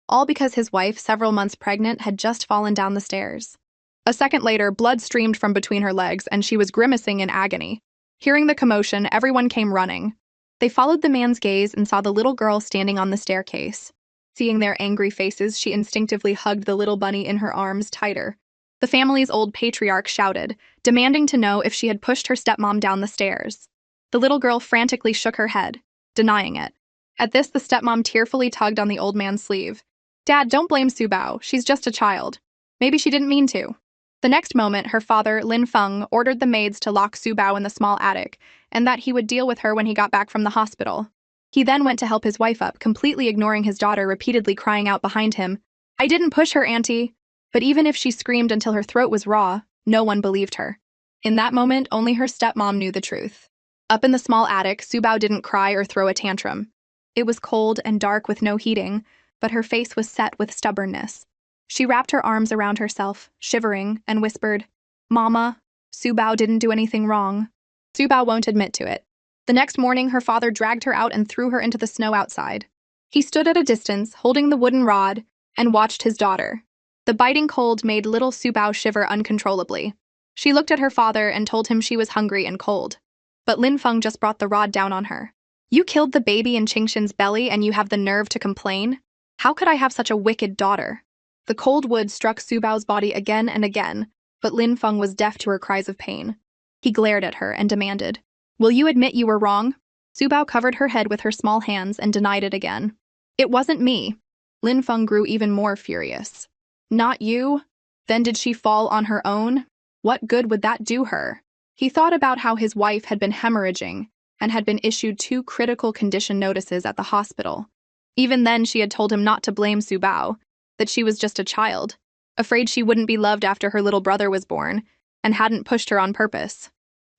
all because his wife, several months pregnant, had just fallen down the stairs. A second later, blood streamed from between her legs, and she was grimacing in agony. Hearing the commotion, everyone came running. They followed the man's gaze and saw the little girl standing on the staircase. Seeing their angry faces, she instinctively hugged the little bunny in her arms tighter. The family's old patriarch shouted, demanding to know if she had pushed her stepmom down the stairs. The little girl frantically shook her head, denying it. At this, the stepmom tearfully tugged on the old man's sleeve. "Dad, don't blame Subao. She's just a child. Maybe she didn't mean to." The next moment, her father, Lin Feng, ordered the maids to lock Subao in the small attic, and that he would deal with her when he got back from the hospital. He then went to help his wife up, completely ignoring his daughter repeatedly crying out behind him, "I didn't push her, Auntie." But even if she screamed until her throat was raw, no one believed her. In that moment, only her stepmom knew the truth. Up in the small attic, Subao didn't cry or throw a tantrum. It was cold and dark with no heating, but her face was set with stubbornness. She wrapped her arms around herself, shivering, and whispered, "Mama, Subao didn't do anything wrong." Subao won't admit to it. The next morning, her father dragged her out and threw her into the snow outside. He stood at a distance, holding the wooden rod, and watched his daughter. The biting cold made little Subao shiver uncontrollably. She looked at her father and told him she was hungry and cold. But Lin Feng just brought the rod down on her. "You killed the baby in Qingxin's belly and you have the nerve to complain? How could I have such a wicked daughter?" The cold wood struck Subao's body again and again, but Lin Feng was deaf to her cries of pain. He glared at her and demanded, "Will you admit you were wrong?" Subao covered her head with her small hands and denied it again. "It wasn't me." Lin Feng grew even more furious. "Not you? Then did she fall on her own? What good would that do her?" He thought about how his wife had been hemorrhaging and had been issued 2 critical condition notices at the hospital. Even then, she had told him not to blame Subao, that she was just a child, afraid she wouldn't be loved after her little brother was born, and hadn't pushed her on purpose.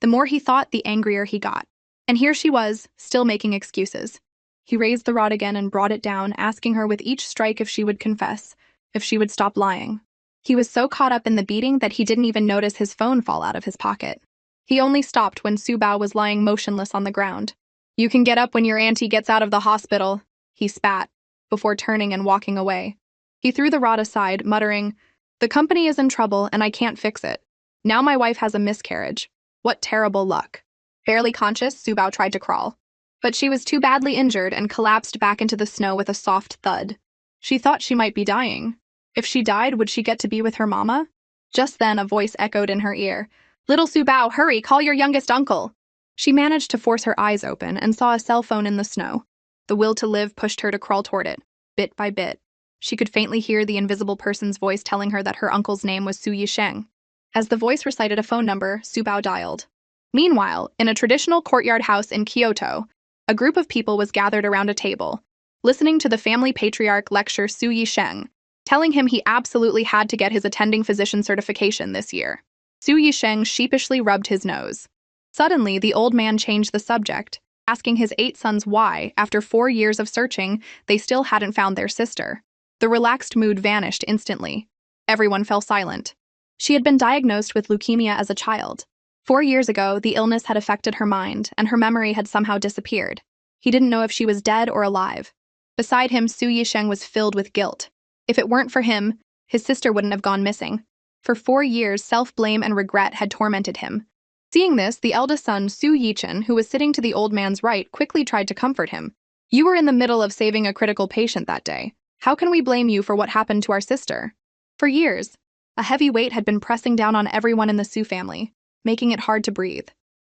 The more he thought, the angrier he got. And here she was, still making excuses. He raised the rod again and brought it down, asking her with each strike if she would confess, if she would stop lying. He was so caught up in the beating that he didn't even notice his phone fall out of his pocket. He only stopped when Subao was lying motionless on the ground. "You can get up when your auntie gets out of the hospital," he spat, before turning and walking away. He threw the rod aside, muttering, "The company is in trouble and I can't fix it. Now my wife has a miscarriage. What terrible luck." Barely conscious, Subao tried to crawl. But she was too badly injured and collapsed back into the snow with a soft thud. She thought she might be dying. If she died, would she get to be with her mama? Just then, a voice echoed in her ear. "Little Subao, hurry, call your youngest uncle." She managed to force her eyes open and saw a cell phone in the snow. The will to live pushed her to crawl toward it, bit by bit. She could faintly hear the invisible person's voice telling her that her uncle's name was Su Yisheng. As the voice recited a phone number, Subao dialed. Meanwhile, in a traditional courtyard house in Kyoto, a group of people was gathered around a table, listening to the family patriarch lecture Su Yisheng, telling him he absolutely had to get his attending physician certification this year. Su Yisheng sheepishly rubbed his nose. Suddenly, the old man changed the subject, asking his 8 sons why, after 4 years of searching, they still hadn't found their sister. The relaxed mood vanished instantly. Everyone fell silent. She had been diagnosed with leukemia as a child. 4 years ago, the illness had affected her mind, and her memory had somehow disappeared. He didn't know if she was dead or alive. Beside him, Su Yisheng was filled with guilt. If it weren't for him, his sister wouldn't have gone missing. For 4 years, self-blame and regret had tormented him. Seeing this, the eldest son, Su Yichen, who was sitting to the old man's right, quickly tried to comfort him. "You were in the middle of saving a critical patient that day. How can we blame you for what happened to our sister?" For years, a heavy weight had been pressing down on everyone in the Su family, making it hard to breathe.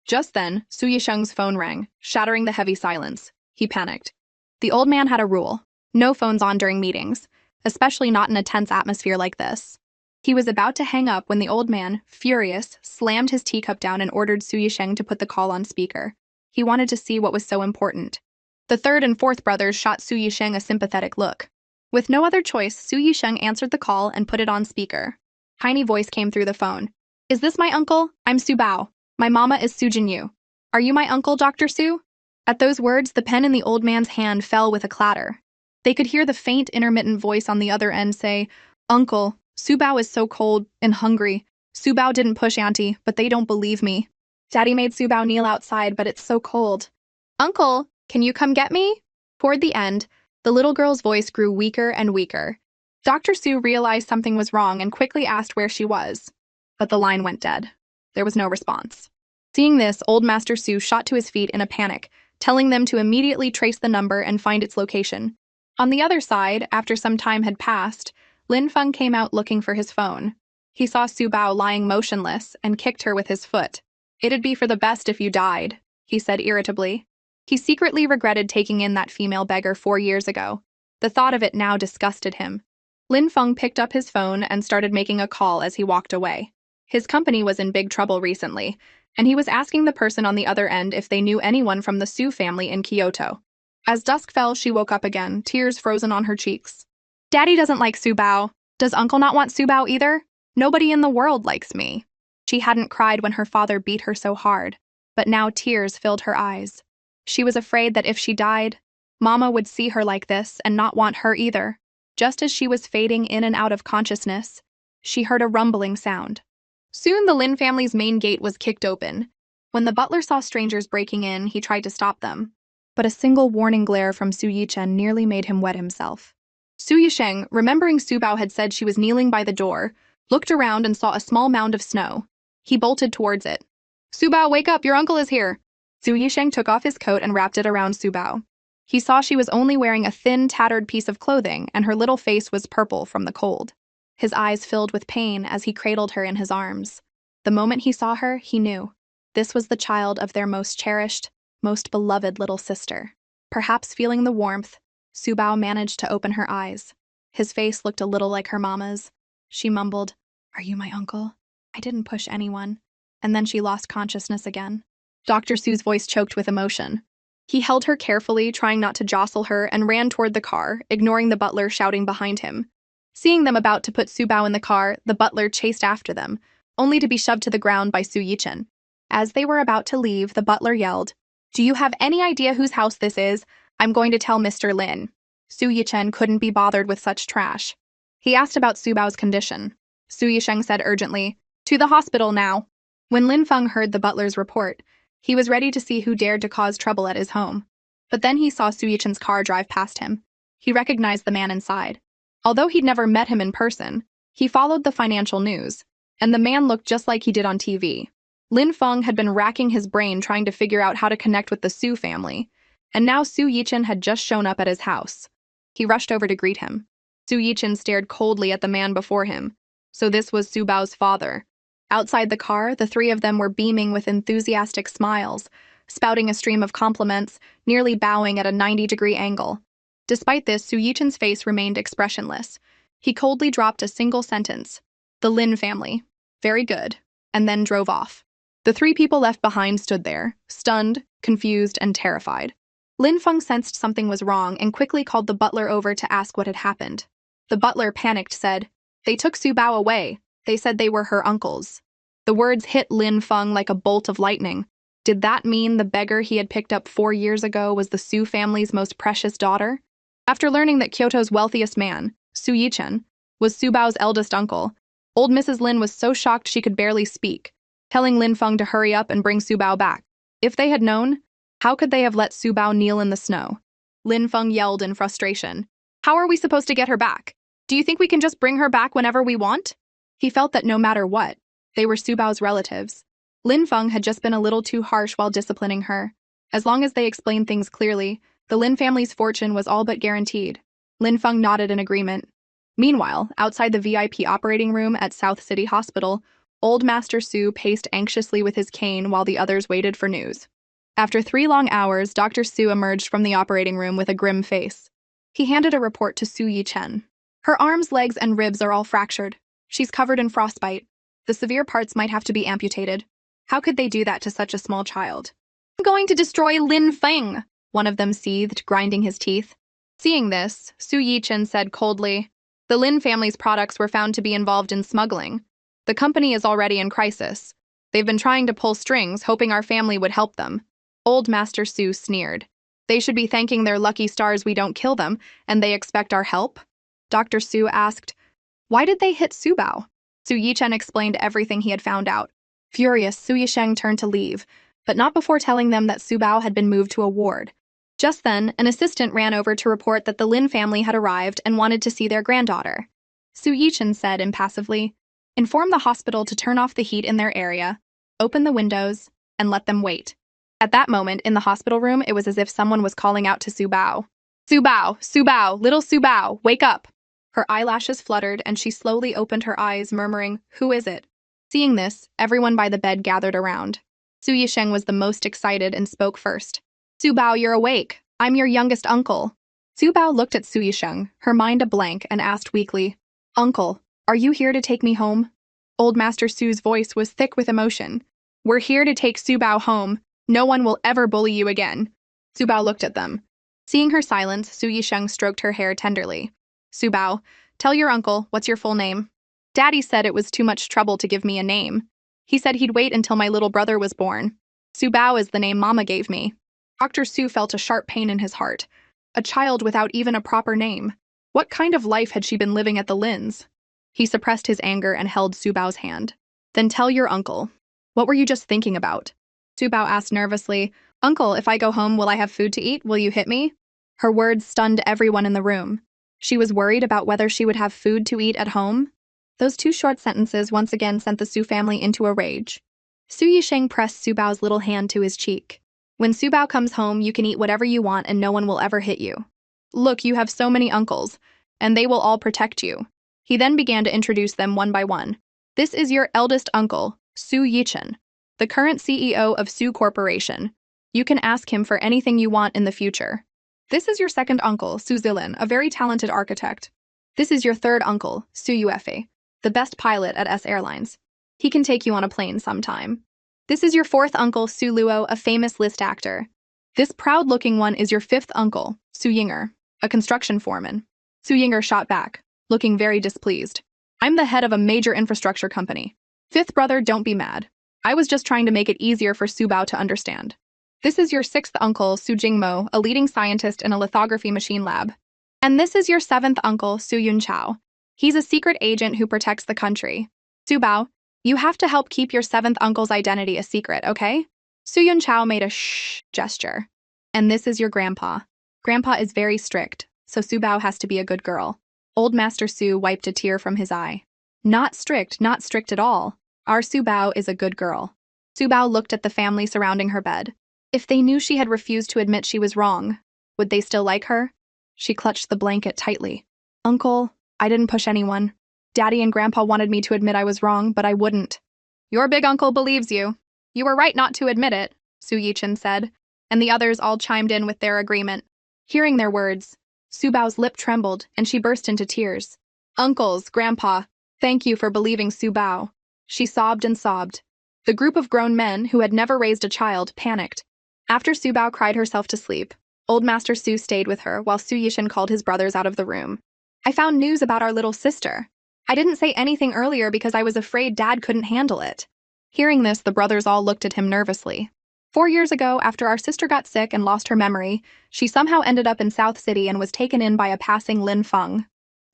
Just then, Su Yisheng's phone rang, shattering the heavy silence. He panicked. The old man had a rule: no phones on during meetings, especially not in a tense atmosphere like this. He was about to hang up when the old man, furious, slammed his teacup down and ordered Su Yisheng to put the call on speaker. He wanted to see what was so important. The 3rd and 4th brothers shot Su Yisheng a sympathetic look. With no other choice, Su Yisheng answered the call and put it on speaker. Tiny voice came through the phone. "Is this my uncle? I'm Subao. My mama is Su Jinyu. Are you my uncle, Dr. Su?" At those words, the pen in the old man's hand fell with a clatter. They could hear the faint, intermittent voice on the other end say, "Uncle, Subao is so cold and hungry. Subao didn't push Auntie, but they don't believe me. Daddy made Subao kneel outside, but it's so cold. Uncle, can you come get me?" Toward the end, The little girl's voice grew weaker and weaker. Dr. Sue realized something was wrong and quickly asked where she was. But the line went dead. There was no response. Seeing this, old Master Sue shot to his feet in a panic, telling them to immediately trace the number and find its location. On the other side, after some time had passed, Lin Feng came out looking for his phone. He saw Su Bao lying motionless and kicked her with his foot. "It'd be for the best if you died," he said irritably. He secretly regretted taking in that female beggar 4 years ago. The thought of it now disgusted him. Lin Feng picked up his phone and started making a call as he walked away. His company was in big trouble recently, and he was asking the person on the other end if they knew anyone from the Su family in Kyoto. As dusk fell, she woke up again, tears frozen on her cheeks. "Daddy doesn't like Su Bao. Does Uncle not want Su Bao either? Nobody in the world likes me." She hadn't cried when her father beat her so hard, but now tears filled her eyes. She was afraid that if she died, Mama would see her like this and not want her either. Just as she was fading in and out of consciousness, she heard a rumbling sound. Soon the Lin family's main gate was kicked open. When the butler saw strangers breaking in, he tried to stop them. But a single warning glare from Su Yichen nearly made him wet himself. Su Yisheng, remembering Su Bao had said she was kneeling by the door, looked around and saw a small mound of snow. He bolted towards it. "Su Bao, wake up, your uncle is here." Su Yisheng took off his coat and wrapped it around Su Bao. He saw she was only wearing a thin, tattered piece of clothing, and her little face was purple from the cold. His eyes filled with pain as he cradled her in his arms. The moment he saw her, he knew. This was the child of their most cherished, most beloved little sister. Perhaps feeling the warmth, Su Bao managed to open her eyes. His face looked a little like her mama's. She mumbled, "Are you my uncle? I didn't push anyone." And then she lost consciousness again. Dr. Sue's voice choked with emotion. He held her carefully, trying not to jostle her, and ran toward the car, ignoring the butler shouting behind him. Seeing them about to put Su Bao in the car, the butler chased after them, only to be shoved to the ground by Su Yichen. As they were about to leave, the butler yelled, "Do you have any idea whose house this is? I'm going to tell Mr. Lin." Su Yichen couldn't be bothered with such trash. He asked about Su Bao's condition. Su Yisheng said urgently, "To the hospital now." When Lin Feng heard the butler's report, he was ready to see who dared to cause trouble at his home. But then he saw Su Yichen's car drive past him. He recognized the man inside. Although he'd never met him in person, he followed the financial news, and the man looked just like he did on TV. Lin Feng had been racking his brain trying to figure out how to connect with the Su family, and now Su Yichen had just shown up at his house. He rushed over to greet him. Su Yichen stared coldly at the man before him. So this was Su Bao's father. Outside the car, the three of them were beaming with enthusiastic smiles, spouting a stream of compliments, nearly bowing at a 90-degree angle. Despite this, Su Yichen's face remained expressionless. He coldly dropped a single sentence, "The Lin family. Very good," and then drove off. The three people left behind stood there, stunned, confused, and terrified. Lin Feng sensed something was wrong and quickly called the butler over to ask what had happened. The butler, panicked, said, "They took Su Bao away. They said they were her uncles." The words hit Lin Feng like a bolt of lightning. Did that mean the beggar he had picked up 4 years ago was the Su family's most precious daughter? After learning that Kyoto's wealthiest man, Su Yichen, was Su Bao's eldest uncle, old Mrs. Lin was so shocked she could barely speak, telling Lin Feng to hurry up and bring Su Bao back. If they had known, how could they have let Su Bao kneel in the snow? Lin Feng yelled in frustration. "How are we supposed to get her back? Do you think we can just bring her back whenever we want?" He felt that no matter what, they were Su Bao's relatives. Lin Feng had just been a little too harsh while disciplining her. As long as they explained things clearly, the Lin family's fortune was all but guaranteed. Lin Feng nodded in agreement. Meanwhile, outside the VIP operating room at South City Hospital, old Master Su paced anxiously with his cane while the others waited for news. After 3 long hours, Dr. Su emerged from the operating room with a grim face. He handed a report to Su Yichen. "Her arms, legs, and ribs are all fractured. She's covered in frostbite. The severe parts might have to be amputated. How could they do that to such a small child?" "I'm going to destroy Lin Feng," one of them seethed, grinding his teeth. Seeing this, Su Yichen said coldly, "The Lin family's products were found to be involved in smuggling. The company is already in crisis. They've been trying to pull strings, hoping our family would help them." Old Master Su sneered. "They should be thanking their lucky stars we don't kill them, and they expect our help?" Dr. Su asked, "Why did they hit Su Bao?" Su Yichen explained everything he had found out. Furious, Su Yisheng turned to leave, but not before telling them that Su Bao had been moved to a ward. Just then, an assistant ran over to report that the Lin family had arrived and wanted to see their granddaughter. Su Yichen said impassively, "Inform the hospital to turn off the heat in their area, open the windows, and let them wait." At that moment, in the hospital room, it was as if someone was calling out to Su Bao. "Su Bao! Su Bao! Little Su Bao! Wake up!" Her eyelashes fluttered, and she slowly opened her eyes, murmuring, "Who is it?" Seeing this, everyone by the bed gathered around. Su Yisheng was the most excited and spoke first. "Su Bao, you're awake. I'm your youngest uncle." Su Bao looked at Su Yisheng, her mind a blank, and asked weakly, "Uncle, are you here to take me home?" Old Master Su's voice was thick with emotion. "We're here to take Su Bao home. No one will ever bully you again." Su Bao looked at them. Seeing her silence, Su Yisheng stroked her hair tenderly. "Su Bao, tell your uncle, what's your full name?" "Daddy said it was too much trouble to give me a name. He said he'd wait until my little brother was born. Su Bao is the name Mama gave me." Dr. Su felt a sharp pain in his heart. A child without even a proper name. What kind of life had she been living at the Lins? He suppressed his anger and held Su Bao's hand. "Then tell your uncle. What were you just thinking about?" Su Bao asked nervously. "Uncle, if I go home, will I have food to eat? Will you hit me?" Her words stunned everyone in the room. She was worried about whether she would have food to eat at home. Those two short sentences once again sent the Su family into a rage. Su Yisheng pressed Su Bao's little hand to his cheek. "When Su Bao comes home, you can eat whatever you want and no one will ever hit you. Look, you have so many uncles, and they will all protect you." He then began to introduce them one by one. "This is your eldest uncle, Su Yichen, the current CEO of Su Corporation. You can ask him for anything you want in the future. This is your second uncle, Su Zilin, a very talented architect. This is your third uncle, Su Yuefei, the best pilot at S Airlines. He can take you on a plane sometime. This is your fourth uncle, Su Luo, a famous list actor. This proud-looking one is your fifth uncle, Su Yinger, a construction foreman." Su Yinger shot back, looking very displeased. "I'm the head of a major infrastructure company. Fifth brother, don't be mad. I was just trying to make it easier for Su Bao to understand. This is your sixth uncle, Su Jingmo, a leading scientist in a lithography machine lab. And this is your seventh uncle, Su Yunchao. He's a secret agent who protects the country. Su Bao, you have to help keep your seventh uncle's identity a secret, okay?" Su Yunchao made a shh gesture. "And this is your grandpa. Grandpa is very strict, so Su Bao has to be a good girl." Old Master Su wiped a tear from his eye. Not strict at all. Our Su Bao is a good girl." Su Bao looked at the family surrounding her bed. If they knew she had refused to admit she was wrong, would they still like her? She clutched the blanket tightly. "Uncle, I didn't push anyone. Daddy and Grandpa wanted me to admit I was wrong, but I wouldn't." "Your big uncle believes you. You were right not to admit it," Su Yichen said, and the others all chimed in with their agreement. Hearing their words, Su Bao's lip trembled, and she burst into tears. "Uncles, Grandpa, thank you for believing Su Bao." She sobbed and sobbed. The group of grown men, who had never raised a child, panicked. After Su Bao cried herself to sleep, Old Master Su stayed with her while Su Yishen called his brothers out of the room. "I found news about our little sister. I didn't say anything earlier because I was afraid Dad couldn't handle it." Hearing this, the brothers all looked at him nervously. 4 years ago, after our sister got sick and lost her memory, she somehow ended up in South City and was taken in by a passing Lin Feng.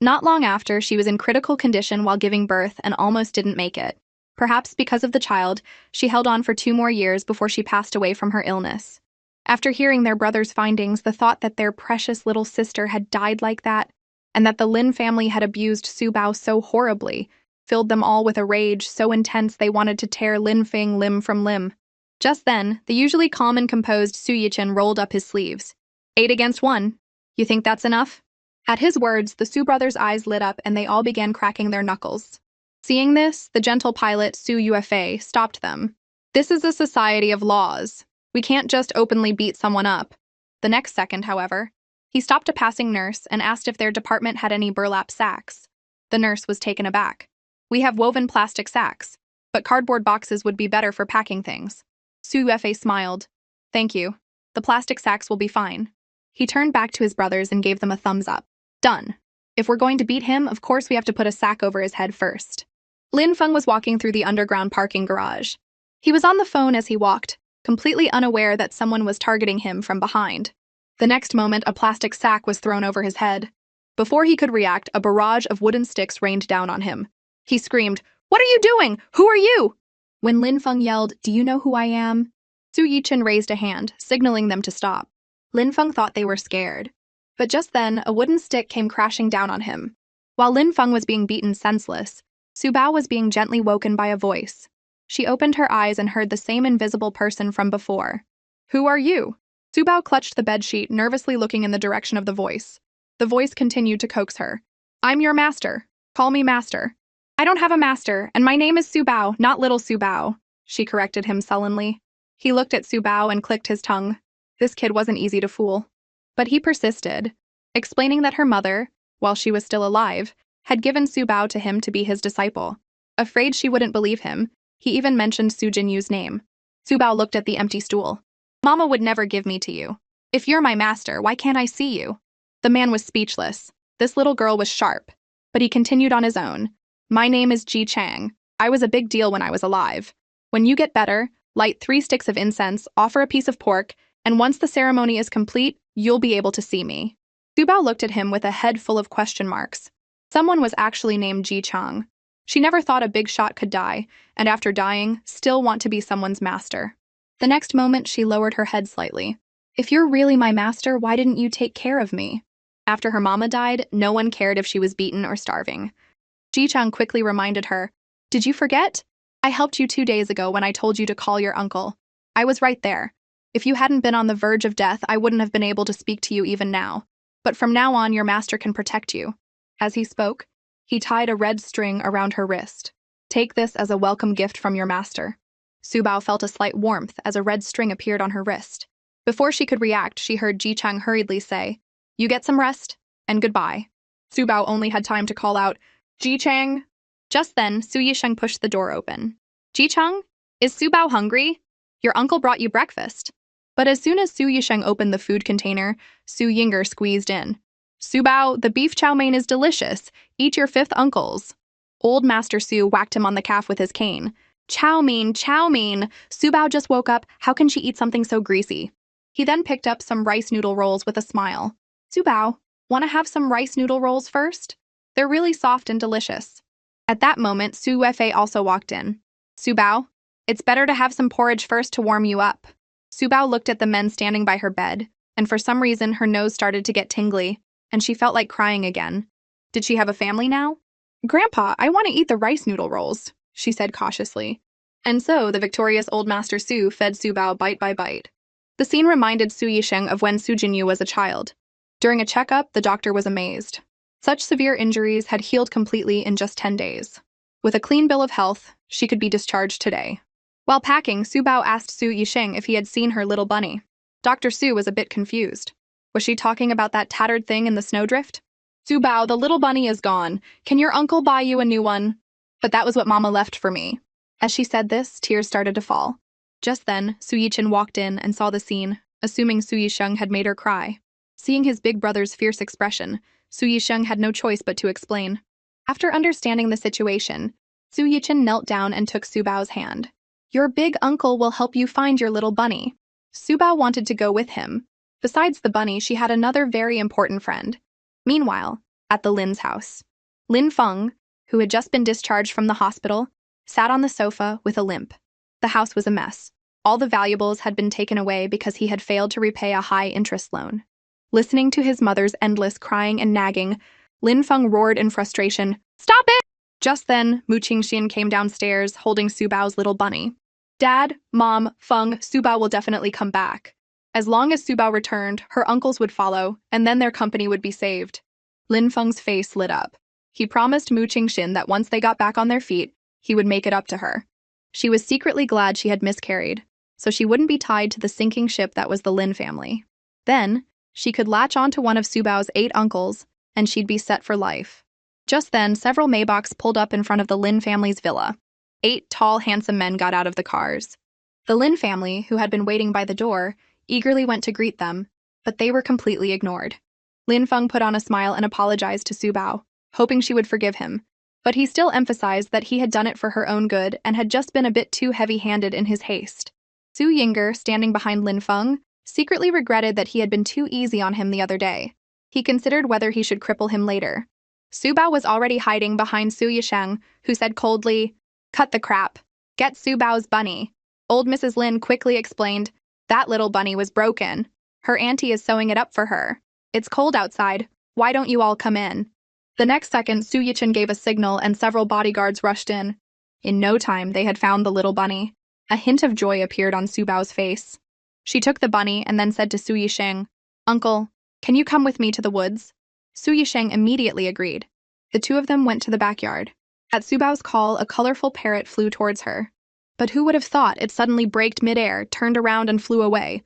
Not long after, she was in critical condition while giving birth and almost didn't make it. Perhaps because of the child, she held on for 2 more years before she passed away from her illness. After hearing their brother's findings, the thought that their precious little sister had died like that, and that the Lin family had abused Su Bao so horribly, filled them all with a rage so intense they wanted to tear Lin Feng limb from limb. Just then, the usually calm and composed Su Yichen rolled up his sleeves. 8 against 1. You think that's enough?" At his words, the Su brothers' eyes lit up and they all began cracking their knuckles. Seeing this, the gentle pilot, Su Yuefei, stopped them. "This is a society of laws. We can't just openly beat someone up." The next second, however, he stopped a passing nurse and asked if their department had any burlap sacks. The nurse was taken aback. "We have woven plastic sacks, but cardboard boxes would be better for packing things." Su Yuefei smiled. "Thank you. The plastic sacks will be fine." He turned back to his brothers and gave them a thumbs up. "Done. If we're going to beat him, of course we have to put a sack over his head first." Lin Feng was walking through the underground parking garage. He was on the phone as he walked, completely unaware that someone was targeting him from behind. The next moment, a plastic sack was thrown over his head. Before he could react, a barrage of wooden sticks rained down on him. He screamed, "What are you doing? Who are you?" When Lin Feng yelled, "Do you know who I am?" Su Yichen raised a hand, signaling them to stop. Lin Feng thought they were scared. But just then, a wooden stick came crashing down on him. While Lin Feng was being beaten senseless, Su Bao was being gently woken by a voice. She opened her eyes and heard the same invisible person from before. "Who are you?" Su Bao clutched the bedsheet, nervously looking in the direction of the voice. The voice continued to coax her. "I'm your master. Call me master." "I don't have a master, and my name is Su Bao, not little Su Bao," she corrected him sullenly. He looked at Su Bao and clicked his tongue. This kid wasn't easy to fool. But he persisted, explaining that her mother, while she was still alive, had given Su Bao to him to be his disciple. Afraid she wouldn't believe him, he even mentioned Su Jinyu's name. Su Bao looked at the empty stool. "Mama would never give me to you. If you're my master, why can't I see you?" The man was speechless. This little girl was sharp. But he continued on his own. "My name is Ji Chang. I was a big deal when I was alive. When you get better, light 3 sticks of incense, offer a piece of pork, and once the ceremony is complete, you'll be able to see me." Su Bao looked at him with a head full of question marks. Someone was actually named Ji Chang. She never thought a big shot could die, and after dying, still want to be someone's master. The next moment, she lowered her head slightly. "If you're really my master, why didn't you take care of me?" After her mama died, no one cared if she was beaten or starving. Ji Chang quickly reminded her, "Did you forget? I helped you 2 days ago when I told you to call your uncle. I was right there. If you hadn't been on the verge of death, I wouldn't have been able to speak to you even now. But from now on, your master can protect you." As he spoke, he tied a red string around her wrist. "Take this as a welcome gift from your master." Su Bao felt a slight warmth as a red string appeared on her wrist. Before she could react, she heard Ji Chang hurriedly say, "You get some rest, and goodbye." Su Bao only had time to call out, "Ji Chang." Just then, Su Yisheng pushed the door open. "Ji Chang, is Su Bao hungry? Your uncle brought you breakfast." But as soon as Su Yisheng opened the food container, Su Yinger squeezed in. "Su Bao, the beef chow mein is delicious. Eat your 5th uncle's." Old Master Su whacked him on the calf with his cane. "Chow mein, chow mein. Su Bao just woke up. How can she eat something so greasy?" He then picked up some rice noodle rolls with a smile. "Su Bao, want to have some rice noodle rolls first? They're really soft and delicious." At that moment, Su Weifei also walked in. "Su Bao, it's better to have some porridge first to warm you up." Su Bao looked at the men standing by her bed, and for some reason her nose started to get tingly, and she felt like crying again. Did she have a family now? "Grandpa, I want to eat the rice noodle rolls," she said cautiously. And so the victorious old Master Su fed Su Bao bite by bite. The scene reminded Su Yisheng of when Su Jinyu was a child. During a checkup, the doctor was amazed. Such severe injuries had healed completely in just 10 days. With a clean bill of health, she could be discharged today. While packing, Su Bao asked Su Yisheng if he had seen her little bunny. Dr. Su was a bit confused. Was she talking about that tattered thing in the snowdrift? "Su Bao, the little bunny is gone. Can your uncle buy you a new one?" "But that was what Mama left for me." As she said this, tears started to fall. Just then, Su Yichen walked in and saw the scene, assuming Su Yisheng had made her cry. Seeing his big brother's fierce expression, Su Yisheng had no choice but to explain. After understanding the situation, Su Yichen knelt down and took Su Bao's hand. "Your big uncle will help you find your little bunny." Su Bao wanted to go with him. Besides the bunny, she had another very important friend. Meanwhile, at the Lin's house, Lin Feng, who had just been discharged from the hospital, sat on the sofa with a limp. The house was a mess. All the valuables had been taken away because he had failed to repay a high-interest loan. Listening to his mother's endless crying and nagging, Lin Feng roared in frustration, "Stop it!" Just then, Mu Qingxian came downstairs, holding Su Bao's little bunny. "Dad, Mom, Feng, Su Bao will definitely come back. As long as Su Bao returned, her uncles would follow, and then their company would be saved." Lin Feng's face lit up. He promised Mu Qingxian that once they got back on their feet, he would make it up to her. She was secretly glad she had miscarried, so she wouldn't be tied to the sinking ship that was the Lin family. Then, she could latch onto one of Su Bao's 8 uncles, and she'd be set for life. Just then, several Maybachs pulled up in front of the Lin family's villa. 8 tall, handsome men got out of the cars. The Lin family, who had been waiting by the door, eagerly went to greet them, but they were completely ignored. Lin Feng put on a smile and apologized to Su Bao, hoping she would forgive him, but he still emphasized that he had done it for her own good and had just been a bit too heavy-handed in his haste. Su Yinger, standing behind Lin Feng, secretly regretted that he had been too easy on him the other day. He considered whether he should cripple him later. Su Bao was already hiding behind Su Yisheng, who said coldly, "Cut the crap. Get Su Bao's bunny." Old Mrs. Lin quickly explained, "That little bunny was broken." Her auntie is sewing it up for her. It's cold outside. Why don't you all come in? The next second, Su Yichen gave a signal and several bodyguards rushed in. In no time, they had found the little bunny. A hint of joy appeared on Su Bao's face. She took the bunny and then said to Su Yisheng, "Uncle, can you come with me to the woods?" Su Yisheng immediately agreed. The two of them went to the backyard. At Su Bao's call, a colorful parrot flew towards her. But who would have thought it suddenly braked midair, turned around and flew away?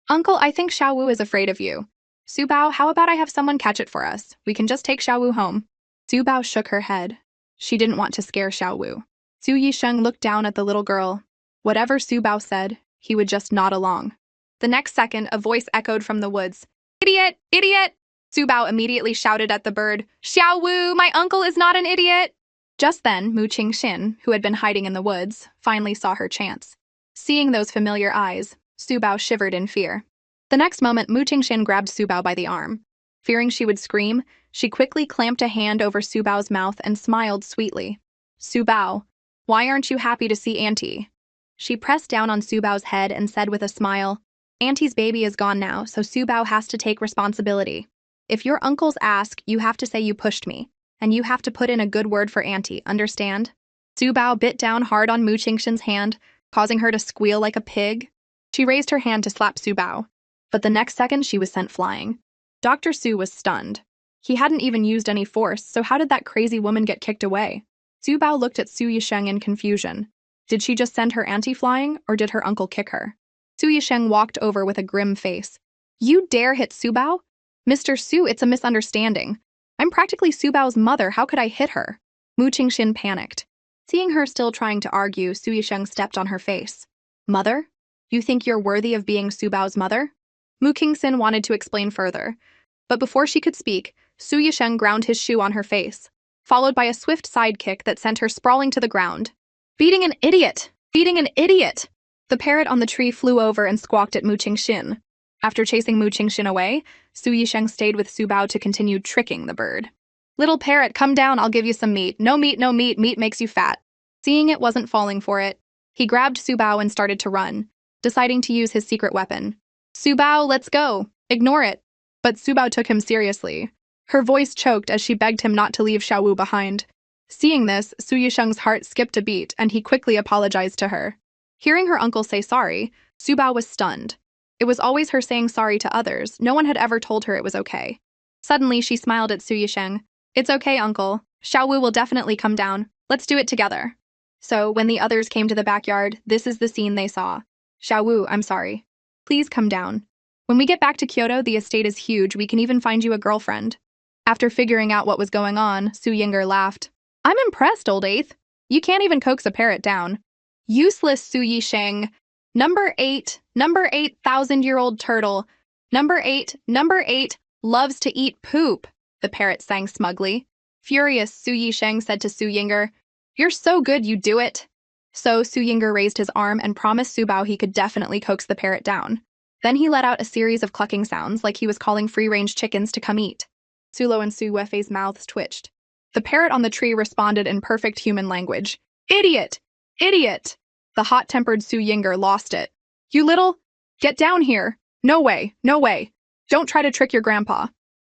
"Uncle, I think Xiao Wu is afraid of you. Su Bao, how about I have someone catch it for us? We can just take Xiao Wu home." Su Bao shook her head. She didn't want to scare Xiao Wu. Su Yisheng looked down at the little girl. Whatever Su Bao said, he would just nod along. The next second, a voice echoed from the woods. "Idiot! Idiot!" Su Bao immediately shouted at the bird, "Xiao Wu, my uncle is not an idiot!" Just then, Mu Qingxin, who had been hiding in the woods, finally saw her chance. Seeing those familiar eyes, Su Bao shivered in fear. The next moment, Mu Qingxin grabbed Su Bao by the arm. Fearing she would scream, she quickly clamped a hand over Su Bao's mouth and smiled sweetly. "Su Bao, why aren't you happy to see Auntie?" She pressed down on Su Bao's head and said with a smile, "Auntie's baby is gone now, so Su Bao has to take responsibility. If your uncles ask, you have to say you pushed me, and you have to put in a good word for Auntie, understand?" Su Bao bit down hard on Mu Qingxin's hand, causing her to squeal like a pig. She raised her hand to slap Su Bao, but the next second she was sent flying. Dr. Su was stunned. He hadn't even used any force, so how did that crazy woman get kicked away? Su Bao looked at Su Yisheng in confusion. Did she just send her auntie flying, or did her uncle kick her? Su Yisheng walked over with a grim face. "You dare hit Su Bao? Mr. Su, it's a misunderstanding. I'm practically Su Bao's mother, how could I hit her?" Mu Qingxin panicked. Seeing her still trying to argue, Su Yisheng stepped on her face. "Mother? You think you're worthy of being Su Bao's mother?" Mu Qingxin wanted to explain further, but before she could speak, Su Yisheng ground his shoe on her face, followed by a swift sidekick that sent her sprawling to the ground. "Beating an idiot! Beating an idiot!" The parrot on the tree flew over and squawked at Mu Qingxin. After chasing Mu Qingxin away, Su Yisheng stayed with Su Bao to continue tricking the bird. "Little parrot, come down, I'll give you some meat. No meat, no meat, meat makes you fat." Seeing it wasn't falling for it, he grabbed Su Bao and started to run, deciding to use his secret weapon. "Su Bao, let's go. Ignore it." But Su Bao took him seriously. Her voice choked as she begged him not to leave Xiao Wu behind. Seeing this, Su Yisheng's heart skipped a beat, and he quickly apologized to her. Hearing her uncle say sorry, Su Bao was stunned. It was always her saying sorry to others. No one had ever told her it was okay. Suddenly, she smiled at Su Yisheng. "It's okay, uncle. Xiao Wu will definitely come down. Let's do it together." So, when the others came to the backyard, this is the scene they saw. "Xiao Wu, I'm sorry. Please come down. When we get back to Kyoto, the estate is huge. We can even find you a girlfriend." After figuring out what was going on, Su Yinger laughed. "I'm impressed, old eighth. You can't even coax a parrot down." "Useless, Su Yisheng. Number 8, 1,000-year-old turtle. Number 8, loves to eat poop," the parrot sang smugly. Furious, Su Yisheng said to Su Yinger, "You're so good you do it." So Su Yinger raised his arm and promised Su Bao he could definitely coax the parrot down. Then he let out a series of clucking sounds like he was calling free-range chickens to come eat. Sulo and Su Weifei's mouths twitched. The parrot on the tree responded in perfect human language. "Idiot! Idiot!" The hot-tempered Su Yinger lost it. "You little... Get down here! No way! No way! Don't try to trick your grandpa."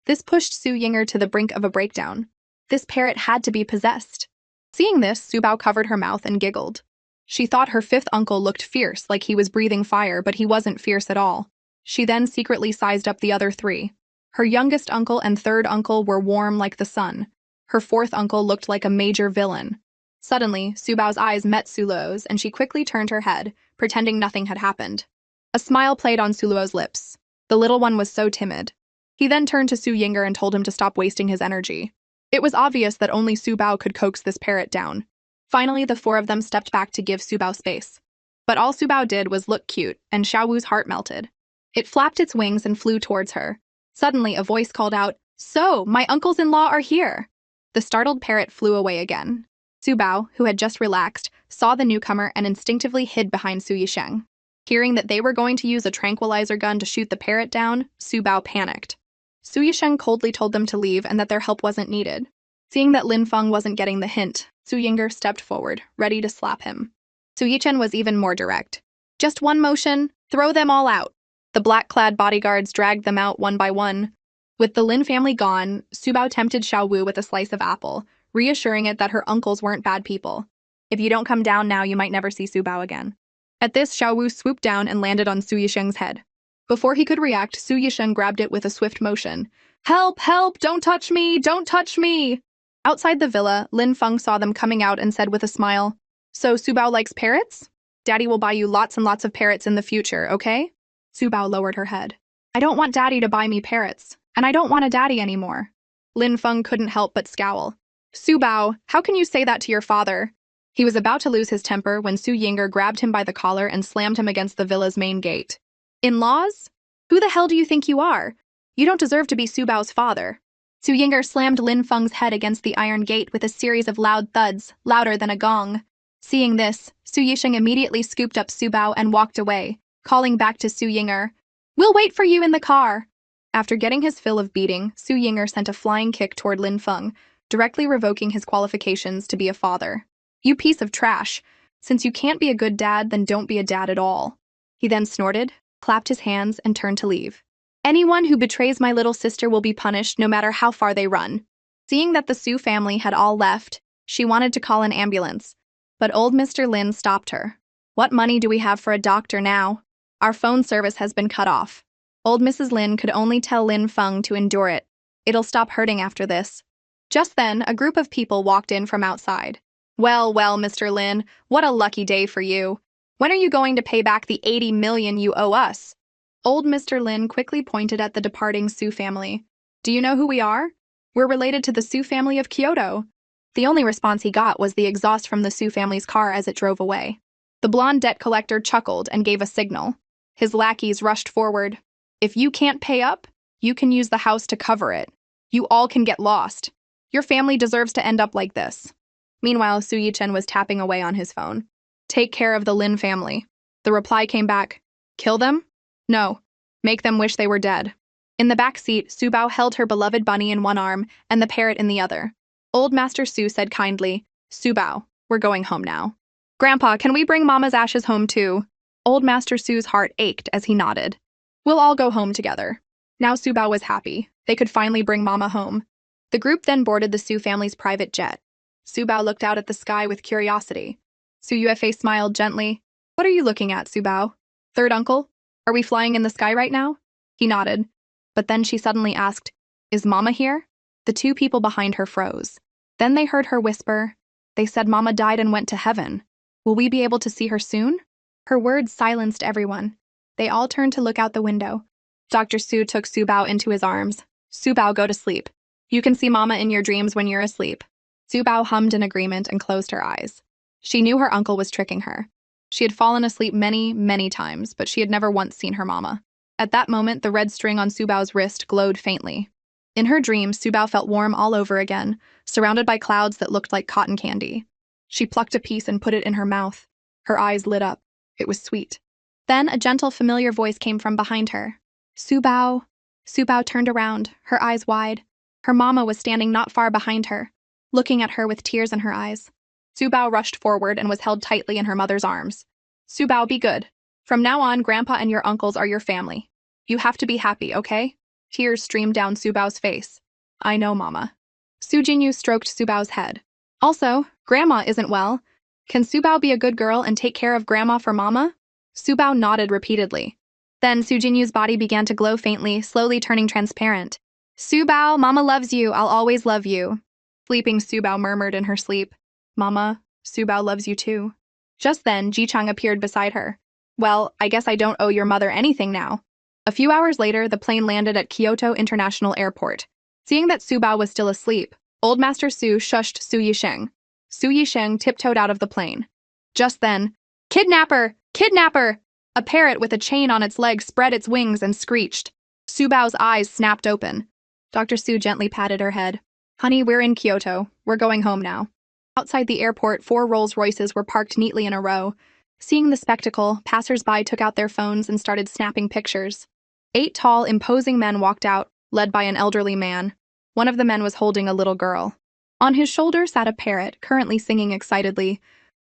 This pushed Su Yinger to the brink of a breakdown. This parrot had to be possessed. Seeing this, Su Bao covered her mouth and giggled. She thought her fifth uncle looked fierce, like he was breathing fire, but he wasn't fierce at all. She then secretly sized up the other three. Her youngest uncle and third uncle were warm like the sun. Her fourth uncle looked like a major villain. Suddenly, Su Bao's eyes met Sulo's, and she quickly turned her head, pretending nothing had happened. A smile played on Sulo's lips. The little one was so timid. He then turned to Su Yinger and told him to stop wasting his energy. It was obvious that only Su Bao could coax this parrot down. Finally, the four of them stepped back to give Su Bao space. But all Su Bao did was look cute, and Xiao Wu's heart melted. It flapped its wings and flew towards her. Suddenly, a voice called out, "So, my uncles-in-law are here!" The startled parrot flew away again. Su Bao, who had just relaxed, saw the newcomer and instinctively hid behind Su Yisheng. Hearing that they were going to use a tranquilizer gun to shoot the parrot down, Su Bao panicked. Su Yisheng coldly told them to leave and that their help wasn't needed. Seeing that Lin Feng wasn't getting the hint, Su Yinger stepped forward, ready to slap him. Su Yichen was even more direct. "Just one motion, throw them all out." The black-clad bodyguards dragged them out one by one. With the Lin family gone, Subao tempted Xiaowu with a slice of apple, reassuring it that her uncles weren't bad people. If you don't come down now, you might never see Subao again. At this, Xiaowu swooped down and landed on Su Yisheng's head. Before he could react, Su Yisheng grabbed it with a swift motion. Help! Help! Don't touch me! Don't touch me! Outside the villa, Lin Feng saw them coming out and said with a smile, So Subao likes parrots? Daddy will buy you lots and lots of parrots in the future, okay? Subao lowered her head. I don't want Daddy to buy me parrots, and I don't want a daddy anymore. Lin Feng couldn't help but scowl. Subao, how can you say that to your father? He was about to lose his temper when Su Yinger grabbed him by the collar and slammed him against the villa's main gate. In-laws? Who the hell do you think you are? You don't deserve to be Subao's father. Su Yinger slammed Lin Feng's head against the iron gate with a series of loud thuds, louder than a gong. Seeing this, Su Yisheng immediately scooped up Subao and walked away, calling back to Su Yinger, We'll wait for you in the car. After getting his fill of beating, Su Yinger sent a flying kick toward Lin Feng, directly revoking his qualifications to be a father. You piece of trash. Since you can't be a good dad, then don't be a dad at all. He then snorted, clapped his hands, and turned to leave. Anyone who betrays my little sister will be punished no matter how far they run. Seeing that the Su family had all left, she wanted to call an ambulance, but old Mr. Lin stopped her. What money do we have for a doctor now? Our phone service has been cut off. Old Mrs. Lin could only tell Lin Feng to endure it. It'll stop hurting after this. Just then, a group of people walked in from outside. Well, Mr. Lin, what a lucky day for you. When are you going to pay back the 80 million you owe us? Old Mr. Lin quickly pointed at the departing Su family. Do you know who we are? We're related to the Su family of Kyoto. The only response he got was the exhaust from the Su family's car as it drove away. The blonde debt collector chuckled and gave a signal. His lackeys rushed forward. If you can't pay up, you can use the house to cover it. You all can get lost. Your family deserves to end up like this. Meanwhile, Su Yichen was tapping away on his phone. Take care of the Lin family. The reply came back. Kill them? No. Make them wish they were dead. In the back seat, Subao held her beloved bunny in one arm and the parrot in the other. Old Master Su said kindly, Subao, we're going home now. Grandpa, can we bring Mama's ashes home too? Old Master Su's heart ached as he nodded. We'll all go home together. Now Subao was happy. They could finally bring Mama home. The group then boarded the Su family's private jet. Subao looked out at the sky with curiosity. Su Yue smiled gently. What are you looking at, Subao? Third uncle? Are we flying in the sky right now? He nodded. But then she suddenly asked, Is Mama here? The two people behind her froze. Then they heard her whisper, They said Mama died and went to heaven. Will we be able to see her soon? Her words silenced everyone. They all turned to look out the window. Dr. Su took Subao into his arms. Subao, go to sleep. You can see Mama in your dreams when you're asleep. Subao hummed in agreement and closed her eyes. She knew her uncle was tricking her. She had fallen asleep many, many times, but she had never once seen her Mama. At that moment, the red string on Subao's wrist glowed faintly. In her dreams, Subao felt warm all over again, surrounded by clouds that looked like cotton candy. She plucked a piece and put it in her mouth. Her eyes lit up. It was sweet. Then a gentle, familiar voice came from behind her. Subao. Subao turned around, her eyes wide. Her Mama was standing not far behind her, looking at her with tears in her eyes. Subao rushed forward and was held tightly in her mother's arms. Subao, be good. From now on, Grandpa and your uncles are your family. You have to be happy, okay? Tears streamed down Subao's face. I know, Mama. Su Jinyu stroked Subao's head. Also, Grandma isn't well. Can Subao be a good girl and take care of Grandma for Mama? Subao nodded repeatedly. Then Su Jinyu's body began to glow faintly, slowly turning transparent. Subao, Mama loves you. I'll always love you. Sleeping Subao murmured in her sleep. Mama, Subao loves you too. Just then, Ji-chang appeared beside her. Well, I guess I don't owe your mother anything now. A few hours later, the plane landed at Kyoto International Airport. Seeing that Subao was still asleep, Old Master Su shushed Su Yisheng. Su Yisheng tiptoed out of the plane. Just then, Kidnapper! Kidnapper! A parrot with a chain on its leg spread its wings and screeched. Subao's eyes snapped open. Dr. Su gently patted her head. Honey, we're in Kyoto. We're going home now. Outside the airport, 4 Rolls-Royces were parked neatly in a row. Seeing the spectacle, passers-by took out their phones and started snapping pictures. 8 tall, imposing men walked out, led by an elderly man. One of the men was holding a little girl. On his shoulder sat a parrot, currently singing excitedly.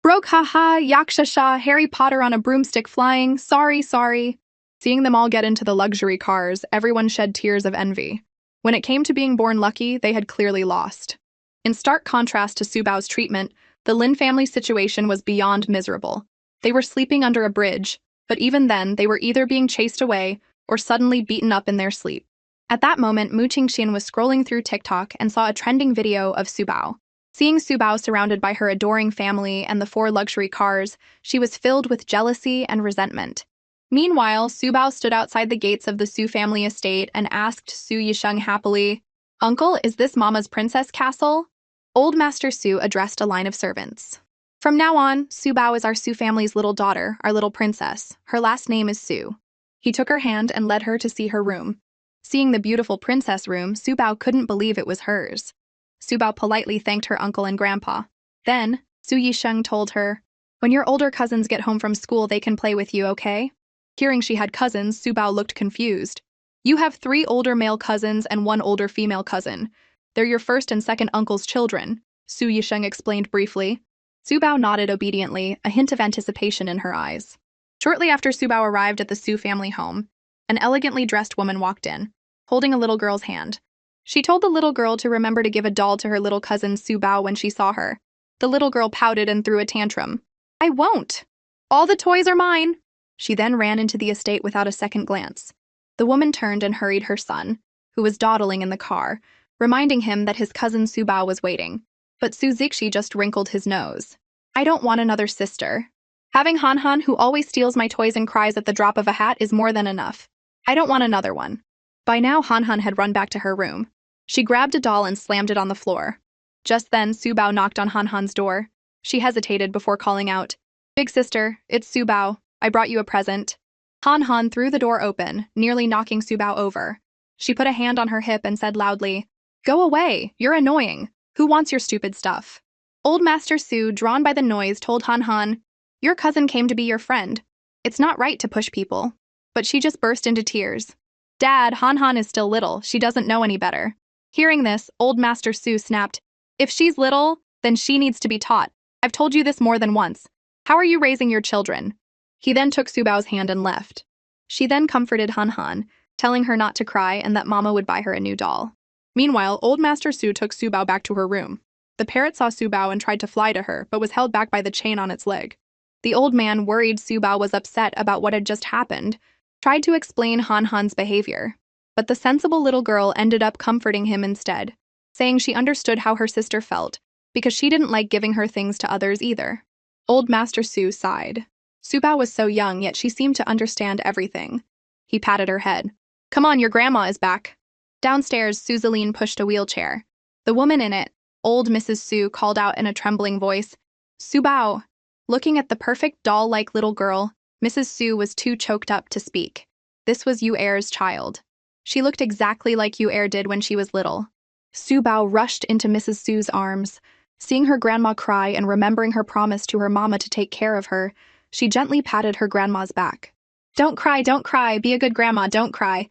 Broke haha, yakshasha, Harry Potter on a broomstick flying, sorry. Seeing them all get into the luxury cars, everyone shed tears of envy. When it came to being born lucky, they had clearly lost. In stark contrast to Subao's treatment, the Lin family situation was beyond miserable. They were sleeping under a bridge, but even then, they were either being chased away or suddenly beaten up in their sleep. At that moment, Mu Qingxian was scrolling through TikTok and saw a trending video of Subao. Seeing Subao surrounded by her adoring family and the 4 luxury cars, she was filled with jealousy and resentment. Meanwhile, Subao stood outside the gates of the Su family estate and asked Su Yisheng happily, "Uncle, is this Mama's princess castle?" Old Master Su addressed a line of servants. "From now on, Subao is our Su family's little daughter, our little princess. Her last name is Su." He took her hand and led her to see her room. Seeing the beautiful princess room, Subao couldn't believe it was hers. Subao politely thanked her uncle and grandpa. Then, Su Yisheng told her, "When your older cousins get home from school, they can play with you, okay?" Hearing she had cousins, Subao looked confused. "You have 3 older male cousins and 1 older female cousin. They're your first and second uncle's children," Su Yisheng explained briefly. Subao nodded obediently, a hint of anticipation in her eyes. Shortly after Subao arrived at the Su family home, an elegantly dressed woman walked in, holding a little girl's hand. She told the little girl to remember to give a doll to her little cousin Subao when she saw her. The little girl pouted and threw a tantrum. "I won't! All the toys are mine!" She then ran into the estate without a second glance. The woman turned and hurried her son, who was dawdling in the car, reminding him that his cousin Subao was waiting. But Su Zixi just wrinkled his nose. "I don't want another sister. Having Han Han, who always steals my toys and cries at the drop of a hat, is more than enough. I don't want another one." By now, Han Han had run back to her room. She grabbed a doll and slammed it on the floor. Just then, Subao knocked on Han Han's door. She hesitated before calling out, "Big sister, it's Subao. I brought you a present." Han Han threw the door open, nearly knocking Subao over. She put a hand on her hip and said loudly, "Go away, you're annoying. Who wants your stupid stuff?" Old Master Su, drawn by the noise, told Han Han, "Your cousin came to be your friend. It's not right to push people." But she just burst into tears. "Dad, Han Han is still little. She doesn't know any better." Hearing this, Old Master Su snapped, "If she's little, then she needs to be taught. I've told you this more than once. How are you raising your children?" He then took Subao's hand and left. She then comforted Han Han, telling her not to cry and that Mama would buy her a new doll. Meanwhile, Old Master Su took Subao back to her room. The parrot saw Subao and tried to fly to her, but was held back by the chain on its leg. The old man, worried Subao was upset about what had just happened, tried to explain Han Han's behavior. But the sensible little girl ended up comforting him instead, saying she understood how her sister felt, because she didn't like giving her things to others either. Old Master Su sighed. Subao was so young, yet she seemed to understand everything. He patted her head. "Come on, your grandma is back." Downstairs, Suzaline pushed a wheelchair. The woman in it, old Mrs. Su, called out in a trembling voice, "Subao." Looking at the perfect doll-like little girl, Mrs. Su was too choked up to speak. This was Yu Er's child. She looked exactly like Yu Er did when she was little. Subao rushed into Mrs. Su's arms. Seeing her grandma cry and remembering her promise to her mama to take care of her, she gently patted her grandma's back. Don't cry, be a good grandma, don't cry."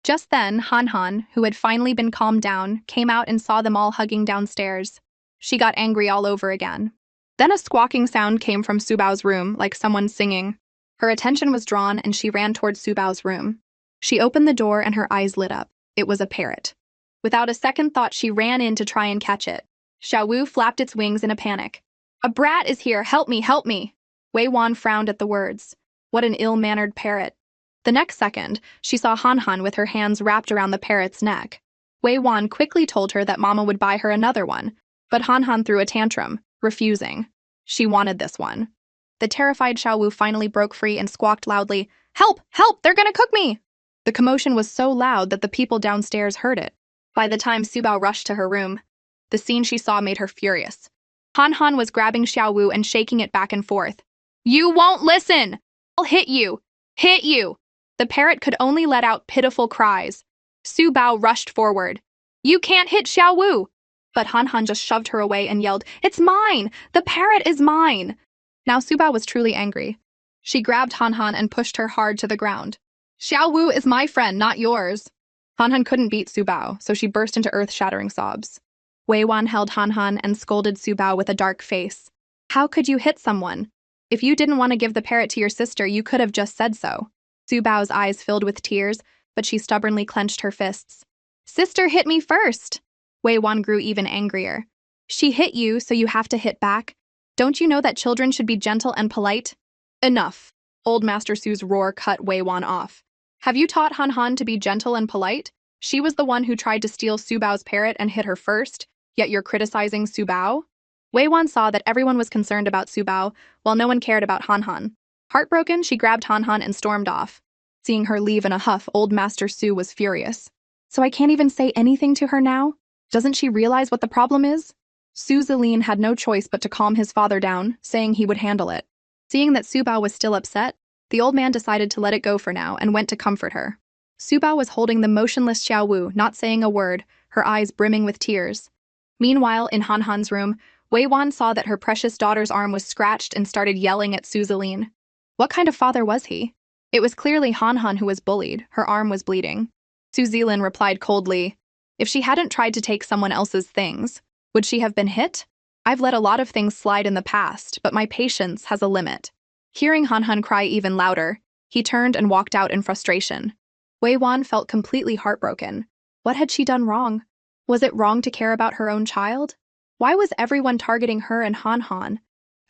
Just then, Han Han, who had finally been calmed down, came out and saw them all hugging downstairs. She got angry all over again. Then a squawking sound came from Subao's room, like someone singing. Her attention was drawn and she ran towards Subao's room. She opened the door and her eyes lit up. It was a parrot. Without a second thought, she ran in to try and catch it. Xiao Wu flapped its wings in a panic. "A brat is here! Help me, help me!" Wei Wan frowned at the words. What an ill-mannered parrot. The next second, she saw Han Han with her hands wrapped around the parrot's neck. Wei Wan quickly told her that Mama would buy her another one, but Han Han threw a tantrum, refusing. She wanted this one. The terrified Xiao Wu finally broke free and squawked loudly, "Help! Help! They're gonna cook me!" The commotion was so loud that the people downstairs heard it. By the time Subao rushed to her room, the scene she saw made her furious. Han Han was grabbing Xiao Wu and shaking it back and forth. "You won't listen! I'll hit you! Hit you!" The parrot could only let out pitiful cries. Subao rushed forward. "You can't hit Xiao Wu!" But Han Han just shoved her away and yelled, "It's mine! The parrot is mine!" Now Subao was truly angry. She grabbed Han Han and pushed her hard to the ground. "Xiao Wu is my friend, not yours." Han Han couldn't beat Subao, so she burst into earth-shattering sobs. Wei Wan held Han Han and scolded Subao with a dark face. "How could you hit someone? If you didn't want to give the parrot to your sister, you could have just said so." Su Bao's eyes filled with tears, but she stubbornly clenched her fists. Sister hit me first! Wei Wan grew even angrier. She hit you, so you have to hit back. Don't you know that children should be gentle and polite? Enough. Old Master Su's roar cut Wei Wan off. Have you taught Han Han to be gentle and polite? She was the one who tried to steal Su Bao's parrot and hit her first, yet you're criticizing Su Bao? Wei Wan saw that everyone was concerned about Su Bao, while no one cared about Han Han. Heartbroken, she grabbed Han Han and stormed off. Seeing her leave in a huff, Old Master Su was furious. So I can't even say anything to her now? Doesn't she realize what the problem is? Su Zilin had no choice but to calm his father down, saying he would handle it. Seeing that Su Bao was still upset, the old man decided to let it go for now and went to comfort her. Su Bao was holding the motionless Xiao Wu, not saying a word, her eyes brimming with tears. Meanwhile, in Han Han's room, Wei Wan saw that her precious daughter's arm was scratched and started yelling at Su Zilin. What kind of father was he? It was clearly Han Han who was bullied, her arm was bleeding. Su Zilin replied coldly, if she hadn't tried to take someone else's things, would she have been hit? I've let a lot of things slide in the past, but my patience has a limit. Hearing Han Han cry even louder, he turned and walked out in frustration. Wei Wan felt completely heartbroken. What had she done wrong? Was it wrong to care about her own child? Why was everyone targeting her and Han Han?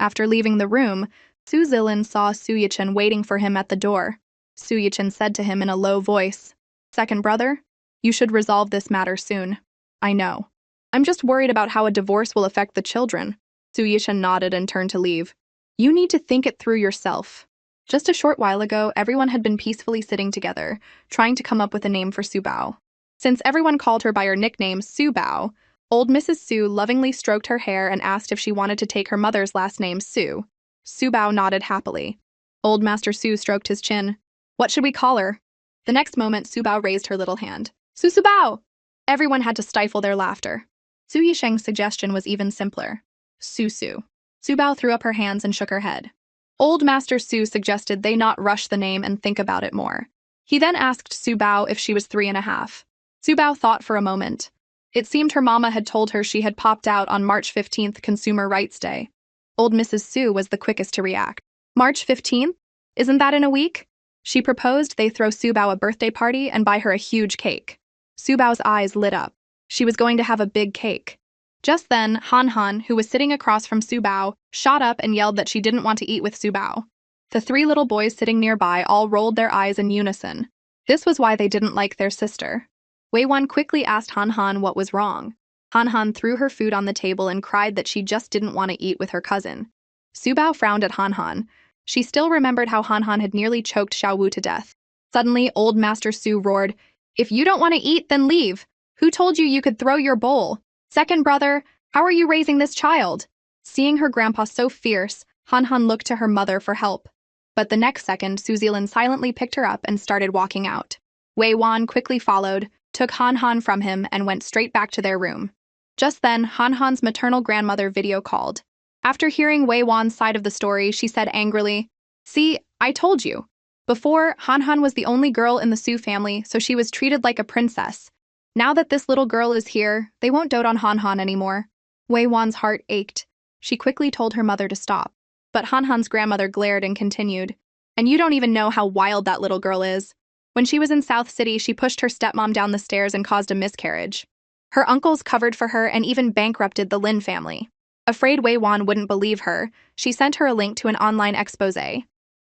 After leaving the room, Su Zilin saw Su Yichen waiting for him at the door. Su Yichen said to him in a low voice, Second brother, you should resolve this matter soon. I know. I'm just worried about how a divorce will affect the children. Su Yichen nodded and turned to leave. You need to think it through yourself. Just a short while ago, everyone had been peacefully sitting together, trying to come up with a name for Su Bao. Since everyone called her by her nickname Su Bao, old Mrs. Su lovingly stroked her hair and asked if she wanted to take her mother's last name, Su. Su Bao nodded happily. Old Master Su stroked his chin. What should we call her? The next moment, Su Bao raised her little hand. Su Bao! Everyone had to stifle their laughter. Su Yisheng's suggestion was even simpler. Su Su. Su Bao threw up her hands and shook her head. Old Master Su suggested they not rush the name and think about it more. He then asked Su Bao if she was 3.5. Su Bao thought for a moment. It seemed her mama had told her she had popped out on March 15th, Consumer Rights Day. Old Mrs. Su was the quickest to react. March 15th? Isn't that in a week? She proposed they throw Su Bao a birthday party and buy her a huge cake. Su Bao's eyes lit up. She was going to have a big cake. Just then, Han Han, who was sitting across from Su Bao, shot up and yelled that she didn't want to eat with Su Bao. The 3 little boys sitting nearby all rolled their eyes in unison. This was why they didn't like their sister. Wei Wan quickly asked Han Han what was wrong. Han Han threw her food on the table and cried that she just didn't want to eat with her cousin. Su Bao frowned at Han Han. She still remembered how Han Han had nearly choked Xiao Wu to death. Suddenly, Old Master Su roared, If you don't want to eat, then leave. Who told you could throw your bowl? Second brother, how are you raising this child? Seeing her grandpa so fierce, Han Han looked to her mother for help. But the next second, Su Zilin silently picked her up and started walking out. Wei Wan quickly followed, took Han Han from him, and went straight back to their room. Just then, Han Han's maternal grandmother video called. After hearing Wei Wan's side of the story, she said angrily, See, I told you. Before, Han Han was the only girl in the Su family, so she was treated like a princess. Now that this little girl is here, they won't dote on Han Han anymore. Wei Wan's heart ached. She quickly told her mother to stop. But Han Han's grandmother glared and continued, And you don't even know how wild that little girl is. When she was in South City, she pushed her stepmom down the stairs and caused a miscarriage. Her uncles covered for her and even bankrupted the Lin family. Afraid Wei Wan wouldn't believe her, she sent her a link to an online expose.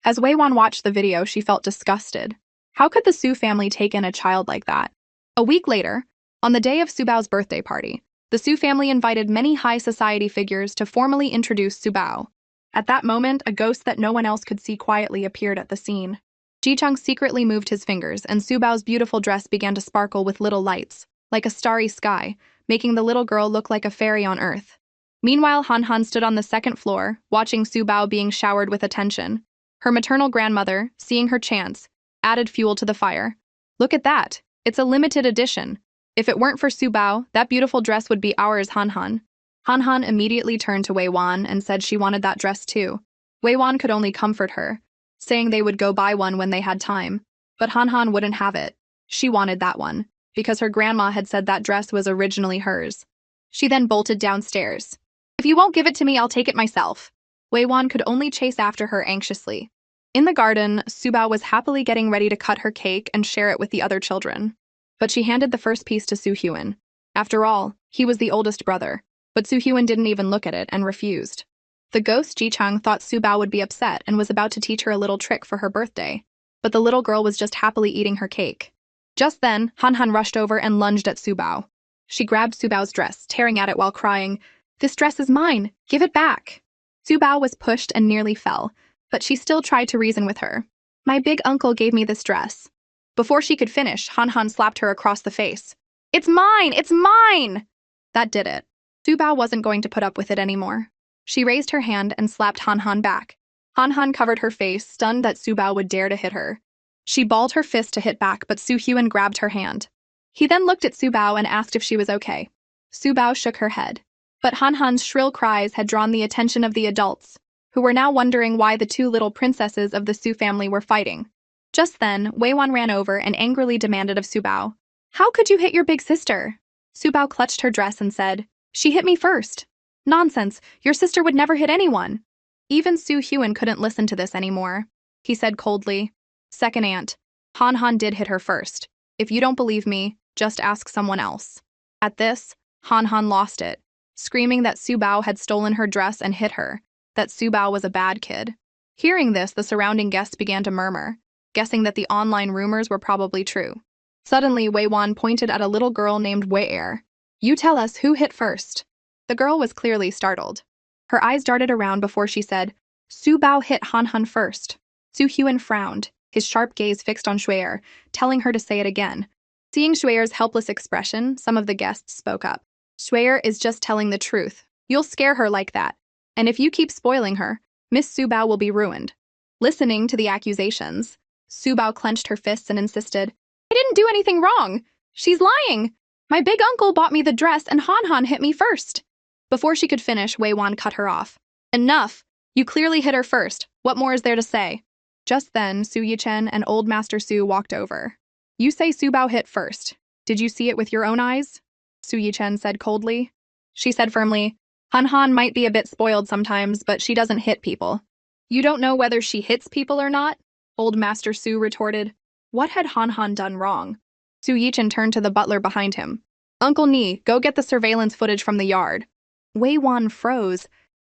As Wei Wan watched the video, she felt disgusted. How could the Su family take in a child like that? A week later, on the day of Su Bao's birthday party, the Su family invited many high society figures to formally introduce Su Bao. At that moment, a ghost that no one else could see quietly appeared at the scene. Ji-Chung secretly moved his fingers, and Su Bao's beautiful dress began to sparkle with little lights, like a starry sky, making the little girl look like a fairy on earth. Meanwhile, Han Han stood on the second floor, watching Su Bao being showered with attention. Her maternal grandmother, seeing her chance, added fuel to the fire. Look at that. It's a limited edition. If it weren't for Su Bao, that beautiful dress would be ours, Han Han. Han Han immediately turned to Wei Wan and said she wanted that dress too. Wei Wan could only comfort her, saying they would go buy one when they had time. But Han Han wouldn't have it. She wanted that one, because her grandma had said that dress was originally hers. She then bolted downstairs. If you won't give it to me, I'll take it myself. Wei Wan could only chase after her anxiously. In the garden, Subao was happily getting ready to cut her cake and share it with the other children. But she handed the first piece to Soo-hyun. After all, he was the oldest brother, but Soo-hyun didn't even look at it and refused. The ghost Ji-chang thought Subao would be upset and was about to teach her a little trick for her birthday, but the little girl was just happily eating her cake. Just then, Han rushed over and lunged at Subao. She grabbed Subao's dress, tearing at it while crying, "This dress is mine! Give it back!" Subao was pushed and nearly fell, but she still tried to reason with her. "My big uncle gave me this dress." Before she could finish, Han slapped her across the face. "It's mine! It's mine!" That did it. Subao wasn't going to put up with it anymore. She raised her hand and slapped Han back. Han covered her face, stunned that Subao would dare to hit her. She balled her fist to hit back, but Soo-hyun grabbed her hand. He then looked at Subao and asked if she was okay. Subao shook her head. But Han's shrill cries had drawn the attention of the adults, who were now wondering why the two little princesses of the Soo family were fighting. Just then, Wei-wan ran over and angrily demanded of Subao, "How could you hit your big sister?" Subao clutched her dress and said, "She hit me first." "Nonsense, your sister would never hit anyone." Even Soo-hyun couldn't listen to this anymore. He said coldly, "Second aunt, Han did hit her first. If you don't believe me, just ask someone else." At this, Han lost it, screaming that Subao had stolen her dress and hit her, that Subao was a bad kid. Hearing this, the surrounding guests began to murmur, guessing that the online rumors were probably true. Suddenly, Wei-wan pointed at a little girl named Wei-er. "You tell us who hit first." The girl was clearly startled. Her eyes darted around before she said, "Subao hit Han first." Soo-hyun frowned, his sharp gaze fixed on Wei-er, telling her to say it again. Seeing Wei-er's helpless expression, some of the guests spoke up. "Wei-er is just telling the truth. You'll scare her like that. And if you keep spoiling her, Miss Subao will be ruined." Listening to the accusations, Subao clenched her fists and insisted, "I didn't do anything wrong. She's lying. My big uncle bought me the dress and Han hit me first." Before she could finish, Wei-wan cut her off. "Enough! You clearly hit her first. What more is there to say?" Just then, Soo Yi-chen and Old Master Soo walked over. "You say Subao hit first. Did you see it with your own eyes?" Soo Yi-chen said coldly. She said firmly, Han might be a bit spoiled sometimes, but she doesn't hit people." "You don't know whether she hits people or not?" Old Master Soo retorted. What had Han done wrong? Soo Yi-chen turned to the butler behind him. "Uncle Nee, go get the surveillance footage from the yard." Wei-wan froze.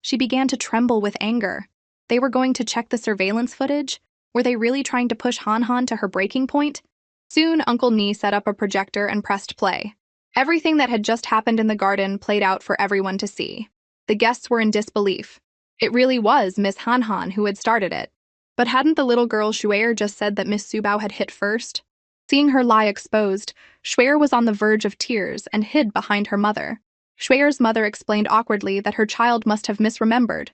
She began to tremble with anger. They were going to check the surveillance footage? Were they really trying to push Han to her breaking point? Soon, Uncle Nee set up a projector and pressed play. Everything that had just happened in the garden played out for everyone to see. The guests were in disbelief. It really was Miss Han who had started it. But hadn't the little girl Wei-er just said that Miss Subao had hit first? Seeing her lie exposed, Wei-er was on the verge of tears and hid behind her mother. Wei-er's mother explained awkwardly that her child must have misremembered.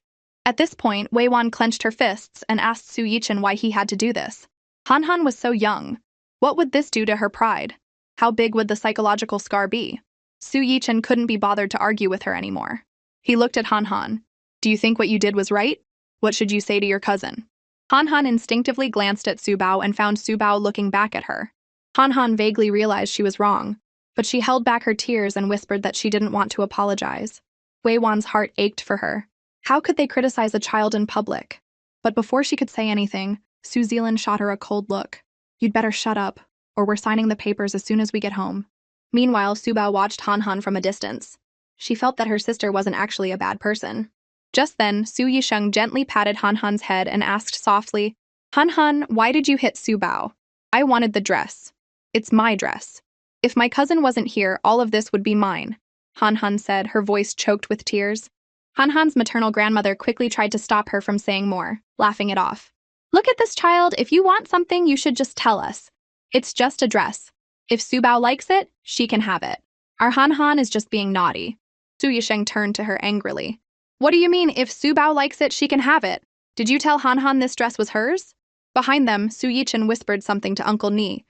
At this point, Wei-wan clenched her fists and asked Soo Yi-chen why he had to do this. Han was so young. What would this do to her pride? How big would the psychological scar be? Soo Yi-chen couldn't be bothered to argue with her anymore. He looked at Han. "Do you think what you did was right? What should you say to your cousin?" Han instinctively glanced at Subao and found Subao looking back at her. Han vaguely realized she was wrong, but she held back her tears and whispered that she didn't want to apologize. Wei-wan's heart ached for her. How could they criticize a child in public? But before she could say anything, Soo Zealand shot her a cold look. "You'd better shut up, or we're signing the papers as soon as we get home." Meanwhile, Subao watched Han from a distance. She felt that her sister wasn't actually a bad person. Just then, Soo Yi-sheng gently patted Han's head and asked softly, Han, why did you hit Subao?" "I wanted the dress. It's my dress. If my cousin wasn't here, all of this would be mine," Han said, her voice choked with tears. Han's maternal grandmother quickly tried to stop her from saying more, laughing it off. "Look at this child. If you want something, you should just tell us. It's just a dress. If Subao likes it, she can have it. Our Han is just being naughty." Soo Yi-sheng turned to her angrily. "What do you mean, if Subao likes it, she can have it? Did you tell Han this dress was hers?" Behind them, Soo Yi-chen whispered something to Uncle Nee,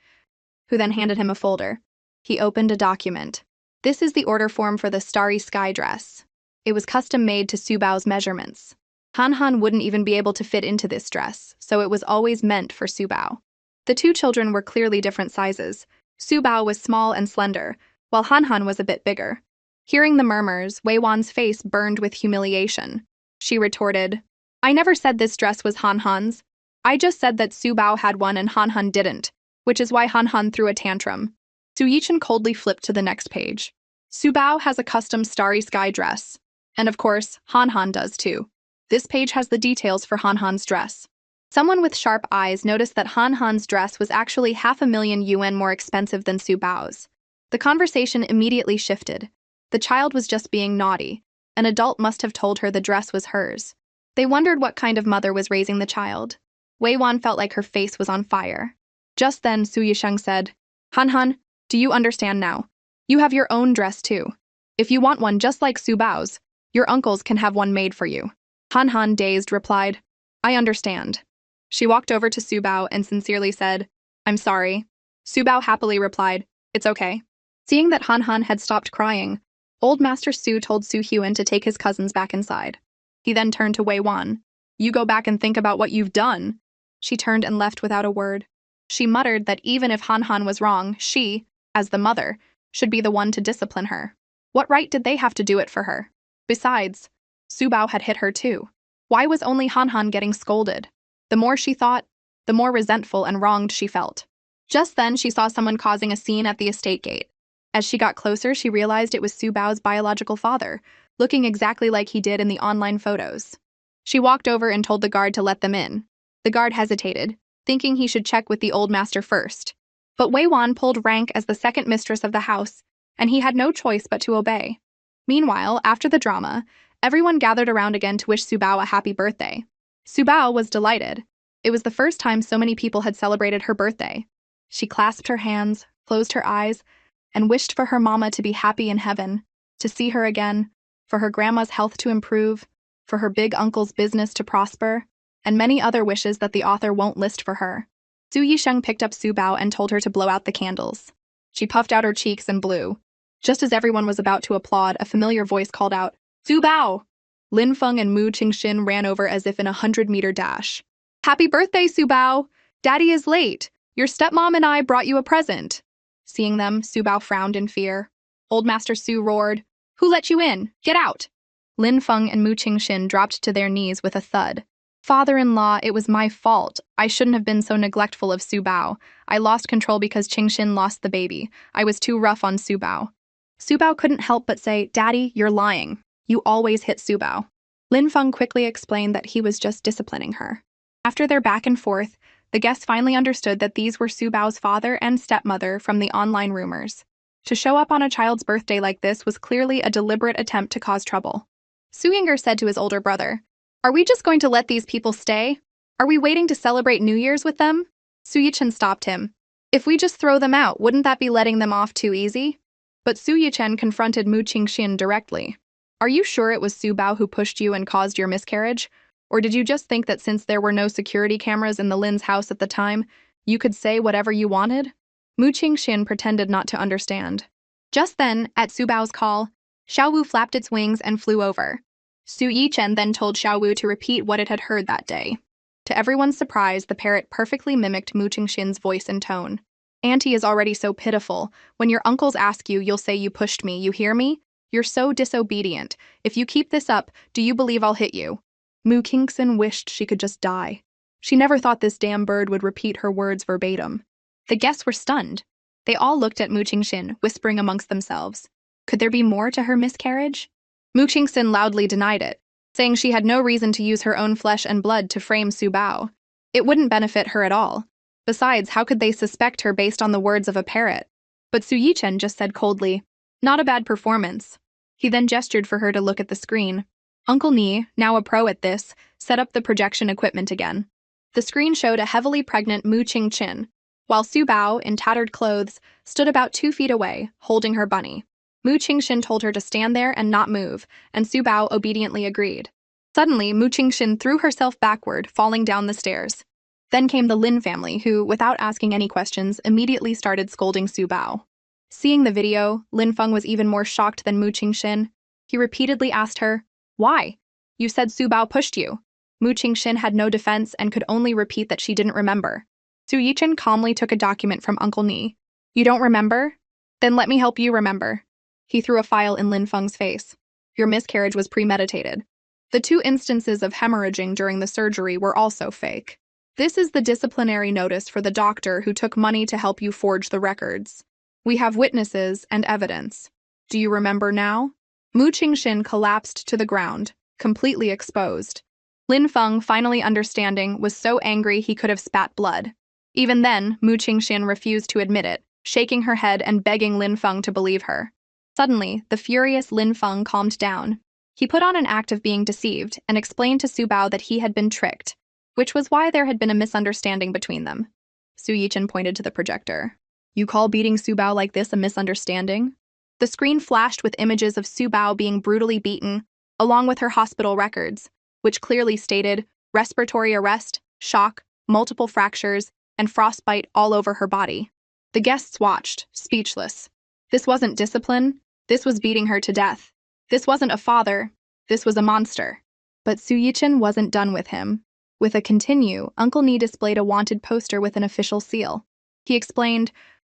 who then handed him a folder. He opened a document. "This is the order form for the Starry Sky dress. It was custom-made to Subao's measurements. Han wouldn't even be able to fit into this dress, so it was always meant for Subao." The two children were clearly different sizes. Subao was small and slender, while Han was a bit bigger. Hearing the murmurs, Wei-wan's face burned with humiliation. She retorted, "I never said this dress was Han's. I just said that Su Bao had one and Han Han didn't, which is why Han Han threw a tantrum. Su Yichen coldly flipped to the next page. Su Bao has a custom starry sky dress. And of course, Han Han does too. This page has the details for Han Han's dress. Someone with sharp eyes noticed that Han Han's dress was actually 500,000 yuan more expensive than Su Bao's. The conversation immediately shifted. The child was just being naughty. An adult must have told her the dress was hers. They wondered what kind of mother was raising the child. Wei Wan felt like her face was on fire. Just then, Su Yisheng said, Han Han, do you understand now? You have your own dress too. If you want one just like Su Bao's, your uncles can have one made for you. Han Han, dazed, replied, I understand. She walked over to Su Bao and sincerely said, I'm sorry. Su Bao happily replied, It's okay. Seeing that Han Han had stopped crying, Old Master Su told Su Huan to take his cousins back inside. He then turned to Wei Wan. You go back and think about what you've done. She turned and left without a word. She muttered that even if Han Han was wrong, she, as the mother, should be the one to discipline her. What right did they have to do it for her? Besides, Su Bao had hit her too. Why was only Han Han getting scolded? The more she thought, the more resentful and wronged she felt. Just then, she saw someone causing a scene at the estate gate. As she got closer, she realized it was Su Bao's biological father, looking exactly like he did in the online photos. She walked over and told the guard to let them in. The guard hesitated, thinking he should check with the old master first. But Wei Wan pulled rank as the second mistress of the house, and he had no choice but to obey. Meanwhile, after the drama, everyone gathered around again to wish Su Bao a happy birthday. Su Bao was delighted. It was the first time so many people had celebrated her birthday. She clasped her hands, closed her eyes, and wished for her mama to be happy in heaven, to see her again, for her grandma's health to improve, for her big uncle's business to prosper, and many other wishes that the author won't list for her. Su Yisheng picked up Su Bao and told her to blow out the candles. She puffed out her cheeks and blew. Just as everyone was about to applaud, a familiar voice called out, Su Bao! Lin Feng and Mu Qingxin ran over as if in a 100-meter dash. Happy birthday, Su Bao! Daddy is late. Your stepmom and I brought you a present. Seeing them, Su Bao frowned in fear. Old Master Su roared, Who let you in? Get out! Lin Feng and Mu Qingxin dropped to their knees with a thud. Father-in-law, it was my fault. I shouldn't have been so neglectful of Su Bao. I lost control because Qingxin lost the baby. I was too rough on Su Bao. Su Bao couldn't help but say, Daddy, you're lying. You always hit Su Bao. Lin Feng quickly explained that he was just disciplining her. After their back and forth, the guests finally understood that these were Su Bao's father and stepmother from the online rumors. To show up on a child's birthday like this was clearly a deliberate attempt to cause trouble. Su Yinger said to his older brother, Are we just going to let these people stay? Are we waiting to celebrate New Year's with them? Su Yichen stopped him. If we just throw them out, wouldn't that be letting them off too easy? But Su Yichen confronted Mu Qingxin directly. Are you sure it was Su Bao who pushed you and caused your miscarriage? Or did you just think that since there were no security cameras in the Lin's house at the time, you could say whatever you wanted? Mu Qingxin pretended not to understand. Just then, at Su Bao's call, Xiao Wu flapped its wings and flew over. Su Yichen then told Xiao Wu to repeat what it had heard that day. To everyone's surprise, the parrot perfectly mimicked Mu Qingxin's voice and tone. Auntie is already so pitiful. When your uncles ask you, you'll say you pushed me, you hear me? You're so disobedient. If you keep this up, do you believe I'll hit you? Mu Qingxin wished she could just die. She never thought this damn bird would repeat her words verbatim. The guests were stunned. They all looked at Mu Qingxin, whispering amongst themselves. Could there be more to her miscarriage? Mu Qingxin loudly denied it, saying she had no reason to use her own flesh and blood to frame Su Bao. It wouldn't benefit her at all. Besides, how could they suspect her based on the words of a parrot? But Su Yichen just said coldly, Not a bad performance. He then gestured for her to look at the screen. Uncle Ni, now a pro at this, set up the projection equipment again. The screen showed a heavily pregnant Mu Qingxin, while Su Bao, in tattered clothes, stood about 2 feet away, holding her bunny. Mu Qingxin told her to stand there and not move, and Su Bao obediently agreed. Suddenly, Mu Qingxin threw herself backward, falling down the stairs. Then came the Lin family, who, without asking any questions, immediately started scolding Su Bao. Seeing the video, Lin Feng was even more shocked than Mu Qingxin. He repeatedly asked her, Why? You said Su Bao pushed you. Mu Qingxin had no defense and could only repeat that she didn't remember. Su Yichen calmly took a document from Uncle Ni. You don't remember? Then let me help you remember. He threw a file in Lin Feng's face. Your miscarriage was premeditated. The 2 instances of hemorrhaging during the surgery were also fake. This is the disciplinary notice for the doctor who took money to help you forge the records. We have witnesses and evidence. Do you remember now? Mu Qingxin collapsed to the ground, completely exposed. Lin Feng, finally understanding, was so angry he could have spat blood. Even then, Mu Qingxin refused to admit it, shaking her head and begging Lin Feng to believe her. Suddenly, the furious Lin Feng calmed down. He put on an act of being deceived and explained to Su Bao that he had been tricked, which was why there had been a misunderstanding between them. Su Yichen pointed to the projector. You call beating Su Bao like this a misunderstanding? The screen flashed with images of Su Bao being brutally beaten, along with her hospital records, which clearly stated respiratory arrest, shock, multiple fractures, and frostbite all over her body. The guests watched, speechless. This wasn't discipline. This was beating her to death. This wasn't a father. This was a monster. But Su Yichen wasn't done with him. With a continue, Uncle Ni displayed a wanted poster with an official seal. He explained,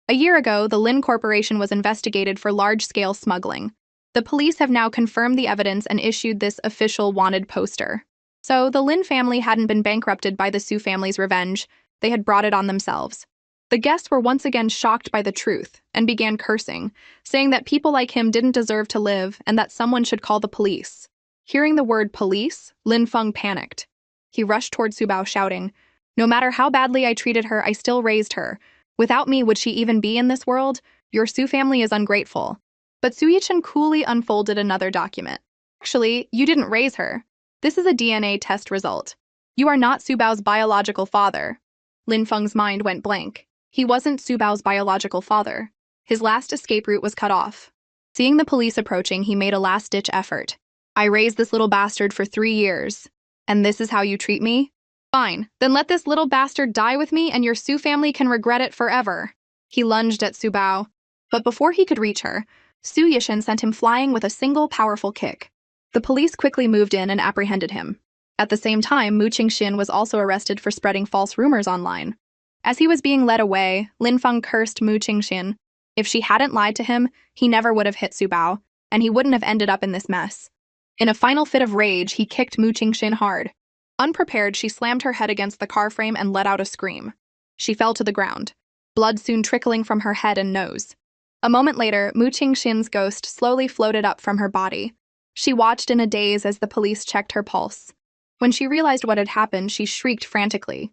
a year ago, the Lin Corporation was investigated for large-scale smuggling. The police have now confirmed the evidence and issued this official wanted poster. So the Lin family hadn't been bankrupted by the Su family's revenge. They had brought it on themselves. The guests were once again shocked by the truth and began cursing, saying that people like him didn't deserve to live and that someone should call the police. Hearing the word police, Lin Feng panicked. He rushed toward Su Bao, shouting, no matter how badly I treated her, I still raised her. Without me, would she even be in this world? Your Su family is ungrateful. But Su Yichen coolly unfolded another document. Actually, you didn't raise her. This is a DNA test result. You are not Su Bao's biological father. Lin Feng's mind went blank. He wasn't Su Bao's biological father. His last escape route was cut off. Seeing the police approaching, he made a last-ditch effort. I raised this little bastard for 3 years. And this is how you treat me? Fine, then let this little bastard die with me and your Su family can regret it forever. He lunged at Su Bao. But before he could reach her, Su Yichen sent him flying with a single powerful kick. The police quickly moved in and apprehended him. At the same time, Mu Qingxin was also arrested for spreading false rumors online. As he was being led away, Lin Feng cursed Mu Qingxin. If she hadn't lied to him, he never would have hit Su Bao, and he wouldn't have ended up in this mess. In a final fit of rage, he kicked Mu Qingxin hard. Unprepared, she slammed her head against the car frame and let out a scream. She fell to the ground, blood soon trickling from her head and nose. A moment later, Mu Qingxin's ghost slowly floated up from her body. She watched in a daze as the police checked her pulse. When she realized what had happened, she shrieked frantically.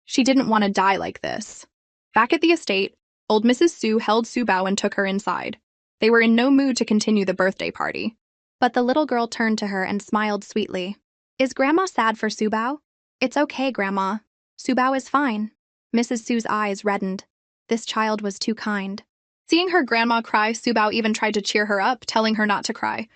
She didn't want to die like this. Back at the estate, old Mrs. Su held Su Bao and took her inside. They were in no mood to continue the birthday party. But the little girl turned to her and smiled sweetly. Is Grandma sad for Su Bao? It's okay, Grandma. Su Bao is fine. Mrs. Su's eyes reddened. This child was too kind. Seeing her grandma cry, Su Bao even tried to cheer her up, telling her not to cry.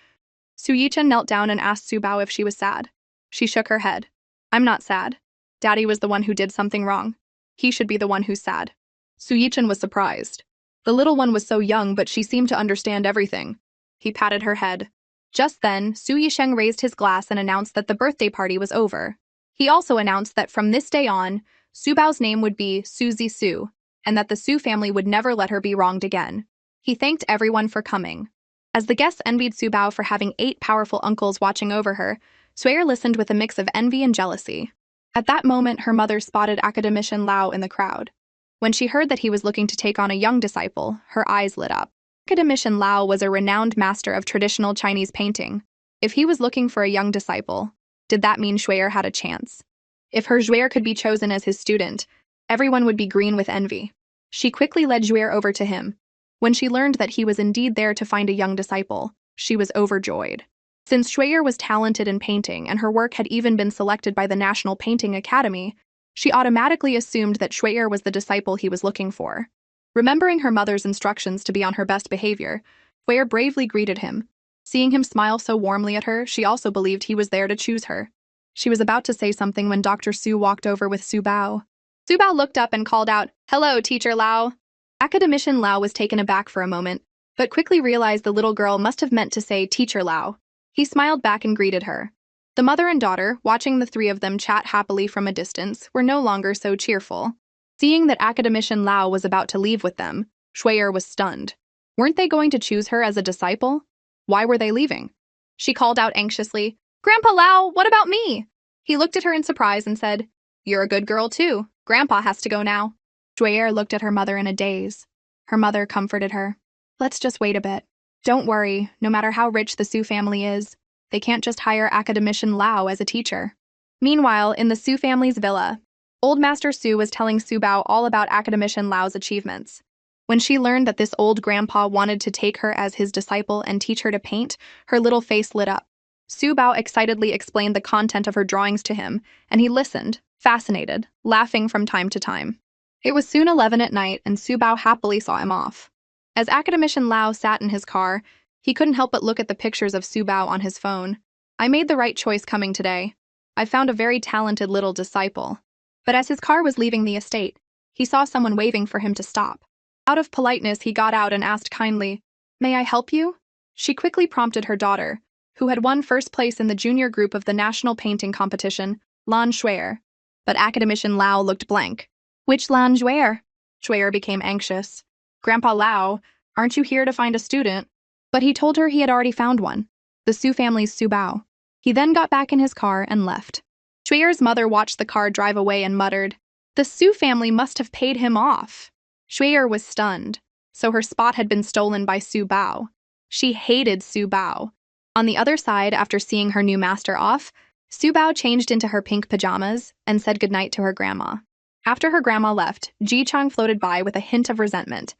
Su Yichen knelt down and asked Su Bao if she was sad. She shook her head. I'm not sad. Daddy was the one who did something wrong. He should be the one who's sad. Su Yichen was surprised. The little one was so young, but she seemed to understand everything. He patted her head. Just then, Su Yisheng raised his glass and announced that the birthday party was over. He also announced that from this day on, Su Bao's name would be Suzy Su, and that the Su family would never let her be wronged again. He thanked everyone for coming. As the guests envied Su Bao for having 8 powerful uncles watching over her, Suyer listened with a mix of envy and jealousy. At that moment, her mother spotted academician Lao in the crowd. When she heard that he was looking to take on a young disciple, her eyes lit up. Academician Lao was a renowned master of traditional Chinese painting. If he was looking for a young disciple, did that mean Suyer had a chance? If her Suyer could be chosen as his student, everyone would be green with envy. She quickly led Suyer over to him. When she learned that he was indeed there to find a young disciple, she was overjoyed. Since Suyer was talented in painting and her work had even been selected by the National Painting Academy, she automatically assumed that Suyer was the disciple he was looking for. Remembering her mother's instructions to be on her best behavior, Suyer bravely greeted him. Seeing him smile so warmly at her, she also believed he was there to choose her. She was about to say something when Dr. Su walked over with Su Bao. Su Bao looked up and called out, "Hello, Teacher Lao." Academician Lao was taken aback for a moment, but quickly realized the little girl must have meant to say Teacher Lao. He smiled back and greeted her. The mother and daughter, watching the 3 of them chat happily from a distance, were no longer so cheerful. Seeing that Academician Lao was about to leave with them, Suyer was stunned. Weren't they going to choose her as a disciple? Why were they leaving? She called out anxiously, "Grandpa Lao, what about me?" He looked at her in surprise and said, You're a good girl, too. Grandpa has to go now. Joyer looked at her mother in a daze. Her mother comforted her. Let's just wait a bit. Don't worry, no matter how rich the Su family is, they can't just hire Academician Lao as a teacher. Meanwhile, in the Su family's villa, Old Master Su was telling Su Bao all about Academician Lao's achievements. When she learned that this old grandpa wanted to take her as his disciple and teach her to paint, her little face lit up. Su Bao excitedly explained the content of her drawings to him, and he listened, fascinated, laughing from time to time. It was soon 11 at night, and Su Bao happily saw him off. As Academician Lao sat in his car, he couldn't help but look at the pictures of Su Bao on his phone. I made the right choice coming today. I found a very talented little disciple. But as his car was leaving the estate, he saw someone waving for him to stop. Out of politeness, he got out and asked kindly, "May I help you?" She quickly prompted her daughter, who had won first place in the junior group of the national painting competition, Lan Shuer. But Academician Lao looked blank. "Which Lan Shuer?" Shuer became anxious. "Grandpa Lao, aren't you here to find a student?" But he told her he had already found one, the Su family's Su Bao. He then got back in his car and left. Shuer's mother watched the car drive away and muttered, "The Su family must have paid him off." Shuer was stunned, so her spot had been stolen by Su Bao. She hated Su Bao. On the other side, after seeing her new master off, Su Bao changed into her pink pajamas and said goodnight to her grandma. After her grandma left, Ji Chang floated by with a hint of resentment.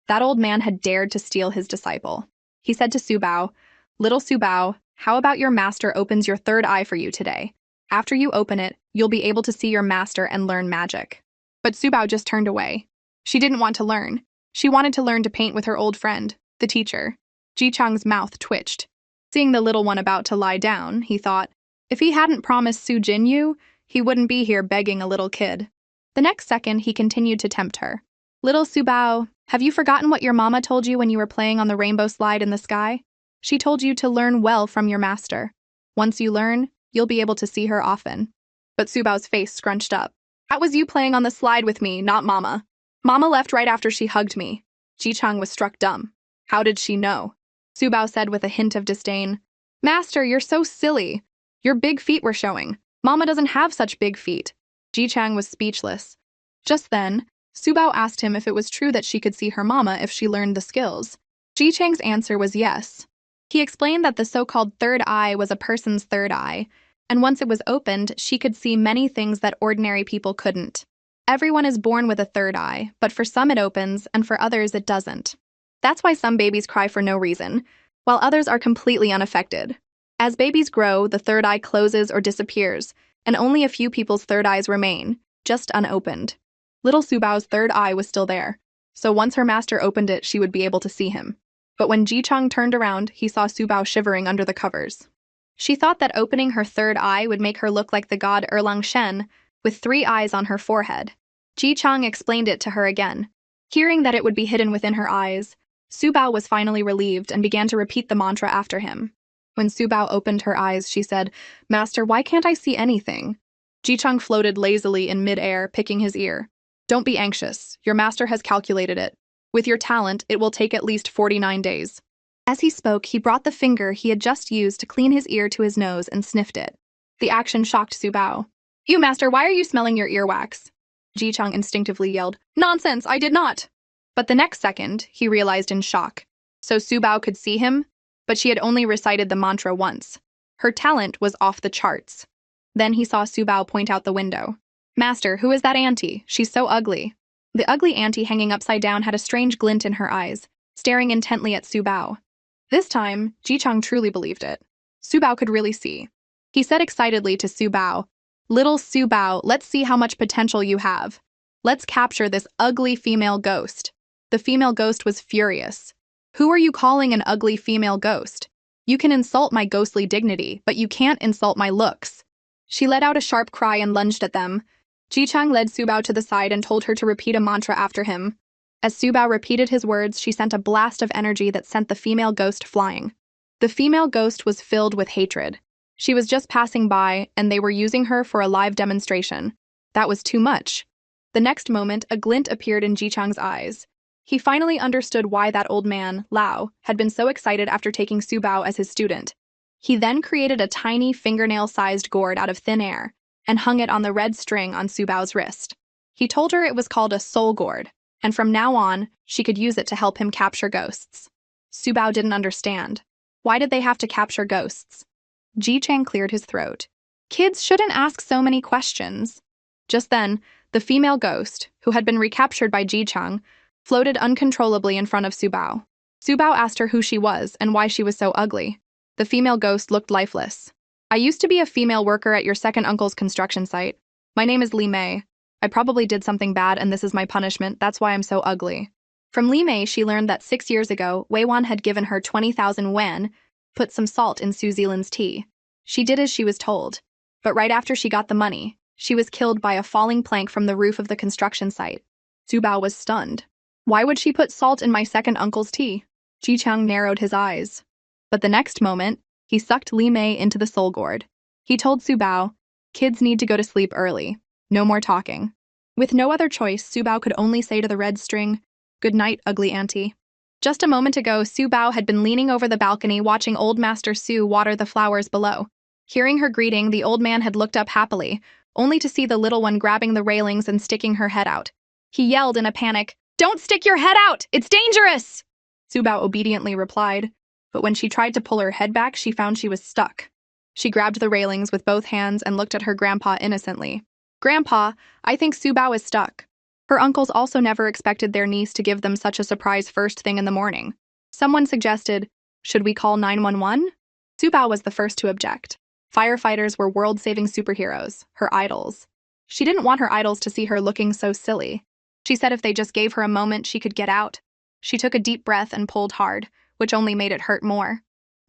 That old man had dared to steal his disciple. He said to Su Bao, "Little Su Bao, how about your master opens your third eye for you today? After you open it, you'll be able to see your master and learn magic." But Su Bao just turned away. She didn't want to learn. She wanted to learn to paint with her old friend, the teacher. Ji Chang's mouth twitched. Seeing the little one about to lie down, he thought, if he hadn't promised Su Jinyu, he wouldn't be here begging a little kid. The next second, he continued to tempt her. "Little Su Bao, have you forgotten what your mama told you when you were playing on the rainbow slide in the sky? She told you to learn well from your master. Once you learn, you'll be able to see her often." But Su Bao's face scrunched up. "That was you playing on the slide with me, not Mama. Mama left right after she hugged me." Ji Chang was struck dumb. How did she know? Su Bao said with a hint of disdain, "Master, you're so silly. Your big feet were showing. Mama doesn't have such big feet." Ji Chang was speechless. Just then, Su Bao asked him if it was true that she could see her mama if she learned the skills. Ji Chang's answer was yes. He explained that the so-called third eye was a person's third eye, and once it was opened, she could see many things that ordinary people couldn't. Everyone is born with a third eye, but for some it opens, and for others it doesn't. That's why some babies cry for no reason, while others are completely unaffected. As babies grow, the third eye closes or disappears, and only a few people's third eyes remain, just unopened. Little Su Bao's third eye was still there, so once her master opened it, she would be able to see him. But when Ji Chang turned around, he saw Su Bao shivering under the covers. She thought that opening her third eye would make her look like the god Erlang Shen, with 3 eyes on her forehead. Ji Chang explained it to her again. Hearing that it would be hidden within her eyes, Su Bao was finally relieved and began to repeat the mantra after him. When Su Bao opened her eyes, she said, "Master, why can't I see anything?" Ji Chang floated lazily in mid-air, picking his ear. "Don't be anxious. Your master has calculated it. With your talent, it will take at least 49 days. As he spoke, he brought the finger he had just used to clean his ear to his nose and sniffed it. The action shocked Su Bao. "You, master, why are you smelling your earwax?" Ji Chang instinctively yelled, "Nonsense, I did not!" But the next second, he realized in shock. So Su Bao could see him, but she had only recited the mantra once. Her talent was off the charts. Then he saw Su Bao point out the window. "Master, who is that auntie? She's so ugly." The ugly auntie hanging upside down had a strange glint in her eyes, staring intently at Su Bao. This time, Ji Chang truly believed it. Su Bao could really see. He said excitedly to Su Bao, "Little Su Bao, let's see how much potential you have. Let's capture this ugly female ghost." The female ghost was furious. "Who are you calling an ugly female ghost? You can insult my ghostly dignity, but you can't insult my looks." She let out a sharp cry and lunged at them. Ji Chang led Su Bao to the side and told her to repeat a mantra after him. As Su Bao repeated his words, she sent a blast of energy that sent the female ghost flying. The female ghost was filled with hatred. She was just passing by, and they were using her for a live demonstration. That was too much. The next moment, a glint appeared in Ji Chang's eyes. He finally understood why that old man, Lao, had been so excited after taking Su Bao as his student. He then created a tiny fingernail-sized gourd out of thin air, and hung it on the red string on Subao's wrist. He told her it was called a soul gourd, and from now on, she could use it to help him capture ghosts. Subao didn't understand. Why did they have to capture ghosts? Ji Chang cleared his throat. Kids shouldn't ask so many questions. Just then, the female ghost, who had been recaptured by Ji Chang, floated uncontrollably in front of Subao. Subao asked her who she was and why she was so ugly. The female ghost looked lifeless. I used to be a female worker at your second uncle's construction site. My name is Li Mei. I probably did something bad and this is my punishment, that's why I'm so ugly. From Li Mei, she learned that 6 years ago, Wei Wan had given her 20,000 yuan, put some salt in Su Zealand's tea. She did as she was told. But right after she got the money, she was killed by a falling plank from the roof of the construction site. Subao was stunned. Why would she put salt in my second uncle's tea? Ji Chang narrowed his eyes. But the next moment, he sucked Li Mei into the soul gourd. He told Subao, kids need to go to sleep early. No more talking. With no other choice, Subao could only say to the red string, good night, ugly auntie. Just a moment ago, Subao had been leaning over the balcony watching Old Master Su water the flowers below. Hearing her greeting, the old man had looked up happily, only to see the little one grabbing the railings and sticking her head out. He yelled in a panic, don't stick your head out! It's dangerous! Subao obediently replied, but when she tried to pull her head back, she found she was stuck. She grabbed the railings with both hands and looked at her grandpa innocently. Grandpa, I think Subao is stuck. Her uncles also never expected their niece to give them such a surprise first thing in the morning. Someone suggested, should we call 911? Subao was the first to object. Firefighters were world-saving superheroes, her idols. She didn't want her idols to see her looking so silly. She said if they just gave her a moment, she could get out. She took a deep breath and pulled hard, which only made it hurt more.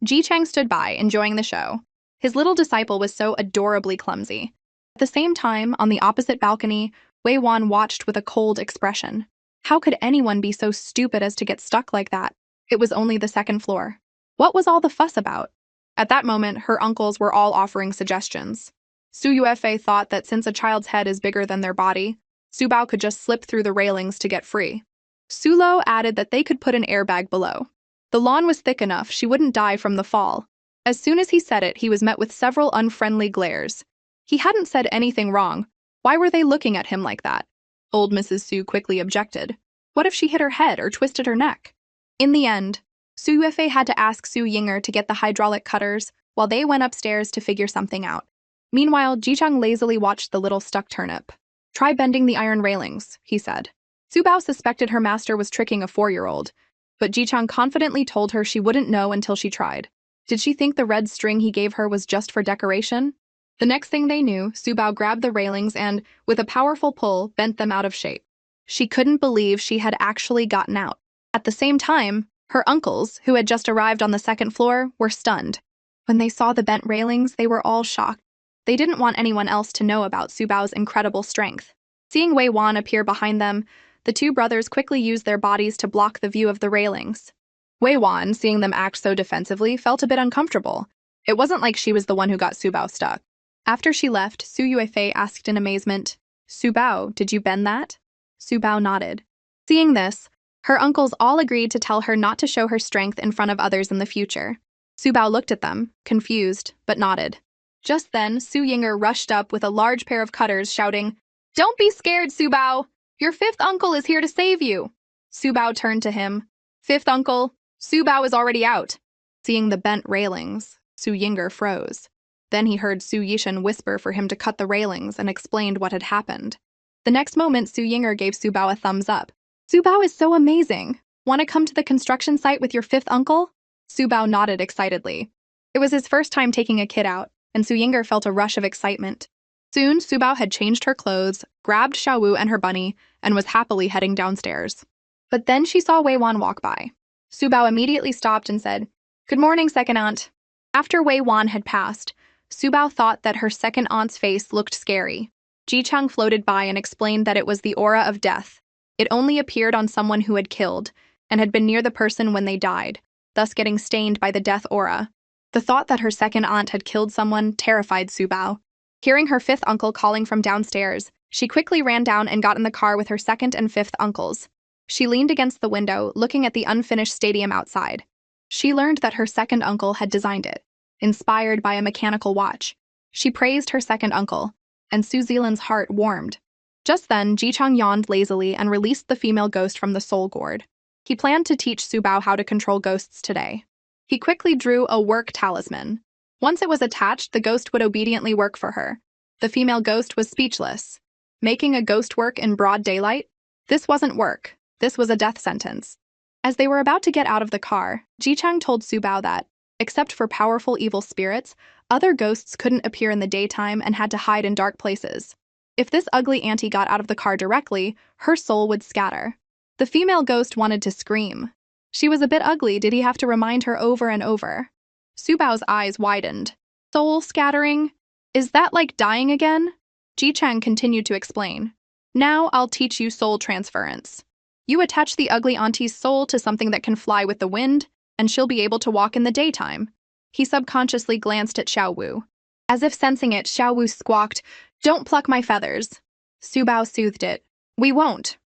Ji Chang stood by, enjoying the show. His little disciple was so adorably clumsy. At the same time, on the opposite balcony, Wei Wan watched with a cold expression. How could anyone be so stupid as to get stuck like that? It was only the second floor. What was all the fuss about? At that moment, her uncles were all offering suggestions. Su Yuefei thought that since a child's head is bigger than their body, Subao could just slip through the railings to get free. Su Lo added that they could put an airbag below. The lawn was thick enough she wouldn't die from the fall. As soon as he said it, he was met with several unfriendly glares. He hadn't said anything wrong. Why were they looking at him like that? Old Mrs. Su quickly objected. What if she hit her head or twisted her neck? In the end, Su Yuefei had to ask Su Yinger to get the hydraulic cutters while they went upstairs to figure something out. Meanwhile, Ji Chang lazily watched the little stuck turnip. Try bending the iron railings, he said. Subao suspected her master was tricking a 4-year-old, but Ji Chang confidently told her she wouldn't know until she tried. Did she think the red string he gave her was just for decoration? The next thing they knew, Subao grabbed the railings and, with a powerful pull, bent them out of shape. She couldn't believe she had actually gotten out. At the same time, her uncles, who had just arrived on the second floor, were stunned. When they saw the bent railings, they were all shocked. They didn't want anyone else to know about Subao's incredible strength. Seeing Wei Wan appear behind them, the two brothers quickly used their bodies to block the view of the railings. Wei Wan, seeing them act so defensively, felt a bit uncomfortable. It wasn't like she was the one who got Subao stuck. After she left, Su Yuefei asked in amazement, Subao, did you bend that? Subao nodded. Seeing this, her uncles all agreed to tell her not to show her strength in front of others in the future. Subao looked at them, confused, but nodded. Just then, Su Yinger rushed up with a large pair of cutters, shouting, Don't be scared, Subao! Your fifth uncle is here to save you! Subao turned to him. Fifth uncle, Subao is already out. Seeing the bent railings, Su Yinger froze. Then he heard Su Yishan whisper for him to cut the railings and explained what had happened. The next moment, Su Yinger gave Subao a thumbs up. Subao is so amazing! Want to come to the construction site with your fifth uncle? Subao nodded excitedly. It was his first time taking a kid out, and Su Yinger felt a rush of excitement. Soon, Subao had changed her clothes, grabbed Xiaowu and her bunny, and was happily heading downstairs. But then she saw Wei Wan walk by. Subao immediately stopped and said, Good morning, second aunt. After Wei Wan had passed, Subao thought that her second aunt's face looked scary. Ji Chang floated by and explained that it was the aura of death. It only appeared on someone who had killed, and had been near the person when they died, thus getting stained by the death aura. The thought that her second aunt had killed someone terrified Subao. Hearing her fifth uncle calling from downstairs, she quickly ran down and got in the car with her second and fifth uncles. She leaned against the window, looking at the unfinished stadium outside. She learned that her second uncle had designed it, inspired by a mechanical watch. She praised her second uncle. and Su Zealand's heart warmed. Just then, Ji-chang yawned lazily and released the female ghost from the soul gourd. He planned to teach Su Bao how to control ghosts today. He quickly drew a work talisman. Once it was attached, the ghost would obediently work for her. The female ghost was speechless. Making a ghost work in broad daylight? This wasn't work. This was a death sentence. As they were about to get out of the car, Ji-chang told Su Bao that, except for powerful evil spirits, other ghosts couldn't appear in the daytime and had to hide in dark places. If this ugly auntie got out of the car directly, her soul would scatter. The female ghost wanted to scream. She was a bit ugly, did he have to remind her over and over? Su Bao's eyes widened. Soul scattering? Is that like dying again? Ji-chang continued to explain. Now I'll teach you soul transference. You attach the ugly auntie's soul to something that can fly with the wind, and she'll be able to walk in the daytime. He subconsciously glanced at Xiao Wu. As if sensing it, Xiao Wu squawked, "Don't pluck my feathers." Su Bao soothed it. We won't.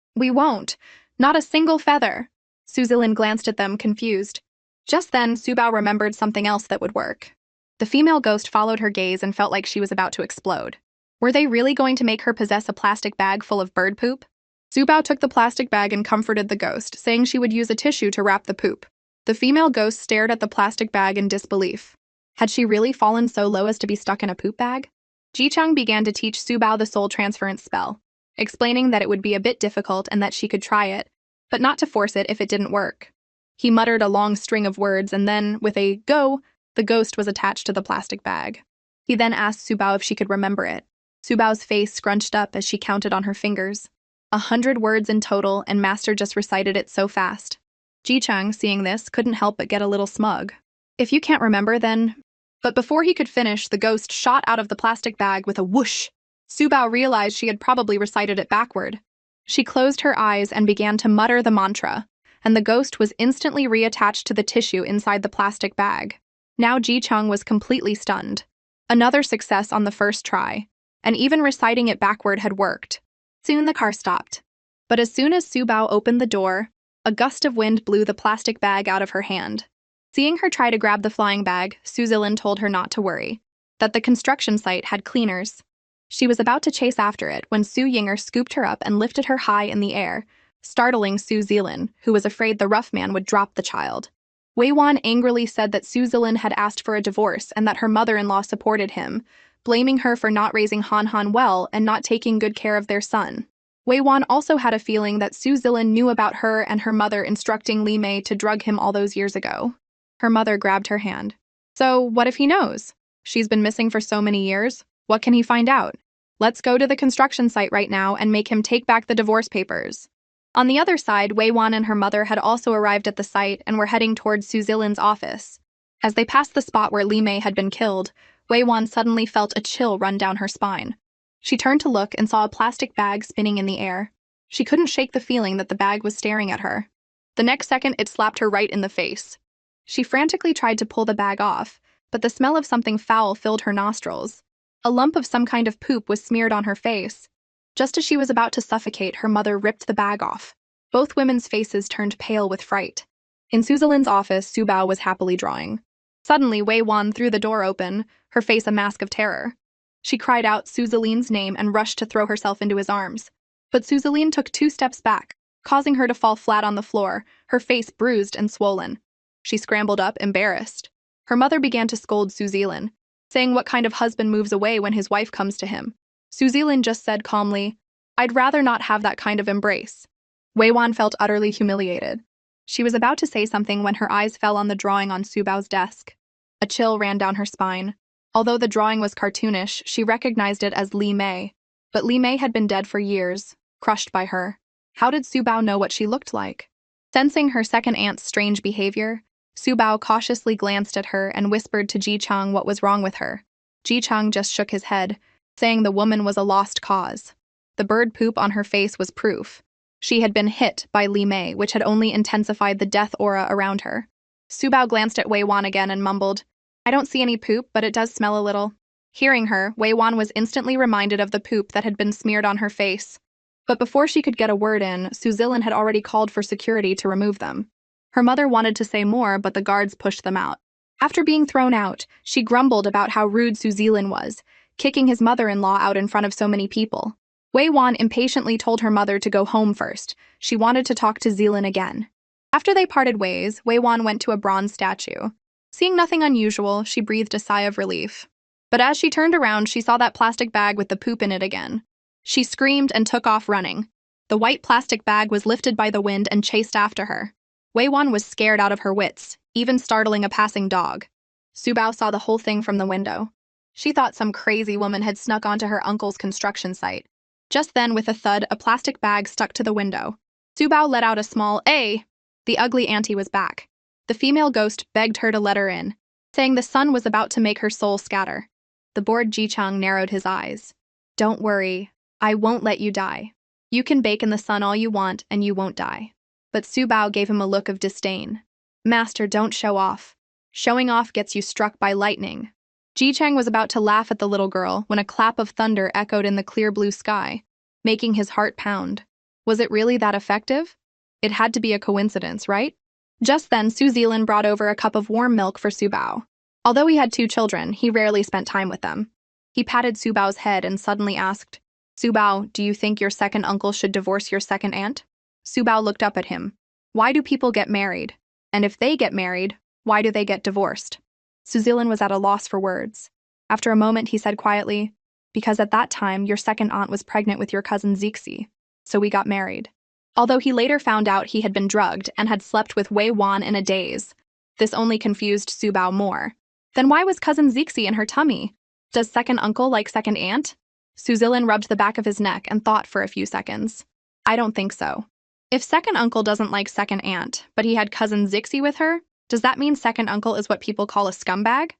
Not a single feather." Su Zilin glanced at them, confused. Just then, Su Bao remembered something else that would work. The female ghost followed her gaze and felt like she was about to explode. Were they really going to make her possess a plastic bag full of bird poop? Su Bao took the plastic bag and comforted the ghost, saying she would use a tissue to wrap the poop. The female ghost stared at the plastic bag in disbelief. Had she really fallen so low as to be stuck in a poop bag? Ji-chang began to teach Su Bao the soul transference spell, explaining that it would be a bit difficult and that she could try it, but not to force it if it didn't work. He muttered a long string of words and then, with a go, the ghost was attached to the plastic bag. He then asked Su Bao if she could remember it. Su Bao's face scrunched up as she counted on her fingers. 100 words in total, and Master just recited it so fast. Ji-chang, seeing this, couldn't help but get a little smug. If you can't remember, then... But before he could finish, the ghost shot out of the plastic bag with a whoosh. Su Bao realized she had probably recited it backward. She closed her eyes and began to mutter the mantra, and the ghost was instantly reattached to the tissue inside the plastic bag. Now Ji-chang was completely stunned. Another success on the first try, and even reciting it backward had worked. Soon the car stopped. But as soon as Su Bao opened the door, a gust of wind blew the plastic bag out of her hand. Seeing her try to grab the flying bag, Su Zilin told her not to worry, that the construction site had cleaners. She was about to chase after it when Su Yinger scooped her up and lifted her high in the air, startling Su Zilin, who was afraid the rough man would drop the child. Wei Wan angrily said that Su Zilin had asked for a divorce and that her mother-in-law supported him, blaming her for not raising Han Han well and not taking good care of their son. Wei Wan also had a feeling that Su Zilin knew about her and her mother instructing Li Mei to drug him all those years ago. Her mother grabbed her hand. So, what if he knows? She's been missing for so many years. What can he find out? Let's go to the construction site right now and make him take back the divorce papers. On the other side, Wei Wan and her mother had also arrived at the site and were heading towards Su Zilin's office. As they passed the spot where Li Mei had been killed, Wei Wan suddenly felt a chill run down her spine. She turned to look and saw a plastic bag spinning in the air. She couldn't shake the feeling that the bag was staring at her. The next second, it slapped her right in the face. She frantically tried to pull the bag off, but the smell of something foul filled her nostrils. A lump of some kind of poop was smeared on her face. Just as she was about to suffocate, her mother ripped the bag off. Both women's faces turned pale with fright. In Su Zilin's office, Su Bao was happily drawing. Suddenly, Wei Wan threw the door open, her face a mask of terror. She cried out Su Zilin's name and rushed to throw herself into his arms. But Su Zilin took 2 steps back, causing her to fall flat on the floor, her face bruised and swollen. She scrambled up, embarrassed. Her mother began to scold Su Zilin, saying what kind of husband moves away when his wife comes to him. Su Zilin just said calmly, "I'd rather not have that kind of embrace." Wei Wan felt utterly humiliated. She was about to say something when her eyes fell on the drawing on Su Bao's desk. A chill ran down her spine. Although the drawing was cartoonish, she recognized it as Li Mei. But Li Mei had been dead for years, crushed by her. How did Su Bao know what she looked like? Sensing her second aunt's strange behavior, Su Bao cautiously glanced at her and whispered to Ji-chang what was wrong with her. Ji-chang just shook his head, saying the woman was a lost cause. The bird poop on her face was proof. She had been hit by Li Mei, which had only intensified the death aura around her. Su Bao glanced at Wei Wan again and mumbled, "I don't see any poop, but it does smell a little." Hearing her, Wei Wan was instantly reminded of the poop that had been smeared on her face. But before she could get a word in, Su Zilin had already called for security to remove them. Her mother wanted to say more, but the guards pushed them out. After being thrown out, she grumbled about how rude Su Zilin was, kicking his mother-in-law out in front of so many people. Wei Wan impatiently told her mother to go home first. She wanted to talk to Zealand again. After they parted ways, Wei Wan went to a bronze statue. Seeing nothing unusual, she breathed a sigh of relief. But as she turned around, she saw that plastic bag with the poop in it again. She screamed and took off running. The white plastic bag was lifted by the wind and chased after her. Wei Wan was scared out of her wits, even startling a passing dog. Su Bao saw the whole thing from the window. She thought some crazy woman had snuck onto her uncle's construction site. Just then, with a thud, a plastic bag stuck to the window. Su Bao let out a small "ay." The ugly auntie was back. The female ghost begged her to let her in, saying the sun was about to make her soul scatter. The bored Ji Chang narrowed his eyes. "Don't worry, I won't let you die. You can bake in the sun all you want and you won't die." But Su Bao gave him a look of disdain. "Master, don't show off. Showing off gets you struck by lightning." Ji Chang was about to laugh at the little girl when a clap of thunder echoed in the clear blue sky, making his heart pound. Was it really that effective? It had to be a coincidence, right? Just then, Su Zealand brought over a cup of warm milk for Su Bao. Although he had 2 children, he rarely spent time with them. He patted Su Bao's head and suddenly asked, "Su Bao, do you think your second uncle should divorce your second aunt?" Su Bao looked up at him. "Why do people get married? And if they get married, why do they get divorced?" Su Zealand was at a loss for words. After a moment, he said quietly, "Because at that time, your second aunt was pregnant with your cousin Zixi, so we got married." Although he later found out he had been drugged and had slept with Wei Wan in a daze, this only confused Su Bao more. Then why was cousin Zixi in her tummy? Does second uncle like second aunt? Su Zealand rubbed the back of his neck and thought for a few seconds. "I don't think so. If second uncle doesn't like second aunt, but he had cousin Zixi with her, does that mean second uncle is what people call a scumbag?"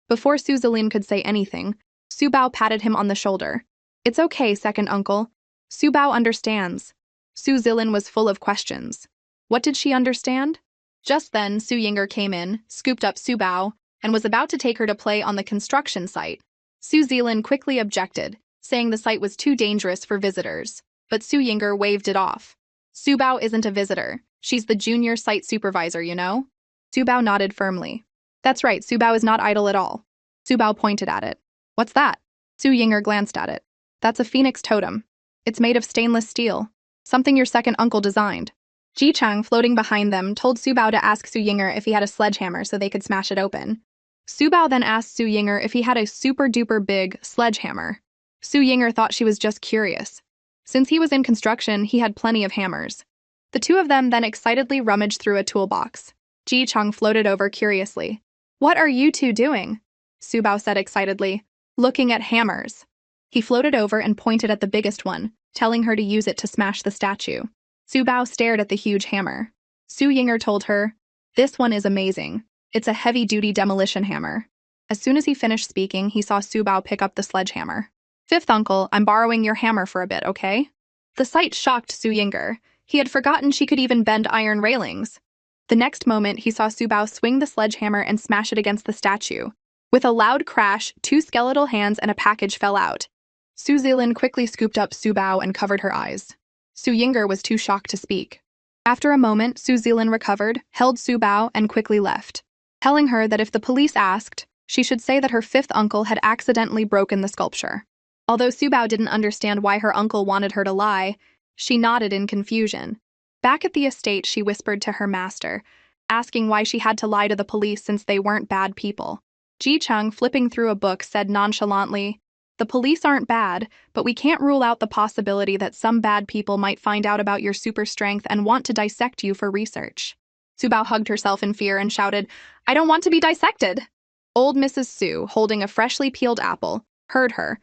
Before Su Zealand could say anything, Su Bao patted him on the shoulder. "It's okay, second uncle. Su Bao understands." Su Zealand was full of questions. What did she understand? Just then, Su Yinger came in, scooped up Su Bao, and was about to take her to play on the construction site. Su Zealand quickly objected, saying the site was too dangerous for visitors, but Su Yinger waved it off. "Su Bao isn't a visitor. She's the junior site supervisor, you know?" Su Bao nodded firmly. "That's right, Su Bao is not idle at all." Su Bao pointed at it. "What's that?" Su Yinger glanced at it. "That's a phoenix totem. It's made of stainless steel. Something your second uncle designed." Ji Chang, floating behind them, told Su Bao to ask Su Yinger if he had a sledgehammer so they could smash it open. Su Bao then asked Su Yinger if he had a super-duper big sledgehammer. Su Yinger thought she was just curious. Since he was in construction, he had plenty of hammers. The two of them then excitedly rummaged through a toolbox. Ji Chang floated over curiously. "What are you two doing?" Su Bao said excitedly. "Looking at hammers." He floated over and pointed at the biggest one, telling her to use it to smash the statue. Su Bao stared at the huge hammer. Su Yinger told her, "This one is amazing. It's a heavy-duty demolition hammer." As soon as he finished speaking, he saw Su Bao pick up the sledgehammer. "Fifth uncle, I'm borrowing your hammer for a bit, okay?" The sight shocked Su Yinger. He had forgotten she could even bend iron railings. The next moment, he saw Su Bao swing the sledgehammer and smash it against the statue. With a loud crash, 2 skeletal hands and a package fell out. Su Zealand quickly scooped up Su Bao and covered her eyes. Su Yinger was too shocked to speak. After a moment, Su Zealand recovered, held Su Bao, and quickly left, telling her that if the police asked, she should say that her 5th uncle had accidentally broken the sculpture. Although Su Bao didn't understand why her uncle wanted her to lie, she nodded in confusion. Back at the estate, she whispered to her master, asking why she had to lie to the police since they weren't bad people. Ji Chang, flipping through a book, said nonchalantly, "The police aren't bad, but we can't rule out the possibility that some bad people might find out about your super strength and want to dissect you for research." Su Bao hugged herself in fear and shouted, "I don't want to be dissected!" Old Mrs. Su, holding a freshly peeled apple, heard her,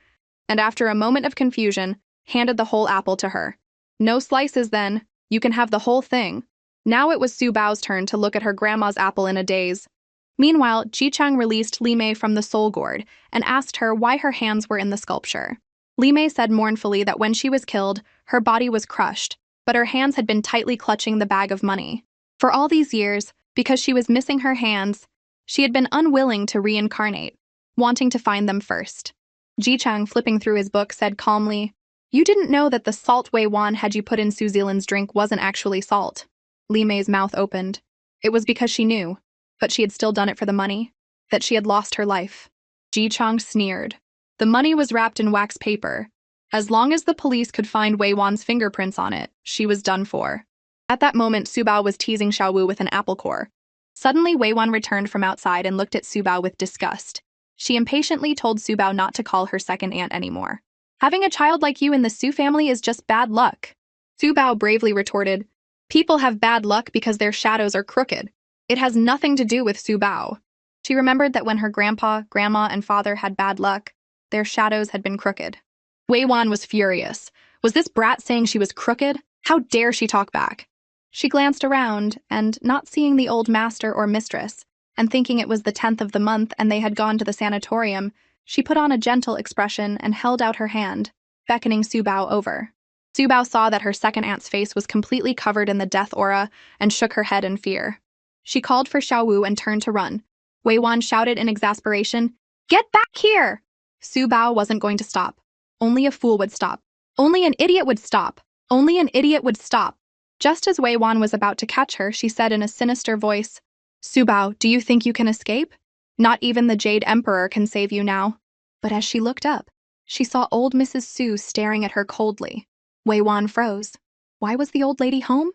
and after a moment of confusion, handed the whole apple to her. "No slices, then. You can have the whole thing." Now it was Su Bao's turn to look at her grandma's apple in a daze. Meanwhile, Ji Chang released Li Mei from the soul gourd and asked her why her hands were in the sculpture. Li Mei said mournfully that when she was killed, her body was crushed, but her hands had been tightly clutching the bag of money. For all these years, because she was missing her hands, she had been unwilling to reincarnate, wanting to find them first. Ji Chang, flipping through his book, said calmly, "You didn't know that the salt Wei Wan had you put in Su Zealand's drink wasn't actually salt." Li Mei's mouth opened. It was because she knew, but she had still done it for the money, that she had lost her life. Ji Chang sneered. The money was wrapped in wax paper. As long as the police could find Wei Wan's fingerprints on it, she was done for. At that moment, Su Bao was teasing Xiaowu with an apple core. Suddenly, Wei Wan returned from outside and looked at Su Bao with disgust. She impatiently told Su Bao not to call her second aunt anymore. Having a child like you in the Su family is just bad luck. Su Bao bravely retorted, people have bad luck because their shadows are crooked. It has nothing to do with Su Bao. She remembered that when her grandpa, grandma, and father had bad luck, their shadows had been crooked. Wei Wan was furious. Was this brat saying she was crooked? How dare she talk back? She glanced around, and not seeing the old master or mistress, and thinking it was the 10th of the month and they had gone to the sanatorium, she put on a gentle expression and held out her hand, beckoning Su Bao over. Su Bao saw that her second aunt's face was completely covered in the death aura and shook her head in fear. She called for Xiaowu and turned to run. Wei Wan shouted in exasperation, "Get back here!" Su Bao wasn't going to stop. Only a fool would stop. Only an idiot would stop. Only an idiot would stop. Just as Wei Wan was about to catch her, she said in a sinister voice, "Su Bao, do you think you can escape? Not even the Jade Emperor can save you now." But as she looked up, she saw old Mrs. Su staring at her coldly. Wei Wan froze. "Why was the old lady home?"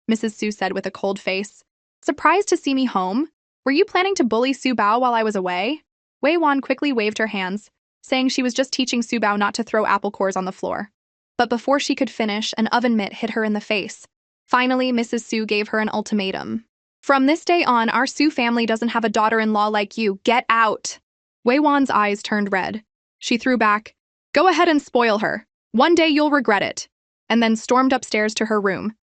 Mrs. Su said with a cold face. "Surprised to see me home? Were you planning to bully Su Bao while I was away?" Wei Wan quickly waved her hands, saying she was just teaching Su Bao not to throw apple cores on the floor. But before she could finish, an oven mitt hit her in the face. Finally, Mrs. Su gave her an ultimatum. "From this day on, our Su family doesn't have a daughter-in-law like you. Get out!" Wei Wan's eyes turned red. She threw back, "Go ahead and spoil her. One day you'll regret it," and then stormed upstairs to her room.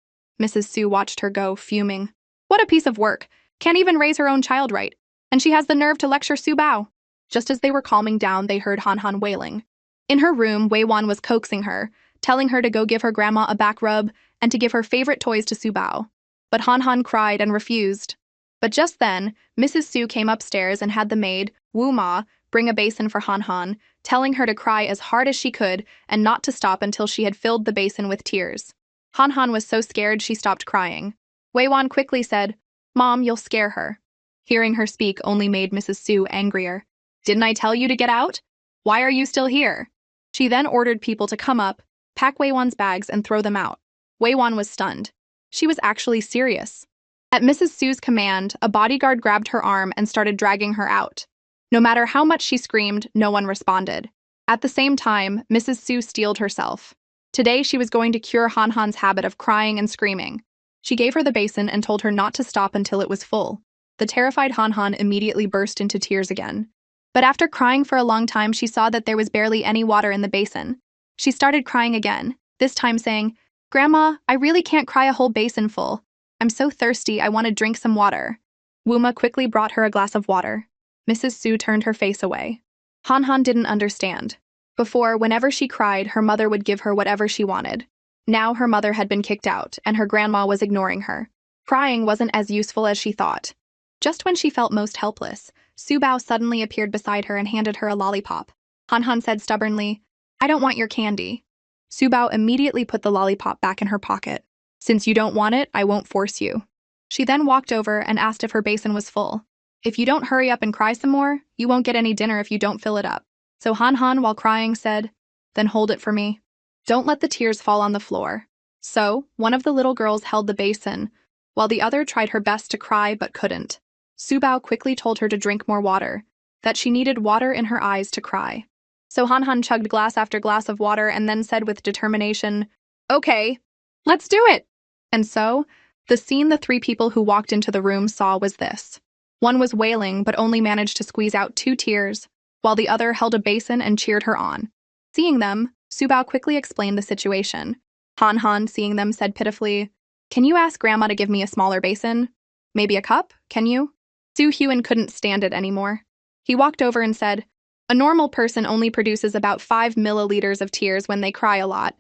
Mrs. Su watched her go, fuming. What a piece of work. Can't even raise her own child right. And she has the nerve to lecture Su Bao. Just as they were calming down, they heard Han Han wailing. In her room, Wei Wan was coaxing her, telling her to go give her grandma a back rub and to give her favorite toys to Su Bao. But Han Han cried and refused. But just then, Mrs. Su came upstairs and had the maid, Wu Ma, bring a basin for Han Han, telling her to cry as hard as she could and not to stop until she had filled the basin with tears. Han Han was so scared she stopped crying. Wei Wan quickly said, "Mom, you'll scare her." Hearing her speak only made Mrs. Su angrier. "Didn't I tell you to get out? Why are you still here?" She then ordered people to come up, pack Wei Wan's bags, and throw them out. Wei Wan was stunned. She was actually serious. At Mrs. Su's command, a bodyguard grabbed her arm and started dragging her out. No matter how much she screamed, no one responded. At the same time, Mrs. Su steeled herself. Today, she was going to cure Han Han's habit of crying and screaming. She gave her the basin and told her not to stop until it was full. The terrified Han Han immediately burst into tears again. But after crying for a long time, she saw that there was barely any water in the basin. She started crying again, this time saying, "Grandma, I really can't cry a whole basin full. I'm so thirsty, I want to drink some water." Wuma quickly brought her a glass of water. Mrs. Su turned her face away. Han Han didn't understand. Before, whenever she cried, her mother would give her whatever she wanted. Now her mother had been kicked out, and her grandma was ignoring her. Crying wasn't as useful as she thought. Just when she felt most helpless, Su Bao suddenly appeared beside her and handed her a lollipop. Han Han said stubbornly, "I don't want your candy." Su Bao immediately put the lollipop back in her pocket. "Since you don't want it, I won't force you." She then walked over and asked if her basin was full. "If you don't hurry up and cry some more, you won't get any dinner if you don't fill it up." So Han Han, while crying, said, "Then hold it for me. Don't let the tears fall on the floor." So, one of the little girls held the basin, while the other tried her best to cry but couldn't. Su Bao quickly told her to drink more water, that she needed water in her eyes to cry. So Han Han chugged glass after glass of water and then said with determination, "Okay, let's do it!" And so, the scene the three people who walked into the room saw was this. One was wailing but only managed to squeeze out 2 tears, while the other held a basin and cheered her on. Seeing them, Su Bao quickly explained the situation. Han Han, seeing them, said pitifully, "Can you ask Grandma to give me a smaller basin? Maybe a cup, can you?" Su Hyun couldn't stand it anymore. He walked over and said, "A normal person only produces about 5 milliliters of tears when they cry a lot.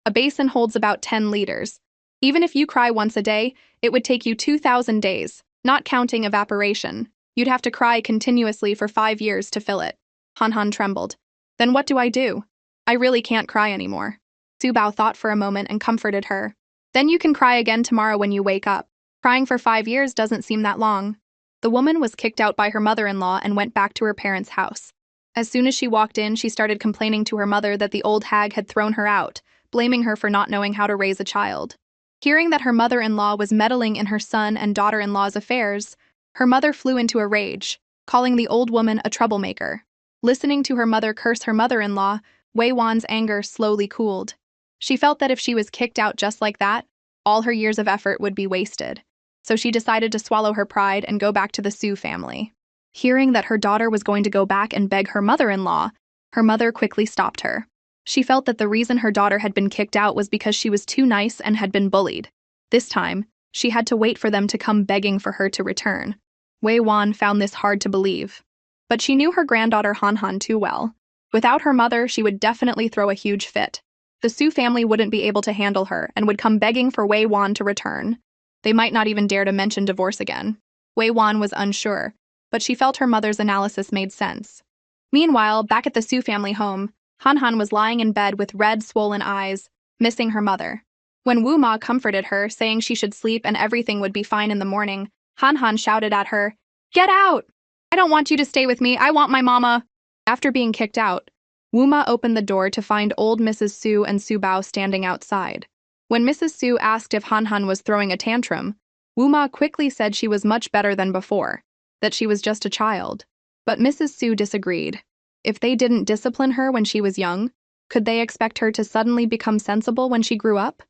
A basin holds about 10 liters. Even if you cry once a day, it would take you 2,000 days, not counting evaporation. You'd have to cry continuously for 5 years to fill it." Han Han trembled. "Then what do I do? I really can't cry anymore." Su Bao thought for a moment and comforted her. "Then you can cry again tomorrow when you wake up. Crying for 5 years doesn't seem that long." The woman was kicked out by her mother-in-law and went back to her parents' house. As soon as she walked in, she started complaining to her mother that the old hag had thrown her out, blaming her for not knowing how to raise a child. Hearing that her mother-in-law was meddling in her son and daughter-in-law's affairs, her mother flew into a rage, calling the old woman a troublemaker. Listening to her mother curse her mother-in-law, Wei Wan's anger slowly cooled. She felt that if she was kicked out just like that, all her years of effort would be wasted. So she decided to swallow her pride and go back to the Su family. Hearing that her daughter was going to go back and beg her mother-in-law, her mother quickly stopped her. She felt that the reason her daughter had been kicked out was because she was too nice and had been bullied. This time, she had to wait for them to come begging for her to return. Wei Wan found this hard to believe. But she knew her granddaughter Han Han too well. Without her mother, she would definitely throw a huge fit. The Su family wouldn't be able to handle her and would come begging for Wei Wan to return. They might not even dare to mention divorce again. Wei Wan was unsure, but she felt her mother's analysis made sense. Meanwhile, back at the Su family home, Han Han was lying in bed with red, swollen eyes, missing her mother. When Wu Ma comforted her, saying she should sleep and everything would be fine in the morning, Han Han shouted at her, "Get out! I don't want you to stay with me, I want my mama!" After being kicked out, Wu Ma opened the door to find old Mrs. Su and Su Bao standing outside. When Mrs. Su asked if Han Han was throwing a tantrum, Wu Ma quickly said she was much better than before, that she was just a child. But Mrs. Su disagreed. If they didn't discipline her when she was young, could they expect her to suddenly become sensible when she grew up?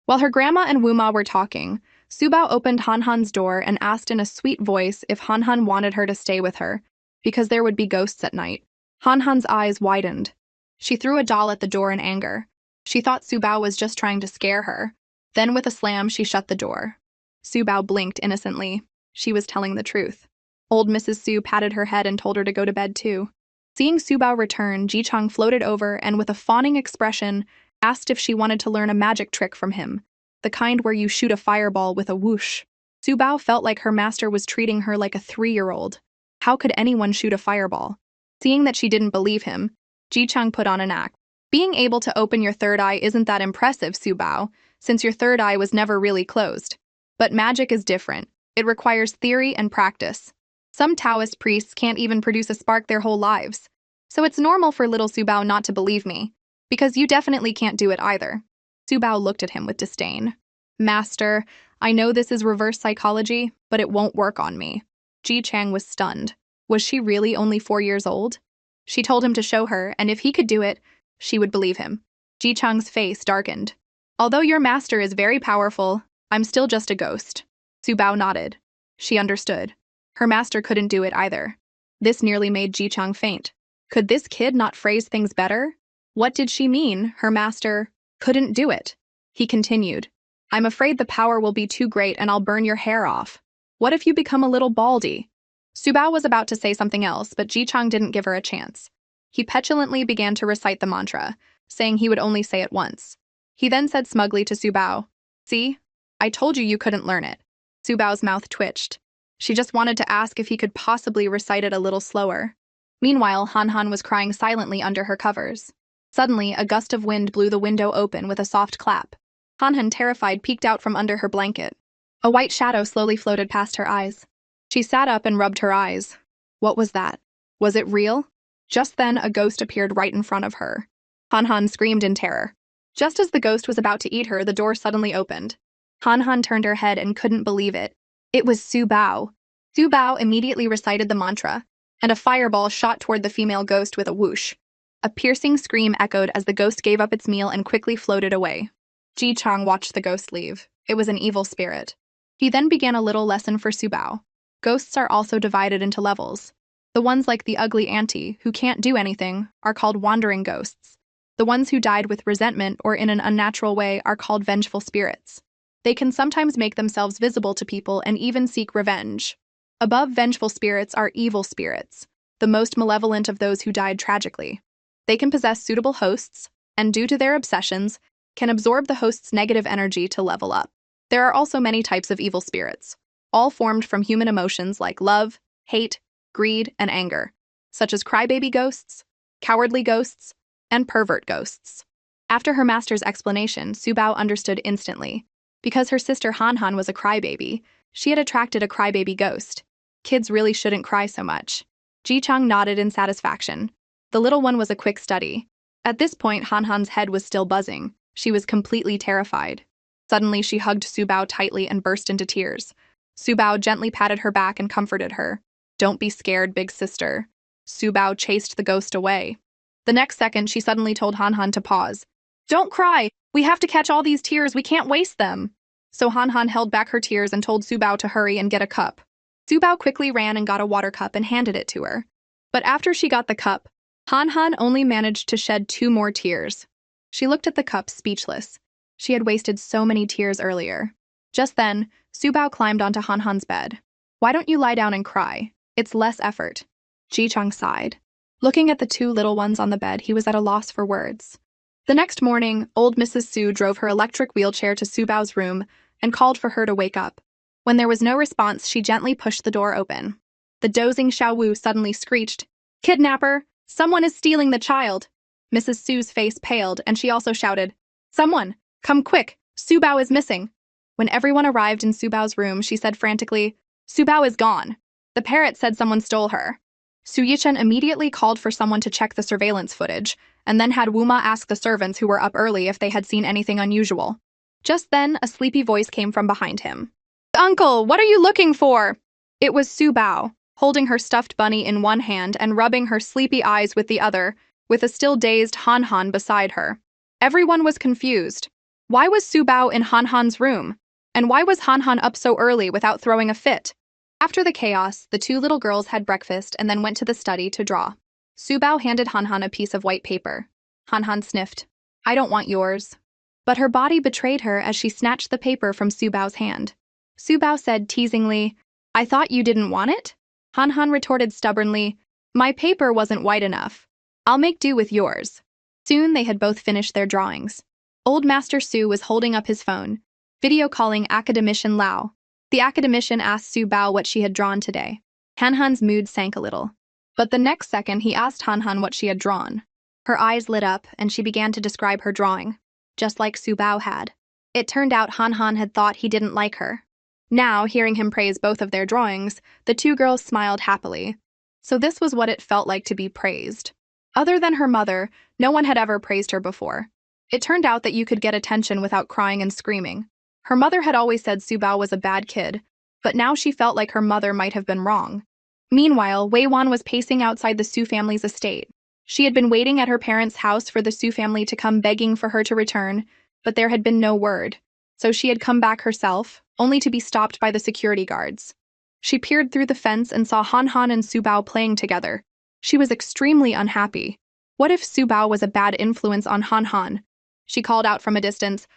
While her grandma and Wu Ma were talking, Su Bao opened Han Han's door and asked in a sweet voice if Han Han wanted her to stay with her, because there would be ghosts at night. Han Han's eyes widened. She threw a doll at the door in anger. She thought Su Bao was just trying to scare her. Then with a slam, she shut the door. Su Bao blinked innocently. She was telling the truth. Old Mrs. Su patted her head and told her to go to bed too. Seeing Su Bao return, Ji Chang floated over and with a fawning expression asked if she wanted to learn a magic trick from him, the kind where you shoot a fireball with a whoosh. Su Bao felt like her master was treating her like a 3-year-old. How could anyone shoot a fireball? Seeing that she didn't believe him, Ji Chang put on an act. Being able to open your third eye isn't that impressive, Su Bao, since your third eye was never really closed. But magic is different. It requires theory and practice. Some Taoist priests can't even produce a spark their whole lives. So it's normal for little Su Bao not to believe me, because you definitely can't do it either. Su Bao looked at him with disdain. Master, I know this is reverse psychology, but it won't work on me. Ji Chang was stunned. Was she really only 4 years old? She told him to show her, and if he could do it, she would believe him. Ji Chang's face darkened. Although your master is very powerful, I'm still just a ghost. Su Bao nodded. She understood. Her master couldn't do it either. This nearly made Ji Chang faint. Could this kid not phrase things better? What did she mean, her master couldn't do it? He continued. I'm afraid the power will be too great and I'll burn your hair off. What if you become a little baldy? Su Bao was about to say something else, but Ji Chang didn't give her a chance. He petulantly began to recite the mantra, saying he would only say it once. He then said smugly to Su Bao, "See? I told you couldn't learn it." Su Bao's mouth twitched. She just wanted to ask if he could possibly recite it a little slower. Meanwhile, Han Han was crying silently under her covers. Suddenly, a gust of wind blew the window open with a soft clap. Han Han, terrified, peeked out from under her blanket. A white shadow slowly floated past her eyes. She sat up and rubbed her eyes. What was that? Was it real? Just then, a ghost appeared right in front of her. Han Han screamed in terror. Just as the ghost was about to eat her, the door suddenly opened. Han Han turned her head and couldn't believe it. It was Su Bao. Su Bao immediately recited the mantra, and a fireball shot toward the female ghost with a whoosh. A piercing scream echoed as the ghost gave up its meal and quickly floated away. Ji Chang watched the ghost leave. It was an evil spirit. He then began a little lesson for Su Bao. Ghosts are also divided into levels. The ones like the ugly auntie, who can't do anything, are called wandering ghosts. The ones who died with resentment or in an unnatural way are called vengeful spirits. They can sometimes make themselves visible to people and even seek revenge. Above vengeful spirits are evil spirits, the most malevolent of those who died tragically. They can possess suitable hosts, and due to their obsessions, can absorb the host's negative energy to level up. There are also many types of evil spirits, all formed from human emotions like love, hate, greed, and anger, such as crybaby ghosts, cowardly ghosts, and pervert ghosts. After her master's explanation, Su Bao understood instantly. Because her sister Han Han was a crybaby, she had attracted a crybaby ghost. Kids really shouldn't cry so much. Ji Chang nodded in satisfaction. The little one was a quick study. At this point, Hanhan's head was still buzzing. She was completely terrified. Suddenly, she hugged Subao tightly and burst into tears. Subao gently patted her back and comforted her. "Don't be scared, big sister." Subao chased the ghost away. The next second, she suddenly told Hanhan to pause. "Don't cry! We have to catch all these tears, we can't waste them!" So Hanhan held back her tears and told Subao to hurry and get a cup. Subao quickly ran and got a water cup and handed it to her. But after she got the cup, Hanhan only managed to shed 2 more tears. She looked at the cup, speechless. She had wasted so many tears earlier. Just then, Subao climbed onto Hanhan's bed. "Why don't you lie down and cry? It's less effort." Ji-chang sighed. Looking at the 2 little ones on the bed, he was at a loss for words. The next morning, old Mrs. Su drove her electric wheelchair to Subao's room and called for her to wake up. When there was no response, she gently pushed the door open. The dozing Xiao Wu suddenly screeched, "Kidnapper! Someone is stealing the child!" Mrs. Su's face paled, and she also shouted, "Someone! Come quick! Subao is missing!" When everyone arrived in Subao's room, she said frantically, "Subao is gone. The parrot said someone stole her." Su Yichen immediately called for someone to check the surveillance footage, and then had Wuma ask the servants who were up early if they had seen anything unusual. Just then, a sleepy voice came from behind him. "Uncle, what are you looking for?" It was Subao, holding her stuffed bunny in one hand and rubbing her sleepy eyes with the other, with a still dazed Hanhan beside her. Everyone was confused. Why was Subao in Hanhan's room? And why was Hanhan up so early without throwing a fit? After the chaos, the 2 little girls had breakfast and then went to the study to draw. Subao handed Hanhan a piece of white paper. Hanhan sniffed. "I don't want yours." But her body betrayed her as she snatched the paper from Subao's hand. Subao said teasingly, "I thought you didn't want it?" Hanhan retorted stubbornly, "My paper wasn't white enough. I'll make do with yours." Soon they had both finished their drawings. Old Master Su was holding up his phone, video calling Academician Lao. The academician asked Subao what she had drawn today. Hanhan's mood sank a little. But the next second, he asked Hanhan what she had drawn. Her eyes lit up, and she began to describe her drawing, just like Subao had. It turned out Hanhan had thought he didn't like her. Now, hearing him praise both of their drawings, the 2 girls smiled happily. So this was what it felt like to be praised. Other than her mother, no one had ever praised her before. It turned out that you could get attention without crying and screaming. Her mother had always said Subao was a bad kid, but now she felt like her mother might have been wrong. Meanwhile, Wei Wan was pacing outside the Su family's estate. She had been waiting at her parents' house for the Su family to come begging for her to return, but there had been no word. So she had come back herself, only to be stopped by the security guards. She peered through the fence and saw Hanhan and Subao playing together. She was extremely unhappy. What if Subao was a bad influence on Hanhan? She called out from a distance,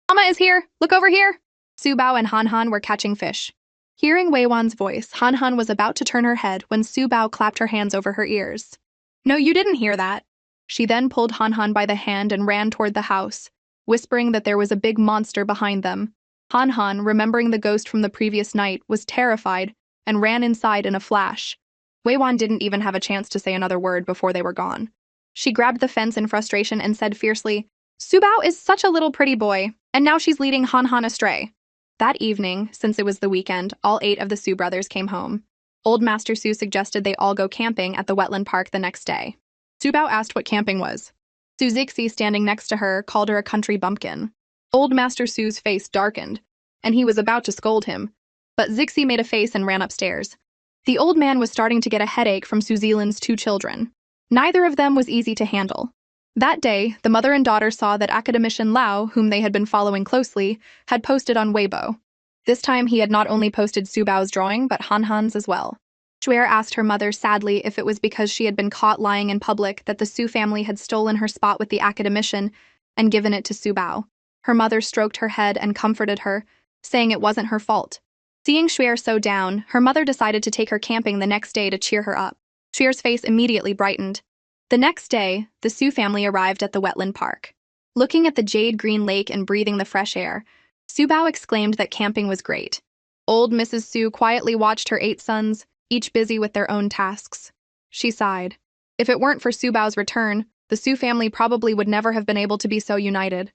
"Mama is here! Look over here!" Subao and Hanhan were catching fish. Hearing Wei Wan's voice, Hanhan was about to turn her head when Subao clapped her hands over her ears. "No, you didn't hear that." She then pulled Hanhan by the hand and ran toward the house, whispering that there was a big monster behind them. Hanhan, remembering the ghost from the previous night, was terrified and ran inside in a flash. Wei Wan didn't even have a chance to say another word before they were gone. She grabbed the fence in frustration and said fiercely, "Subao is such a little pretty boy, and now she's leading Hanhan astray." That evening, since it was the weekend, all 8 of the Su brothers came home. Old Master Su suggested they all go camping at the wetland park the next day. Subao asked what camping was. Su Zixi, standing next to her, called her a country bumpkin. Old Master Su's face darkened, and he was about to scold him, but Zixi made a face and ran upstairs. The old man was starting to get a headache from Su Zealand's 2 children. Neither of them was easy to handle. That day, the mother and daughter saw that Academician Lao, whom they had been following closely, had posted on Weibo. This time he had not only posted Subao's drawing, but Hanhan's as well. Xuer asked her mother sadly if it was because she had been caught lying in public that the Su family had stolen her spot with the Academician and given it to Subao. Her mother stroked her head and comforted her, saying it wasn't her fault. Seeing Xuer so down, her mother decided to take her camping the next day to cheer her up. Xuer's face immediately brightened. The next day, the Su family arrived at the wetland park. Looking at the jade-green lake and breathing the fresh air, Subao exclaimed that camping was great. Old Mrs. Su quietly watched her 8 sons, each busy with their own tasks. She sighed. If it weren't for Subao's return, the Su family probably would never have been able to be so united.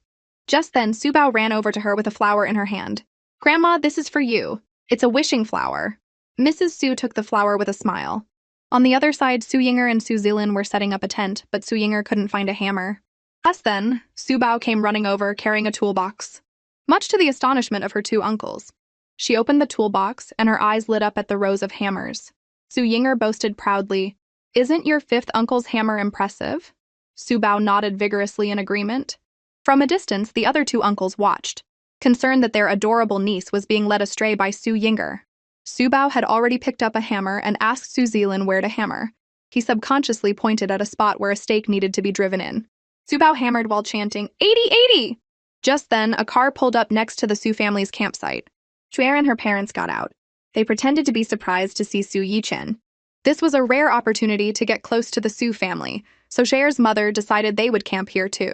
Just then, Subao ran over to her with a flower in her hand. "Grandma, this is for you. It's a wishing flower." Mrs. Su took the flower with a smile. On the other side, Su Yinger and Su Zilin were setting up a tent, but Su Yinger couldn't find a hammer. Just then, Su Bao came running over, carrying a toolbox. Much to the astonishment of her two uncles. She opened the toolbox, and her eyes lit up at the rows of hammers. Su Yinger boasted proudly, "Isn't your fifth uncle's hammer impressive?" Su Bao nodded vigorously in agreement. From a distance, the other two uncles watched, concerned that their adorable niece was being led astray by Su Yinger. Su Bao had already picked up a hammer and asked Su Zilin where to hammer. He subconsciously pointed at a spot where a stake needed to be driven in. Su Bao hammered while chanting, 80-80! Just then, a car pulled up next to the Su family's campsite. Xuer and her parents got out. They pretended to be surprised to see Su Yichen. This was a rare opportunity to get close to the Su family, so Xuer's mother decided they would camp here too.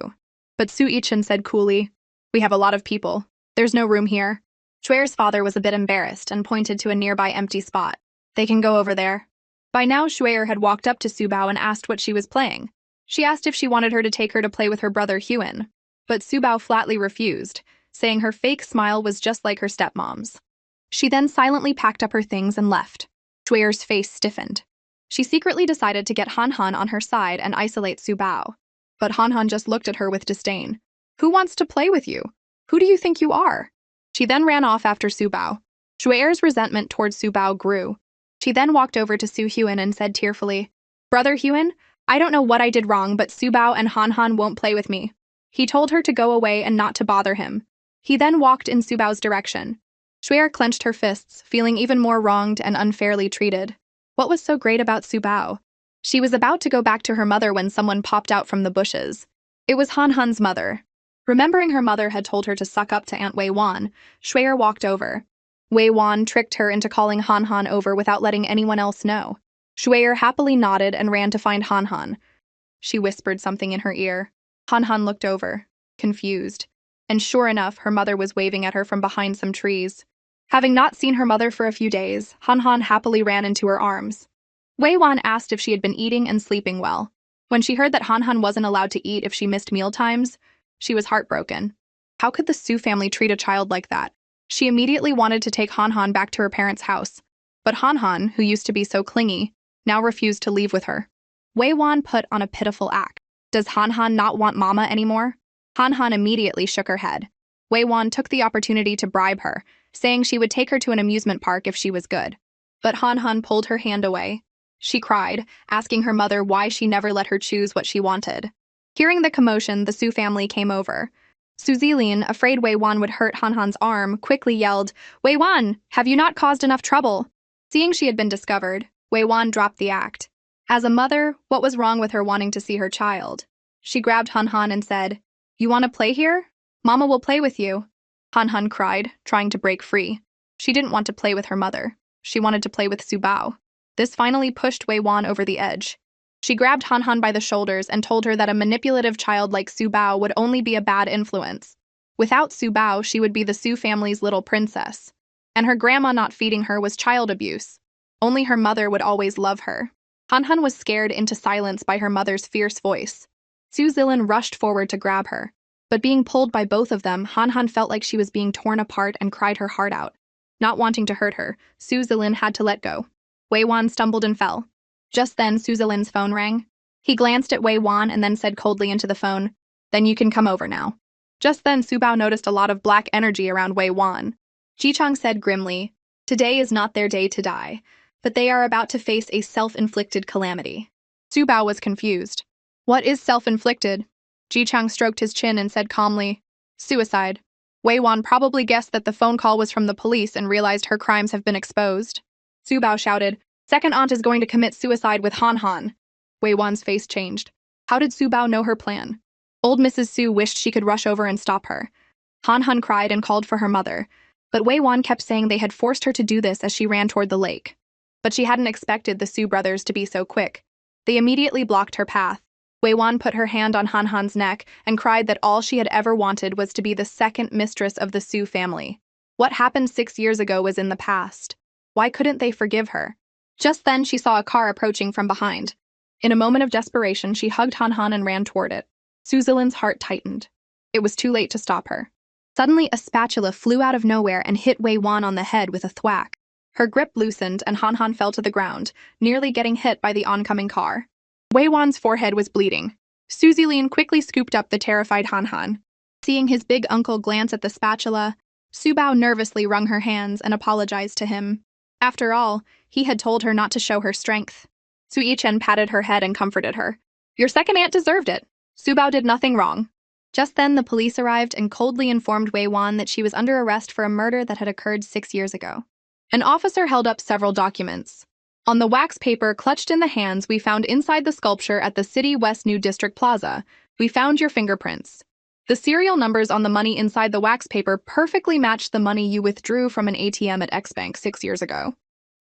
But Su Yichen said coolly, "We have a lot of people. There's no room here." Xuer's father was a bit embarrassed and pointed to a nearby empty spot. "They can go over there." By now, Xuer had walked up to Su Bao and asked what she was playing. She asked if she wanted her to take her to play with her brother Huan, but Su Bao flatly refused, saying her fake smile was just like her stepmom's. She then silently packed up her things and left. Xuer's face stiffened. She secretly decided to get Han Han on her side and isolate Su Bao. But Han Han just looked at her with disdain. "Who wants to play with you? Who do you think you are?" She then ran off after Su Bao. Xuer's resentment towards Su Bao grew. She then walked over to Su Huan and said tearfully, "Brother Huan, I don't know what I did wrong, but Su Bao and Han Han won't play with me." He told her to go away and not to bother him. He then walked in Su Bao's direction. Xuer clenched her fists, feeling even more wronged and unfairly treated. What was so great about Su Bao? She was about to go back to her mother when someone popped out from the bushes. It was Han Han's mother. Remembering her mother had told her to suck up to Aunt Wei Wan, Xuer walked over. Wei Wan tricked her into calling Han Han over without letting anyone else know. Xuer happily nodded and ran to find Han Han. She whispered something in her ear. Han Han looked over, confused. And sure enough, her mother was waving at her from behind some trees. Having not seen her mother for a few days, Han Han happily ran into her arms. Wei Wan asked if she had been eating and sleeping well. When she heard that Han Han wasn't allowed to eat if she missed mealtimes, she was heartbroken. How could the Su family treat a child like that? She immediately wanted to take Han Han back to her parents' house. But Han Han, who used to be so clingy, now refused to leave with her. Wei Wan put on a pitiful act. Does Han Han not want Mama anymore? Han Han immediately shook her head. Wei Wan took the opportunity to bribe her, saying she would take her to an amusement park if she was good. But Han Han pulled her hand away. She cried, asking her mother why she never let her choose what she wanted. Hearing the commotion, the Su family came over. Su Zilin, afraid Wei Wan would hurt Han Han's arm, quickly yelled, "Wei Wan, have you not caused enough trouble?" Seeing she had been discovered, Wei Wan dropped the act. As a mother, what was wrong with her wanting to see her child? She grabbed Han Han and said, "You want to play here? Mama will play with you." Han Han cried, trying to break free. She didn't want to play with her mother. She wanted to play with Su Bao. This finally pushed Wei Wan over the edge. She grabbed Han Han by the shoulders and told her that a manipulative child like Su Bao would only be a bad influence. Without Su Bao, she would be the Su family's little princess. And her grandma not feeding her was child abuse. Only her mother would always love her. Han Han was scared into silence by her mother's fierce voice. Su Zilin rushed forward to grab her. But being pulled by both of them, Han Han felt like she was being torn apart and cried her heart out. Not wanting to hurt her, Su Zilin had to let go. Wei Wan stumbled and fell. Just then, Su Zilin's phone rang. He glanced at Wei Wan and then said coldly into the phone, "Then you can come over now." Just then, Su Bao noticed a lot of black energy around Wei Wan. Ji Chang said grimly, "Today is not their day to die, but they are about to face a self-inflicted calamity." Su Bao was confused. "What is self-inflicted?" Ji Chang stroked his chin and said calmly, "Suicide." Wei Wan probably guessed that the phone call was from the police and realized her crimes have been exposed. Su Bao shouted, "Second aunt is going to commit suicide with Han Han." Wei Wan's face changed. How did Su Bao know her plan? Old Mrs. Su wished she could rush over and stop her. Han Han cried and called for her mother, but Wei Wan kept saying they had forced her to do this as she ran toward the lake. But she hadn't expected the Su brothers to be so quick. They immediately blocked her path. Wei Wan put her hand on Han Han's neck and cried that all she had ever wanted was to be the second mistress of the Su family. What happened 6 years ago was in the past. Why couldn't they forgive her? Just then, she saw a car approaching from behind. In a moment of desperation, she hugged Han Han and ran toward it. Su Zilin's heart tightened. It was too late to stop her. Suddenly, a spatula flew out of nowhere and hit Wei Wan on the head with a thwack. Her grip loosened and Han Han fell to the ground, nearly getting hit by the oncoming car. Wei Wan's forehead was bleeding. Suzy Lean quickly scooped up the terrified Han Han. Seeing his big uncle glance at the spatula, Su Bao nervously wrung her hands and apologized to him. After all, he had told her not to show her strength. Su Yichen patted her head and comforted her. Your second aunt deserved it. Su Bao did nothing wrong. Just then, the police arrived and coldly informed Wei Wan that she was under arrest for a murder that had occurred 6 years ago. An officer held up several documents. On the wax paper clutched in the hands we found inside the sculpture at the City West New District Plaza, we found your fingerprints. The serial numbers on the money inside the wax paper perfectly matched the money you withdrew from an ATM at X Bank 6 years ago.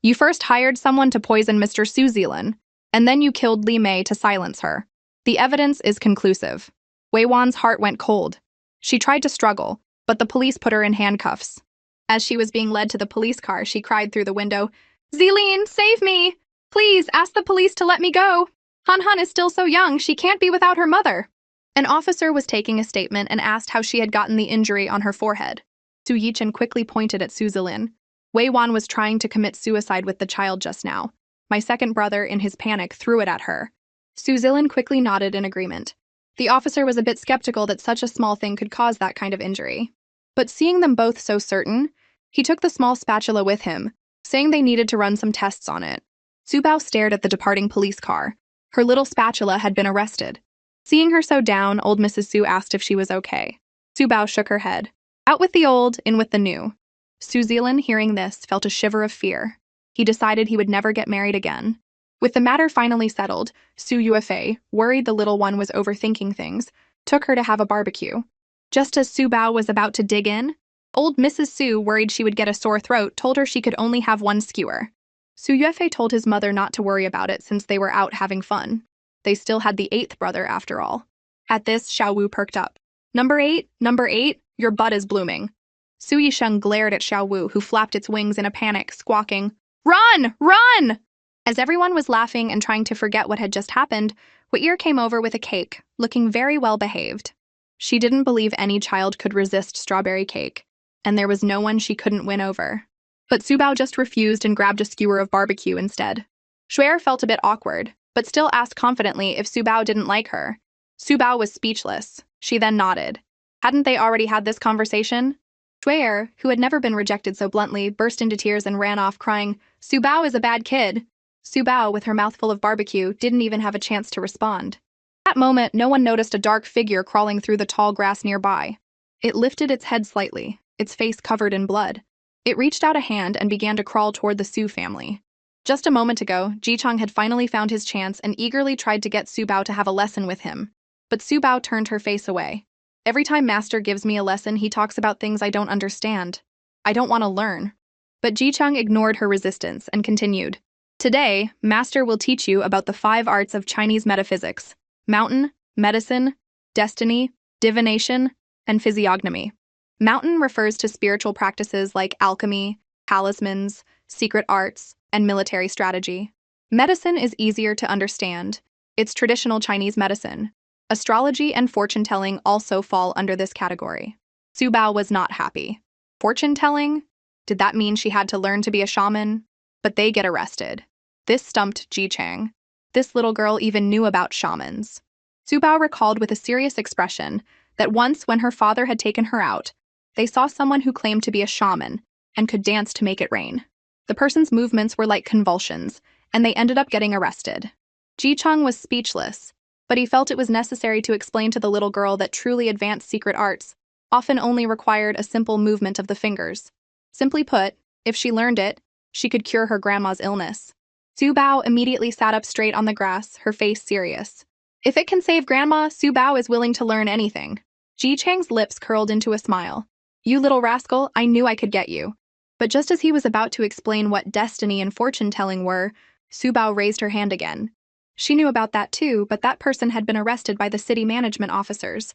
You first hired someone to poison Mr. Su Zilan, and then you killed Li Mei to silence her. The evidence is conclusive. Wei Wan's heart went cold. She tried to struggle, but the police put her in handcuffs. As she was being led to the police car, she cried through the window, Zileen, save me! Please, ask the police to let me go. Han Han is still so young, she can't be without her mother. An officer was taking a statement and asked how she had gotten the injury on her forehead. Su Yichen quickly pointed at Su Zilin. Wei Wan was trying to commit suicide with the child just now. My second brother, in his panic, threw it at her. Su Zilin quickly nodded in agreement. The officer was a bit skeptical that such a small thing could cause that kind of injury. But seeing them both so certain, he took the small spatula with him, saying they needed to run some tests on it. Su Bao stared at the departing police car. Her little spatula had been arrested. Seeing her so down, old Mrs. Su asked if she was okay. Su Bao shook her head. Out with the old, in with the new. Su Zilin, hearing this, felt a shiver of fear. He decided he would never get married again. With the matter finally settled, Su Yuefei, worried the little one was overthinking things, took her to have a barbecue. Just as Su Bao was about to dig in, old Mrs. Su, worried she would get a sore throat, told her she could only have one skewer. Su Yuefei told his mother not to worry about it since they were out having fun. They still had the 8th brother after all. At this, Xiao Wu perked up. Number 8, your butt is blooming. Su Yisheng glared at Xiao Wu, who flapped its wings in a panic, squawking, Run! Run! As everyone was laughing and trying to forget what had just happened, Weir came over with a cake, looking very well behaved. She didn't believe any child could resist strawberry cake, and there was no one she couldn't win over. But Su Bao just refused and grabbed a skewer of barbecue instead. Shuer felt a bit awkward, but still asked confidently if Su Bao didn't like her. Su Bao was speechless. She then nodded. Hadn't they already had this conversation? Shuer, who had never been rejected so bluntly, burst into tears and ran off crying, Su Bao is a bad kid. Su Bao, with her mouth full of barbecue, didn't even have a chance to respond. At that moment, no one noticed a dark figure crawling through the tall grass nearby. It lifted its head slightly, its face covered in blood. It reached out a hand and began to crawl toward the Su family. Just a moment ago, Jichang had finally found his chance and eagerly tried to get Su Bao to have a lesson with him. But Su Bao turned her face away. Every time Master gives me a lesson, he talks about things I don't understand. I don't want to learn. But Jichang ignored her resistance and continued. Today, Master will teach you about the 5 arts of Chinese metaphysics: mountain, medicine, destiny, divination, and physiognomy. Mountain refers to spiritual practices like alchemy, talismans, secret arts, and military strategy. Medicine is easier to understand. It's traditional Chinese medicine. Astrology and fortune-telling also fall under this category. Su Bao was not happy. Fortune-telling? Did that mean she had to learn to be a shaman? But they get arrested. This stumped Ji Chang. This little girl even knew about shamans. Su Bao recalled with a serious expression that once, when her father had taken her out, they saw someone who claimed to be a shaman and could dance to make it rain. The person's movements were like convulsions, and they ended up getting arrested. Ji Chang was speechless, but he felt it was necessary to explain to the little girl that truly advanced secret arts often only required a simple movement of the fingers. Simply put, if she learned it, she could cure her grandma's illness. Su Bao immediately sat up straight on the grass, her face serious. If it can save Grandma, Su Bao is willing to learn anything. Ji Chang's lips curled into a smile. You little rascal, I knew I could get you. But just as he was about to explain what destiny and fortune-telling were, Su Bao raised her hand again. She knew about that too, but that person had been arrested by the city management officers.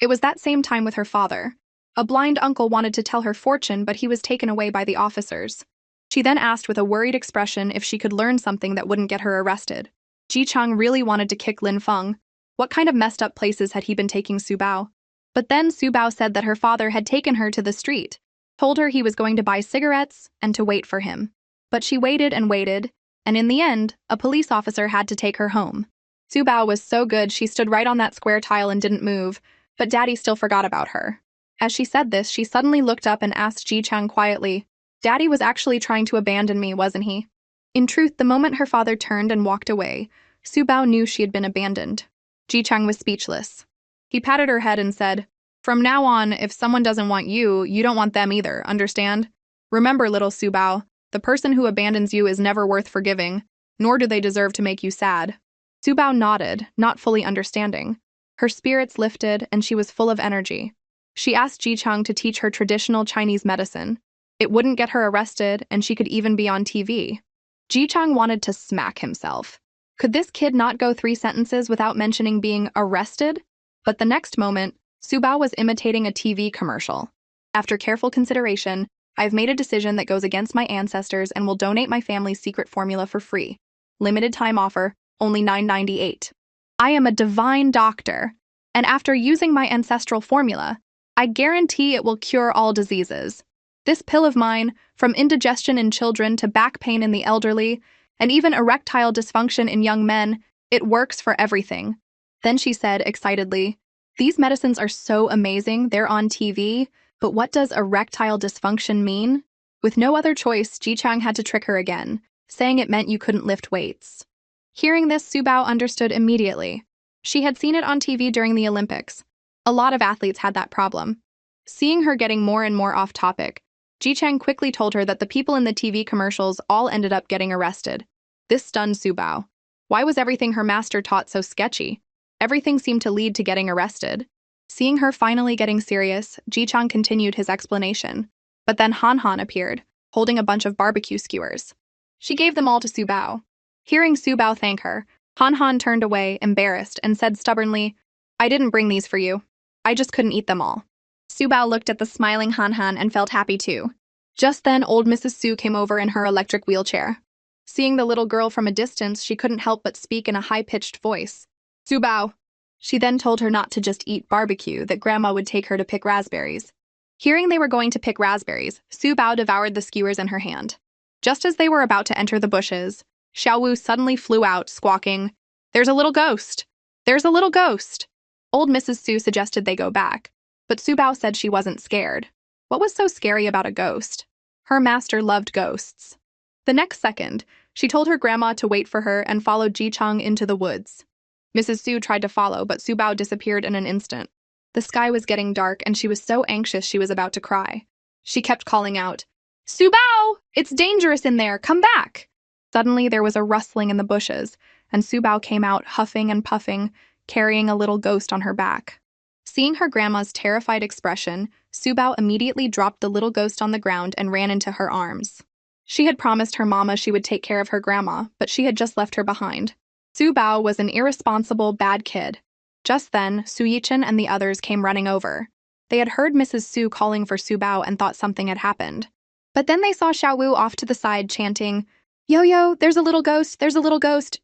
It was that same time with her father. A blind uncle wanted to tell her fortune, but he was taken away by the officers. She then asked with a worried expression if she could learn something that wouldn't get her arrested. Ji Chang really wanted to kick Lin Feng. What kind of messed up places had he been taking Su Bao? But then Su Bao said that her father had taken her to the street, told her he was going to buy cigarettes and to wait for him. But she waited and waited, and in the end, a police officer had to take her home. Su Bao was so good she stood right on that square tile and didn't move, but Daddy still forgot about her. As she said this, she suddenly looked up and asked Ji Chang quietly, "Daddy was actually trying to abandon me, wasn't he?" In truth, the moment her father turned and walked away, Su Bao knew she had been abandoned. Ji Chang was speechless. He patted her head and said, "From now on, if someone doesn't want you, you don't want them either, understand? Remember, little Su Bao, the person who abandons you is never worth forgiving, nor do they deserve to make you sad." Su Bao nodded, not fully understanding. Her spirits lifted, and she was full of energy. She asked Ji Chang to teach her traditional Chinese medicine. It wouldn't get her arrested, and she could even be on TV. Ji Chang wanted to smack himself. Could this kid not go 3 sentences without mentioning being arrested? But the next moment, Su Bao was imitating a TV commercial. "After careful consideration, I've made a decision that goes against my ancestors and will donate my family's secret formula for free. Limited time offer, only $9.98. I am a divine doctor, and after using my ancestral formula, I guarantee it will cure all diseases. This pill of mine, from indigestion in children to back pain in the elderly, and even erectile dysfunction in young men, it works for everything." Then she said excitedly, "These medicines are so amazing, they're on TV, but what does erectile dysfunction mean?" With no other choice, Ji Chang had to trick her again, saying it meant you couldn't lift weights. Hearing this, Su Bao understood immediately. She had seen it on TV during the Olympics. A lot of athletes had that problem. Seeing her getting more and more off topic, Ji Chang quickly told her that the people in the TV commercials all ended up getting arrested. This stunned Su Bao. Why was everything her master taught so sketchy? Everything seemed to lead to getting arrested. Seeing her finally getting serious, Ji Chang continued his explanation. But then Han Han appeared, holding a bunch of barbecue skewers. She gave them all to Su Bao. Hearing Su Bao thank her, Han Han turned away, embarrassed, and said stubbornly, "I didn't bring these for you. I just couldn't eat them all." Su Bao looked at the smiling Han Han and felt happy too. Just then, old Mrs. Su came over in her electric wheelchair. Seeing the little girl from a distance, she couldn't help but speak in a high-pitched voice. "Su Bao." She then told her not to just eat barbecue, that Grandma would take her to pick raspberries. Hearing they were going to pick raspberries, Su Bao devoured the skewers in her hand. Just as they were about to enter the bushes, Xiao Wu suddenly flew out, squawking, "There's a little ghost! There's a little ghost!" Old Mrs. Su suggested they go back, but Su Bao said she wasn't scared. What was so scary about a ghost? Her master loved ghosts. The next second, she told her grandma to wait for her and followed Ji Chang into the woods. Mrs. Su tried to follow, but Su Bao disappeared in an instant. The sky was getting dark, and she was so anxious she was about to cry. She kept calling out, "Su Bao! It's dangerous in there! Come back!" Suddenly, there was a rustling in the bushes, and Su Bao came out huffing and puffing, carrying a little ghost on her back. Seeing her grandma's terrified expression, Su Bao immediately dropped the little ghost on the ground and ran into her arms. She had promised her mama she would take care of her grandma, but she had just left her behind. Su Bao was an irresponsible, bad kid. Just then, Su Yichen and the others came running over. They had heard Mrs. Su calling for Su Bao and thought something had happened. But then they saw Xiao Wu off to the side chanting, "Yo-yo, there's a little ghost,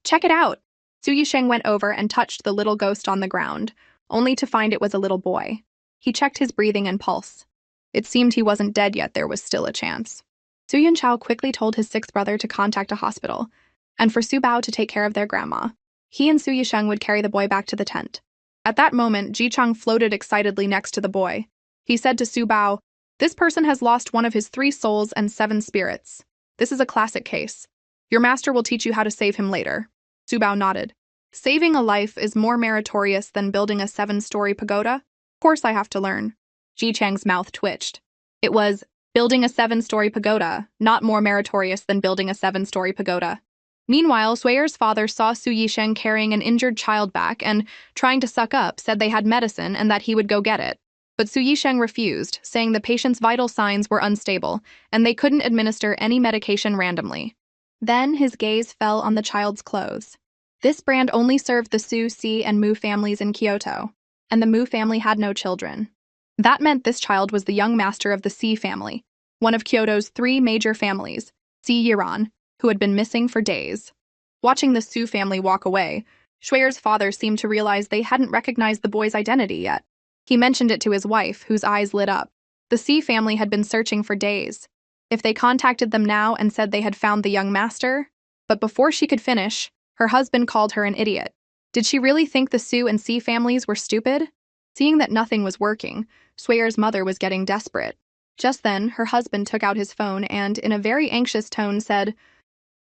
check it out." Su Yisheng went over and touched the little ghost on the ground, only to find it was a little boy. He checked his breathing and pulse. It seemed he wasn't dead yet, there was still a chance. Su Yunchao quickly told his 6th brother to contact a hospital, and for Su Bao to take care of their grandma. He and Su Yisheng would carry the boy back to the tent. At that moment, Ji Chang floated excitedly next to the boy. He said to Su Bao, "This person has lost one of his 3 souls and 7 spirits. This is a classic case. Your master will teach you how to save him later." Su Bao nodded. "Saving a life is more meritorious than building a 7-story pagoda? Of course I have to learn." Ji Chang's mouth twitched. It was building a 7-story pagoda, not more meritorious than building a 7-story pagoda. Meanwhile, Suier's father saw Su Yisheng carrying an injured child back and, trying to suck up, said they had medicine and that he would go get it. But Su Yisheng refused, saying the patient's vital signs were unstable and they couldn't administer any medication randomly. Then his gaze fell on the child's clothes. This brand only served the Su, Si, and Mu families in Kyoto, and the Mu family had no children. That meant this child was the young master of the Si family, one of Kyoto's 3 major families, Si Yiran, who had been missing for days. Watching the Su family walk away, Shueyer's father seemed to realize they hadn't recognized the boy's identity yet. He mentioned it to his wife, whose eyes lit up. The Si family had been searching for days. if they contacted them now and said they had found the young master. But before she could finish, her husband called her an idiot. Did she really think the Sue and C families were stupid? Seeing that nothing was working, Swayer's mother was getting desperate. Just then, her husband took out his phone and, in a very anxious tone, said,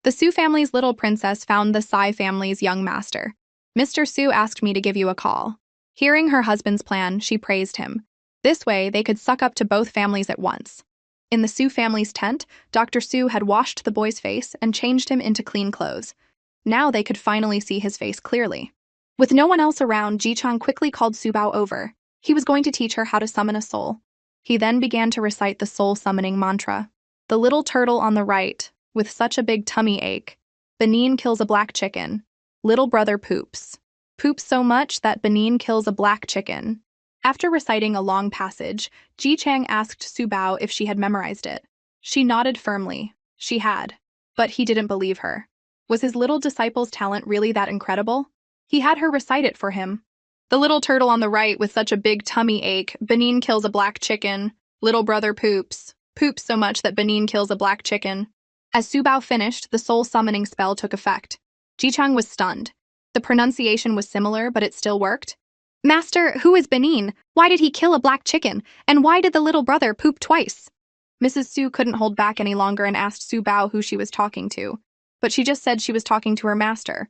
"The Sue family's little princess found the Psy family's young master. Mr. Sue asked me to give you a call." Hearing her husband's plan, she praised him. This way, they could suck up to both families at once. In the Sue family's tent, Dr. Sue had washed the boy's face and changed him into clean clothes. Now they could finally see his face clearly. With no one else around, Ji-chang quickly called Subao over. He was going to teach her how to summon a soul. He then began to recite the soul-summoning mantra. The little turtle on the right, with such a big tummy ache. Benin kills a black chicken. Little brother poops. Poops so much that Benin kills a black chicken. After reciting a long passage, Ji-chang asked Subao if she had memorized it. She nodded firmly. She had. But he didn't believe her. Was his little disciple's talent really that incredible? He had her recite it for him. The little turtle on the right with such a big tummy ache. Benin kills a black chicken. Little brother poops. Poops so much that Benin kills a black chicken. As Subao finished, the soul-summoning spell took effect. Ji-chang was stunned. The pronunciation was similar, but it still worked. "Master, who is Benin? Why did he kill a black chicken? And why did the little brother poop twice?" Mrs. Sue couldn't hold back any longer and asked Subao who she was talking to. But she just said she was talking to her master.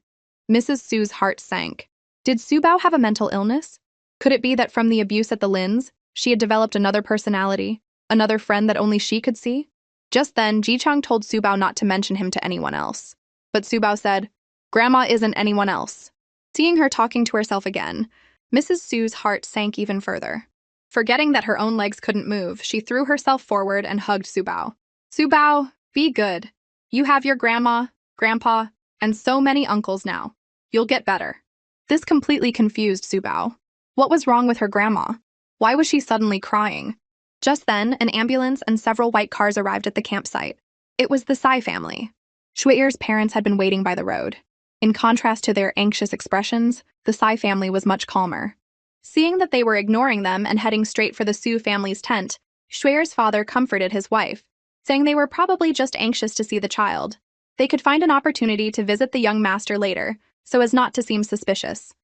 Mrs. Sue's heart sank. Did Subao have a mental illness? Could it be that from the abuse at the Lins, she had developed another personality, another friend that only she could see? Just then, Ji-chang told Subao not to mention him to anyone else. But Subao said, "Grandma isn't anyone else." Seeing her talking to herself again, Mrs. Sue's heart sank even further. Forgetting that her own legs couldn't move, she threw herself forward and hugged Subao. "Subao, be good. You have your grandma, grandpa, and so many uncles now. You'll get better." This completely confused Subao. What was wrong with her grandma? Why was she suddenly crying? Just then, an ambulance and several white cars arrived at the campsite. It was the Psy family. Shuir's parents had been waiting by the road. In contrast to their anxious expressions, the Psy family was much calmer. Seeing that they were ignoring them and heading straight for the Sue family's tent, Shuir's father comforted his wife, saying they were probably just anxious to see the child. They could find an opportunity to visit the young master later, so as not to seem suspicious.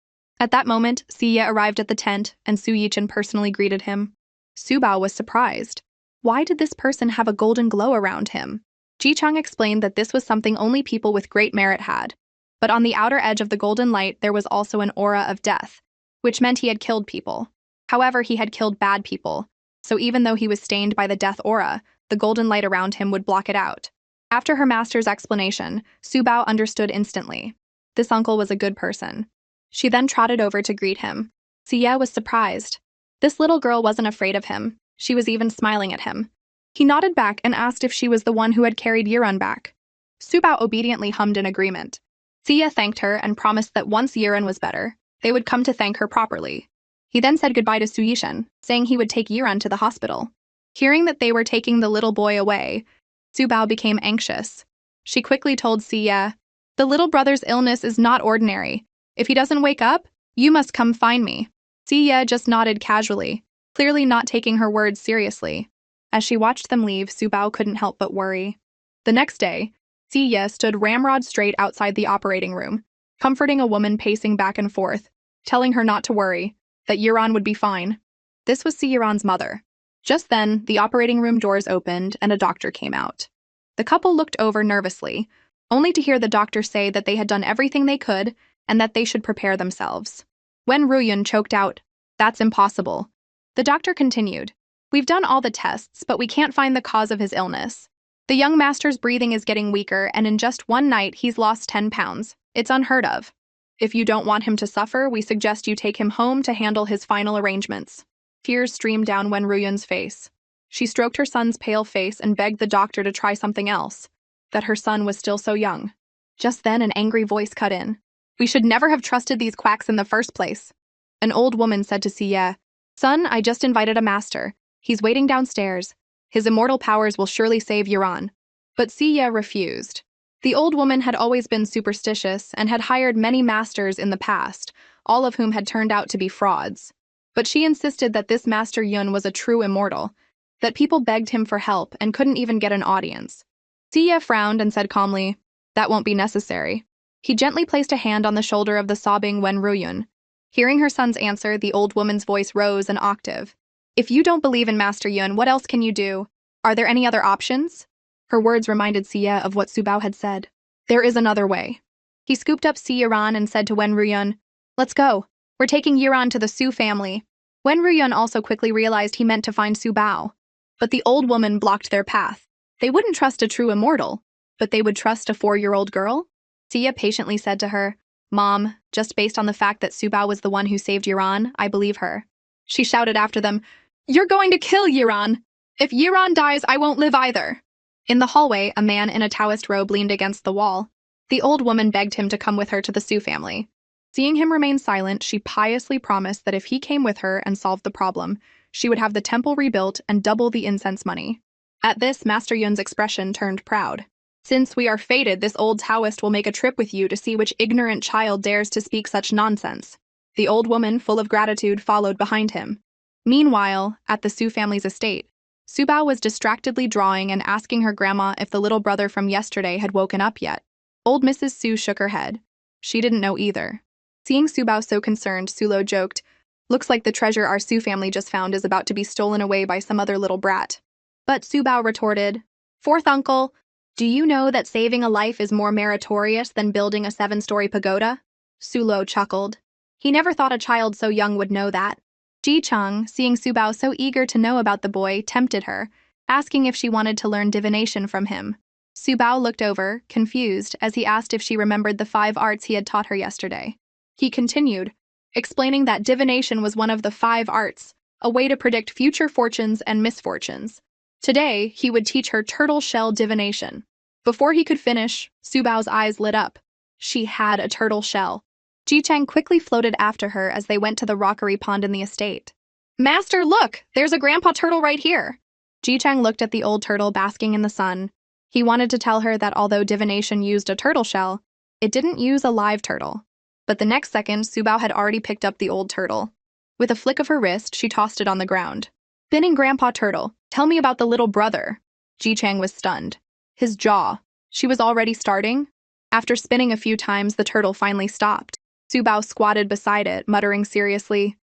At that moment, Siya arrived at the tent, and Su Yichin personally greeted him. Subao was surprised. Why did this person have a golden glow around him? Ji-chang explained that this was something only people with great merit had. But on the outer edge of the golden light, there was also an aura of death, which meant he had killed people. However, he had killed bad people, so even though he was stained by the death aura, the golden light around him would block it out. After her master's explanation, Subao understood instantly. This uncle was a good person. She then trotted over to greet him. Siya was surprised. This little girl wasn't afraid of him. She was even smiling at him. He nodded back and asked if she was the one who had carried Yuran back. Subao obediently hummed in agreement. Siya thanked her and promised that once Yuran was better, they would come to thank her properly. He then said goodbye to Su Yishan, saying he would take Yuran to the hospital. Hearing that they were taking the little boy away, Subao became anxious. She quickly told Siya, "The little brother's illness is not ordinary. If he doesn't wake up, you must come find me." Siya just nodded casually, clearly not taking her words seriously. As she watched them leave, Subao couldn't help but worry. The next day, Siya stood ramrod straight outside the operating room, comforting a woman pacing back and forth, telling her not to worry, that Yuran would be fine. This was Yuran's mother. Just then, the operating room doors opened and a doctor came out. The couple looked over nervously, only to hear the doctor say that they had done everything they could and that they should prepare themselves. When Ruyun choked out, "That's impossible," the doctor continued, "We've done all the tests, but we can't find the cause of his illness. The young master's breathing is getting weaker, and in just one night he's lost 10 pounds. It's unheard of. If you don't want him to suffer, we suggest you take him home to handle his final arrangements." Tears streamed down Wen Ruyun's face. She stroked her son's pale face and begged the doctor to try something else, that her son was still so young. Just then, an angry voice cut in. "We should never have trusted these quacks in the first place." An old woman said to Siya, "Son, I just invited a master. He's waiting downstairs. His immortal powers will surely save Yuran." But Siya refused. The old woman had always been superstitious and had hired many masters in the past, all of whom had turned out to be frauds. But she insisted that this Master Yun was a true immortal. that people begged him for help and couldn't even get an audience. Sia frowned and said calmly, "That won't be necessary." He gently placed a hand on the shoulder of the sobbing Wen Ruyun. Hearing her son's answer, the old woman's voice rose an octave. "If you don't believe in Master Yun, what else can you do? Are there any other options?" Her words reminded Sia of what Su Bao had said. "There is another way." He scooped up Si Yiran and said to Wen Ruyun, "Let's go. We're taking Yiran to the Su family." Wen Ruyun also quickly realized he meant to find Su Bao. But the old woman blocked their path. They wouldn't trust a true immortal, but they would trust a 4-year-old girl? Sia patiently said to her, "Mom, just based on the fact that Su Bao was the one who saved Yiran, I believe her." She shouted after them, "You're going to kill Yiran! If Yiran dies, I won't live either." In the hallway, a man in a Taoist robe leaned against the wall. The old woman begged him to come with her to the Su family. Seeing him remain silent, she piously promised that if he came with her and solved the problem, she would have the temple rebuilt and double the incense money. At this, Master Yun's expression turned proud. "Since we are fated, this old Taoist will make a trip with you to see which ignorant child dares to speak such nonsense." The old woman, full of gratitude, followed behind him. Meanwhile, at the Su family's estate, Su Bao was distractedly drawing and asking her grandma if the little brother from yesterday had woken up yet. Old Mrs. Su shook her head. She didn't know either. Seeing Su Bao so concerned, Sulo joked, "Looks like the treasure our Su family just found is about to be stolen away by some other little brat." But Su Bao retorted, "Fourth uncle, do you know that saving a life is more meritorious than building a 7-story pagoda?" Sulo chuckled. He never thought a child so young would know that. Ji Chang, seeing Su Bao so eager to know about the boy, tempted her, asking if she wanted to learn divination from him. Su Bao looked over, confused, as he asked if she remembered the 5 arts he had taught her yesterday. He continued, explaining that divination was one of the 5 arts, a way to predict future fortunes and misfortunes. Today, he would teach her turtle shell divination. Before he could finish, Su Bao's eyes lit up. She had a turtle shell. Ji Chang quickly floated after her as they went to the rockery pond in the estate. "Master, look! There's a grandpa turtle right here!" Ji Chang looked at the old turtle basking in the sun. He wanted to tell her that although divination used a turtle shell, it didn't use a live turtle. But the next second, Su Bao had already picked up the old turtle. With a flick of her wrist, she tossed it on the ground. "Spinning Grandpa Turtle, tell me about the little brother." Ji Chang was stunned. His jaw. She was already starting? After spinning a few times, the turtle finally stopped. Su Bao squatted beside it, muttering seriously,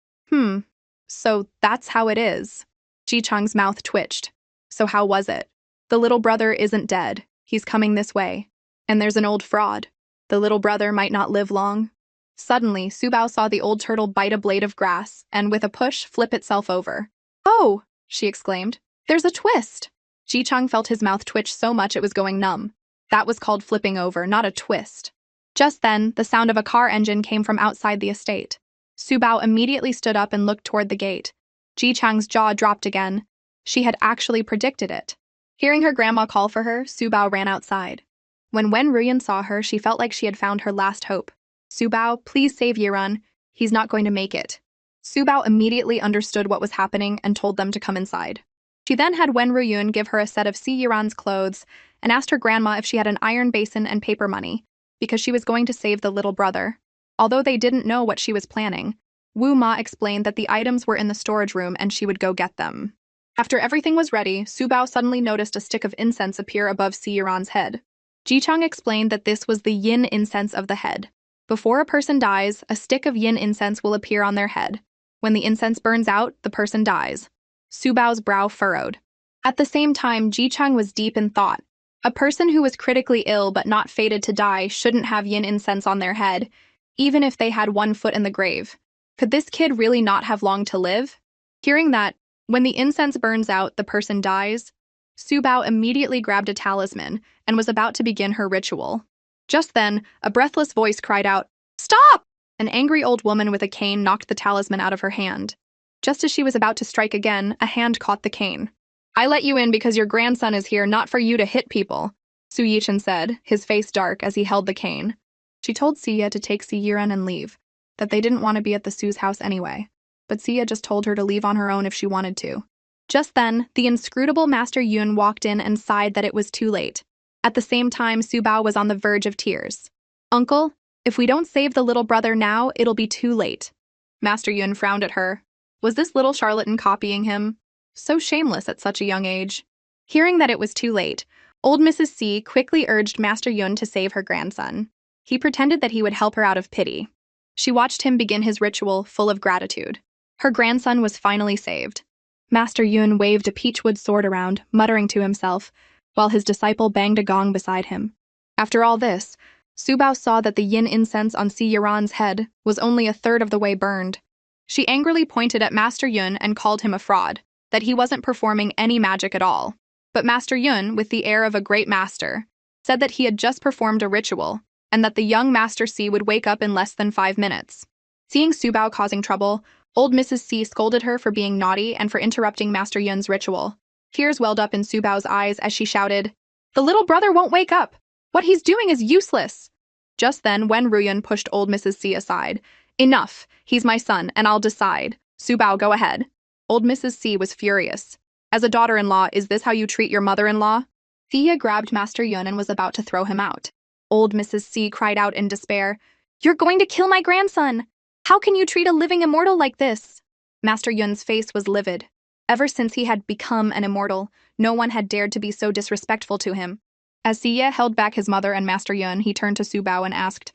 So that's how it is." Ji Chang's mouth twitched. "So how was it?" "The little brother isn't dead. He's coming this way. And there's an old fraud. The little brother might not live long." Suddenly, Su Bao saw the old turtle bite a blade of grass and, with a push, flip itself over. "Oh!" she exclaimed. "There's a twist!" Ji Chang felt his mouth twitch so much it was going numb. That was called flipping over, not a twist. Just then, the sound of a car engine came from outside the estate. Su Bao immediately stood up and looked toward the gate. Ji Chang's jaw dropped again. She had actually predicted it. Hearing her grandma call for her, Su Bao ran outside. When Wen Ruyun saw her, she felt like she had found her last hope. "Su Bao, please save Yiran. He's not going to make it." Su Bao immediately understood what was happening and told them to come inside. She then had Wen Ruyun give her a set of Si Yiran's clothes and asked her grandma if she had an iron basin and paper money, because she was going to save the little brother. Although they didn't know what she was planning, Wu Ma explained that the items were in the storage room and she would go get them. After everything was ready, Su Bao suddenly noticed a stick of incense appear above Si Yiran's head. Ji Chang explained that this was the yin incense of the head. Before a person dies, a stick of yin incense will appear on their head. When the incense burns out, the person dies. Su Bao's brow furrowed. At the same time, Ji Chang was deep in thought. A person who was critically ill but not fated to die shouldn't have yin incense on their head, even if they had 1 foot in the grave. Could this kid really not have long to live? Hearing that, when the incense burns out, the person dies, Su Bao immediately grabbed a talisman and was about to begin her ritual. Just then, a breathless voice cried out, "Stop!" An angry old woman with a cane knocked the talisman out of her hand. Just as she was about to strike again, a hand caught the cane. "I let you in because your grandson is here, not for you to hit people," Su Yichen said, his face dark as he held the cane. She told Sia to take Si Yiran and leave, that they didn't want to be at the Su's house anyway, but Sia just told her to leave on her own if she wanted to. Just then, the inscrutable Master Yun walked in and sighed that it was too late. At the same time, Su Bao was on the verge of tears. "Uncle, if we don't save the little brother now, it'll be too late." Master Yun frowned at her. Was this little charlatan copying him? So shameless at such a young age. Hearing that it was too late, old Mrs. C quickly urged Master Yun to save her grandson. He pretended that he would help her out of pity. She watched him begin his ritual full of gratitude. Her grandson was finally saved. Master Yun waved a peachwood sword around, muttering to himself, while his disciple banged a gong beside him. After all this, Subao saw that the yin incense on Si Yaran's head was only a third of the way burned. She angrily pointed at Master Yun and called him a fraud, that he wasn't performing any magic at all. But Master Yun, with the air of a great master, said that he had just performed a ritual, and that the young Master C would wake up in less than 5 minutes. Seeing Subao causing trouble, old Mrs. C scolded her for being naughty and for interrupting Master Yun's ritual. Tears welled up in Subao's eyes as she shouted, "The little brother won't wake up! What he's doing is useless!" Just then, Wen Ruyun pushed old Mrs. C aside. "Enough! He's my son, and I'll decide. Subao, go ahead." Old Mrs. C was furious. "As a daughter-in-law, is this how you treat your mother-in-law?" Thea grabbed Master Yun and was about to throw him out. Old Mrs. C cried out in despair, "You're going to kill my grandson! How can you treat a living immortal like this?" Master Yun's face was livid. Ever since he had become an immortal, no one had dared to be so disrespectful to him. As Siya held back his mother and Master Yun, he turned to Subao and asked,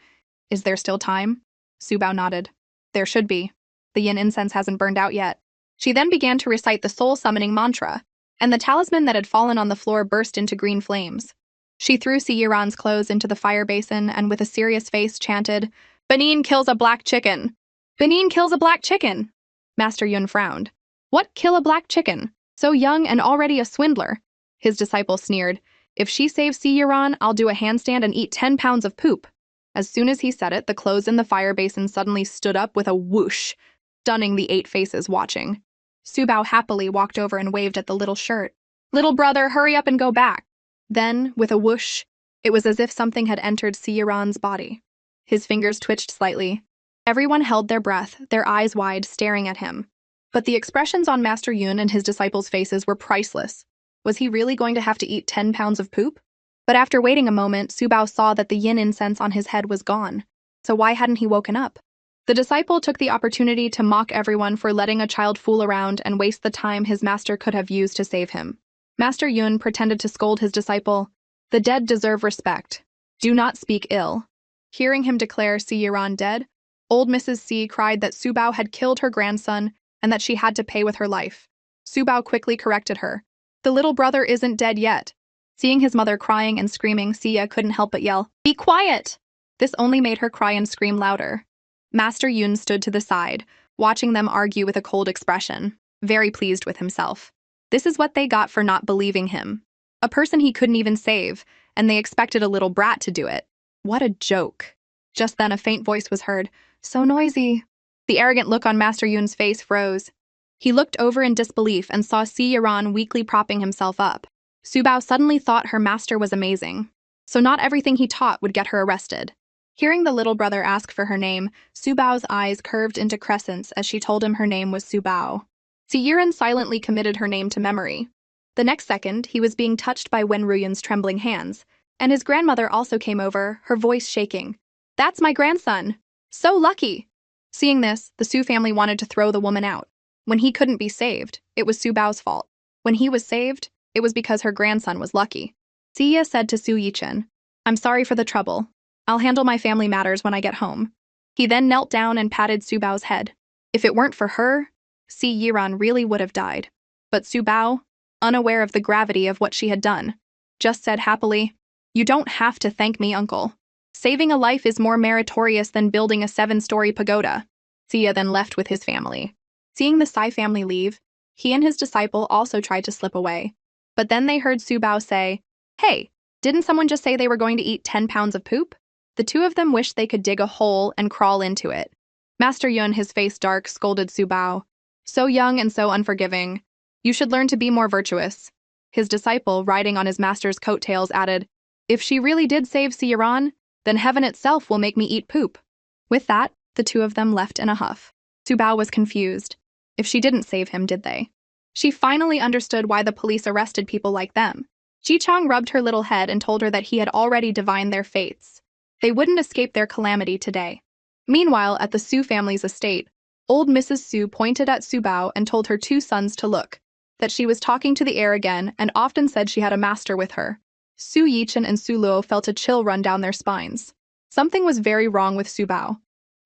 "Is there still time?" Subao nodded. "There should be. The yin incense hasn't burned out yet." She then began to recite the soul-summoning mantra, and the talisman that had fallen on the floor burst into green flames. She threw Si Yiran's clothes into the fire basin and with a serious face chanted, "Benin kills a black chicken! Benin kills a black chicken!" Master Yun frowned. "What, kill a black chicken? So young and already a swindler?" His disciple sneered, "If she saves Si Yiran, I'll do a handstand and eat 10 pounds of poop." As soon as he said it, the clothes in the fire basin suddenly stood up with a whoosh, stunning the 8 faces watching. Subao happily walked over and waved at the little shirt. "Little brother, hurry up and go back." Then, with a whoosh, it was as if something had entered Si Yiran's body. His fingers twitched slightly. Everyone held their breath, their eyes wide, staring at him. But the expressions on Master Yun and his disciples' faces were priceless. Was he really going to have to eat 10 pounds of poop? But after waiting a moment, Subao saw that the yin incense on his head was gone. So why hadn't he woken up? The disciple took the opportunity to mock everyone for letting a child fool around and waste the time his master could have used to save him. Master Yun pretended to scold his disciple, "The dead deserve respect. Do not speak ill." Hearing him declare Si Yiran dead, old Mrs. C cried that Subao had killed her grandson and that she had to pay with her life. Subao quickly corrected her. "The little brother isn't dead yet." Seeing his mother crying and screaming, Sia couldn't help but yell, "Be quiet!" This only made her cry and scream louder. Master Yun stood to the side, watching them argue with a cold expression, very pleased with himself. This is what they got for not believing him. A person he couldn't even save, and they expected a little brat to do it. What a joke. Just then a faint voice was heard, "So noisy." The arrogant look on Master Yun's face froze. He looked over in disbelief and saw Si Yiran weakly propping himself up. Subao suddenly thought her master was amazing. So not everything he taught would get her arrested. Hearing the little brother ask for her name, Subao's eyes curved into crescents as she told him her name was Subao. Si Yiran silently committed her name to memory. The next second, he was being touched by Wen Ruyun's trembling hands, and his grandmother also came over, her voice shaking. "That's my grandson! So lucky!" Seeing this, the Su family wanted to throw the woman out. When he couldn't be saved, it was Subao's fault. When he was saved, it was because her grandson was lucky. Siya said to Su Yichen, "I'm sorry for the trouble. I'll handle my family matters when I get home." He then knelt down and patted Subao's head. If it weren't for her, Si Yiran really would have died. But Subao, unaware of the gravity of what she had done, just said happily, "You don't have to thank me, uncle. Saving a life is more meritorious than building a 7-story pagoda." Siya then left with his family. Seeing the Sai family leave, he and his disciple also tried to slip away. But then they heard Subao say, "Hey, didn't someone just say they were going to eat 10 pounds of poop?" The two of them wished they could dig a hole and crawl into it. Master Yun, his face dark, scolded Subao, "So young and so unforgiving. You should learn to be more virtuous." His disciple, riding on his master's coattails, added, "If she really did save Si Yiran, then heaven itself will make me eat poop." With that, the two of them left in a huff. Subao was confused. If she didn't save him, did they? She finally understood why the police arrested people like them. Ji-chang rubbed her little head and told her that he had already divined their fates. They wouldn't escape their calamity today. Meanwhile, at the Su family's estate, old Mrs. Su pointed at Subao and told her 2 sons to look. that she was talking to the air again and often said she had a master with her. Su Yichen and Su Luo felt a chill run down their spines. Something was very wrong with Su Bao.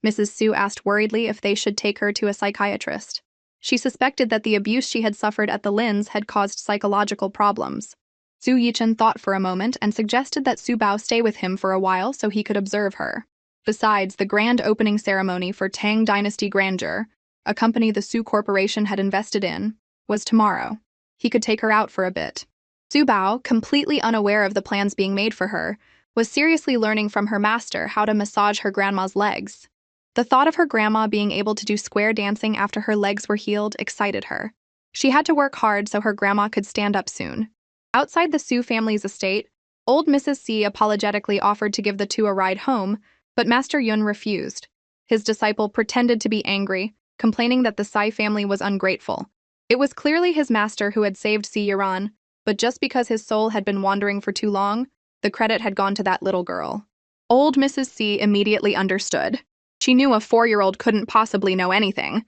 Mrs. Su asked worriedly if they should take her to a psychiatrist. She suspected that the abuse she had suffered at the Lins had caused psychological problems. Su Yichen thought for a moment and suggested that Su Bao stay with him for a while so he could observe her. Besides, the grand opening ceremony for Tang Dynasty Grandeur, a company the Su Corporation had invested in, was tomorrow. He could take her out for a bit. Su Bao, completely unaware of the plans being made for her, was seriously learning from her master how to massage her grandma's legs. The thought of her grandma being able to do square dancing after her legs were healed excited her. She had to work hard so her grandma could stand up soon. Outside the Su family's estate, old Mrs. C apologetically offered to give the two a ride home, but Master Yun refused. His disciple pretended to be angry, complaining that the Sai family was ungrateful. It was clearly his master who had saved Si Yiran, but just because his soul had been wandering for too long, the credit had gone to that little girl. Old Mrs. C immediately understood. She knew a 4-year-old couldn't possibly know anything.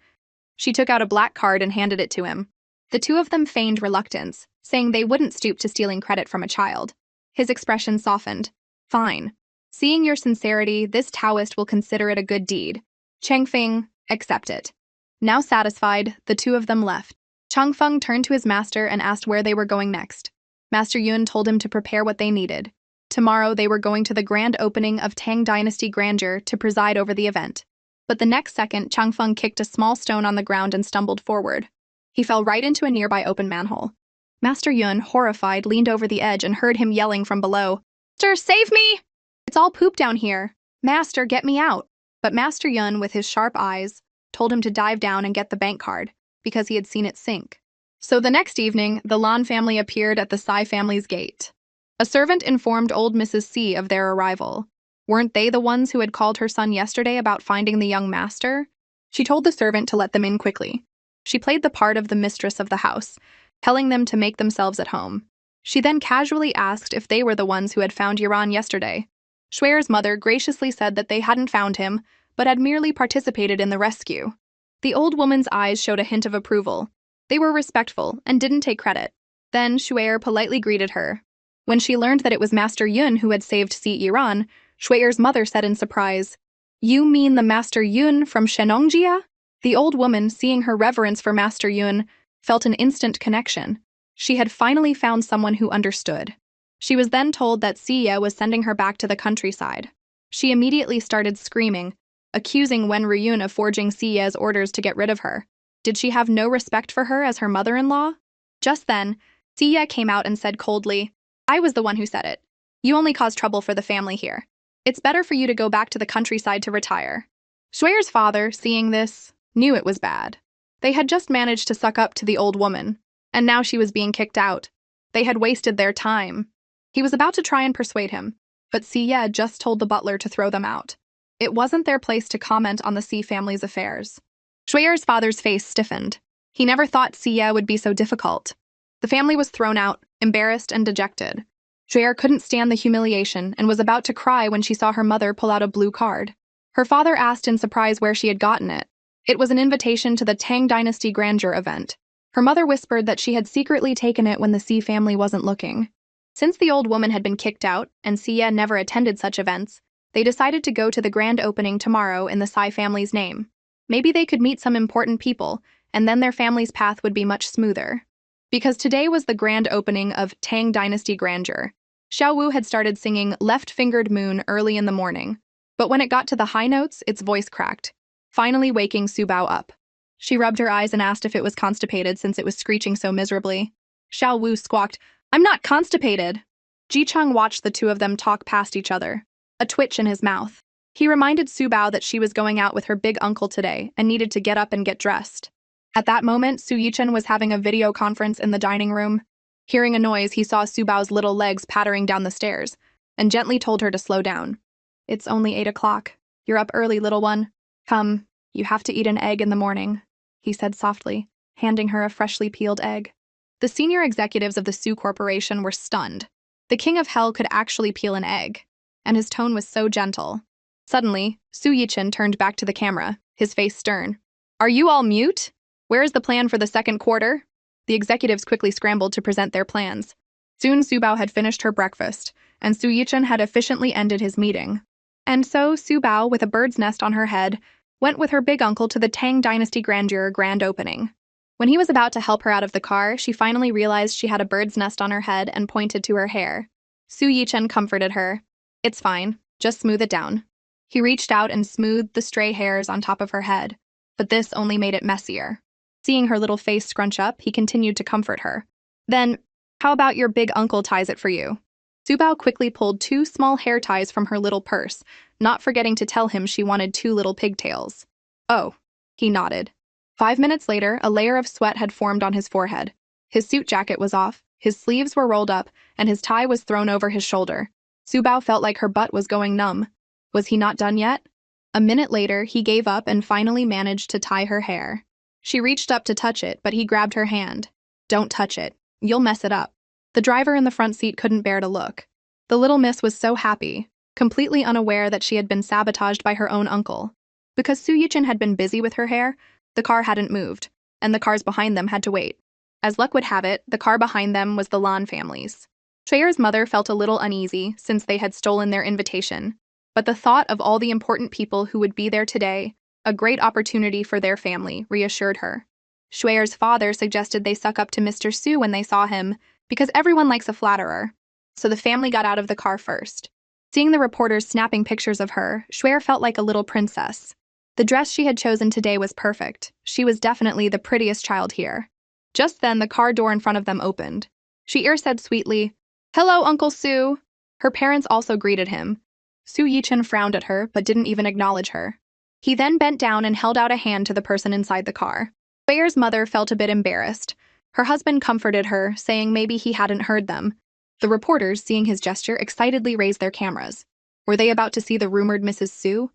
She took out a black card and handed it to him. The two of them feigned reluctance, saying they wouldn't stoop to stealing credit from a child. His expression softened. Fine. Seeing your sincerity, this Taoist will consider it a good deed. Changfeng, accept it. Now satisfied, the two of them left. Changfeng turned to his master and asked where they were going next. Master Yun told him to prepare what they needed. Tomorrow they were going to the grand opening of Tang Dynasty Grandeur to preside over the event. But the next second, Changfeng kicked a small stone on the ground and stumbled forward. He fell right into a nearby open manhole. Master Yun, horrified, leaned over the edge and heard him yelling from below, "Master, save me! It's all poop down here. Master, get me out." But Master Yun, with his sharp eyes, told him to dive down and get the bank card, because he had seen it sink. So the next evening, the Lan family appeared at the Sai family's gate. A servant informed old Mrs. C of their arrival. Weren't they the ones who had called her son yesterday about finding the young master? She told the servant to let them in quickly. She played the part of the mistress of the house, telling them to make themselves at home. She then casually asked if they were the ones who had found Yiran yesterday. Shui's mother graciously said that they hadn't found him, but had merely participated in the rescue. The old woman's eyes showed a hint of approval. They were respectful and didn't take credit. Then Shui politely greeted her. When she learned that it was Master Yun who had saved Si Yiran, Shui's mother said in surprise, "You mean the Master Yun from Shenongjia?" The old woman, seeing her reverence for Master Yun, felt an instant connection. She had finally found someone who understood. She was then told that Siya was sending her back to the countryside. She immediately started screaming, accusing Wen Riyun of forging Siya's orders to get rid of her. Did she have no respect for her as her mother-in-law? Just then, Siya came out and said coldly, "I was the one who said it. You only cause trouble for the family here. It's better for you to go back to the countryside to retire." Shui's father, seeing this, knew it was bad. They had just managed to suck up to the old woman, and now she was being kicked out. They had wasted their time. He was about to try and persuade him, but Siya just told the butler to throw them out. It wasn't their place to comment on the Si family's affairs. Shui's father's face stiffened. He never thought Siya would be so difficult. The family was thrown out, embarrassed and dejected. Shui couldn't stand the humiliation and was about to cry when she saw her mother pull out a blue card. Her father asked in surprise where she had gotten it. It was an invitation to the Tang Dynasty Grandeur event. Her mother whispered that she had secretly taken it when the Si family wasn't looking. Since the old woman had been kicked out and Siya never attended such events, they decided to go to the grand opening tomorrow in the Sai family's name. Maybe they could meet some important people, and then their family's path would be much smoother. Because today was the grand opening of Tang Dynasty Grandeur, Xiao Wu had started singing Left-Fingered Moon early in the morning, but when it got to the high notes, its voice cracked, finally waking Su Bao up. She rubbed her eyes and asked if it was constipated since it was screeching so miserably. Xiao Wu squawked, "I'm not constipated." Ji Cheng watched the two of them talk past each other, a twitch in his mouth. He reminded Su Bao that she was going out with her big uncle today and needed to get up and get dressed. At that moment, Su Yichen was having a video conference in the dining room. Hearing a noise, he saw Su Bao's little legs pattering down the stairs and gently told her to slow down. "It's only 8 o'clock. You're up early, little one. Come, you have to eat an egg in the morning," he said softly, handing her a freshly peeled egg. The senior executives of the Su Corporation were stunned. The king of hell could actually peel an egg, and his tone was so gentle. Suddenly, Su Yichen turned back to the camera, his face stern. "Are you all mute? Where is the plan for the second quarter?" The executives quickly scrambled to present their plans. Soon Subao had finished her breakfast, and Su Yichen had efficiently ended his meeting. And so Subao, with a bird's nest on her head, went with her big uncle to the Tang Dynasty Grandeur grand opening. When he was about to help her out of the car, she finally realized she had a bird's nest on her head and pointed to her hair. Su Yichen comforted her. "It's fine, just smooth it down." He reached out and smoothed the stray hairs on top of her head, but this only made it messier. Seeing her little face scrunch up, he continued to comfort her. "Then, how about your big uncle ties it for you?" Subao quickly pulled 2 small hair ties from her little purse, not forgetting to tell him she wanted 2 little pigtails. "Oh," he nodded. 5 minutes later, a layer of sweat had formed on his forehead. His suit jacket was off, his sleeves were rolled up, and his tie was thrown over his shoulder. Subao felt like her butt was going numb. Was he not done yet? A minute later, he gave up and finally managed to tie her hair. She reached up to touch it, but he grabbed her hand. "Don't touch it. You'll mess it up." The driver in the front seat couldn't bear to look. The little miss was so happy, completely unaware that she had been sabotaged by her own uncle. Because Su Yichen had been busy with her hair, the car hadn't moved, and the cars behind them had to wait. As luck would have it, the car behind them was the Lan family's. Shueyer's mother felt a little uneasy since they had stolen their invitation, but the thought of all the important people who would be there today, a great opportunity for their family, reassured her. Shueyer's father suggested they suck up to Mr. Su when they saw him, because everyone likes a flatterer. So the family got out of the car first. Seeing the reporters snapping pictures of her, Shueyer felt like a little princess. The dress she had chosen today was perfect. She was definitely the prettiest child here. Just then, the car door in front of them opened. Shueyer said sweetly, "Hello, Uncle Su." Her parents also greeted him. Su Yichen frowned at her, but didn't even acknowledge her. He then bent down and held out a hand to the person inside the car. Shueyer's mother felt a bit embarrassed. Her husband comforted her, saying maybe he hadn't heard them. The reporters, seeing his gesture, excitedly raised their cameras. Were they about to see the rumored Mrs. Su?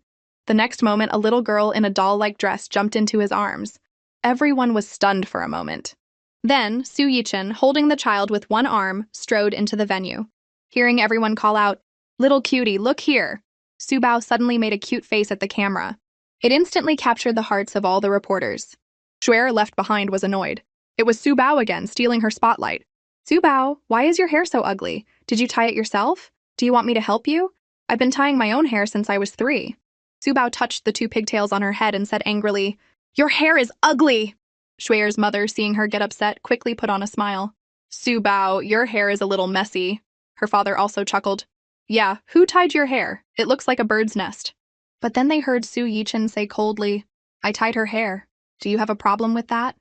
The next moment, a little girl in a doll-like dress jumped into his arms. Everyone was stunned for a moment. Then, Su Yichen, holding the child with one arm, strode into the venue. Hearing everyone call out, "Little cutie, look here!" Subao suddenly made a cute face at the camera. It instantly captured the hearts of all the reporters. Shueyer, left behind, was annoyed. It was Subao again, stealing her spotlight. "Subao, why is your hair so ugly? Did you tie it yourself? Do you want me to help you? I've been tying my own hair since I was 3. Subao touched the 2 pigtails on her head and said angrily, "Your hair is ugly!" Shueyer's mother, seeing her get upset, quickly put on a smile. "Subao, your hair is a little messy." Her father also chuckled. "Yeah, who tied your hair? It looks like a bird's nest." But then they heard Su Yichen say coldly, "I tied her hair. Do you have a problem with that?"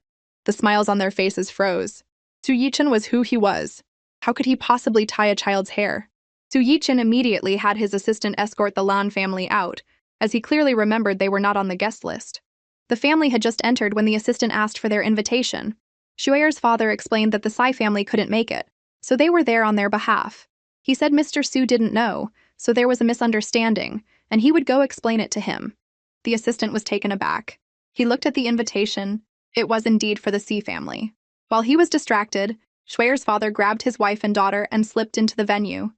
The smiles on their faces froze. Su Yichen was who he was. How could he possibly tie a child's hair? Su Yichen immediately had his assistant escort the Lan family out, as he clearly remembered they were not on the guest list. The family had just entered when the assistant asked for their invitation. Shueyer's father explained that the Tsai family couldn't make it, so they were there on their behalf. He said Mr. Su didn't know, so there was a misunderstanding, and he would go explain it to him. The assistant was taken aback. He looked at the invitation. It was indeed for the Si family. While he was distracted, Shueyer's father grabbed his wife and daughter and slipped into the venue.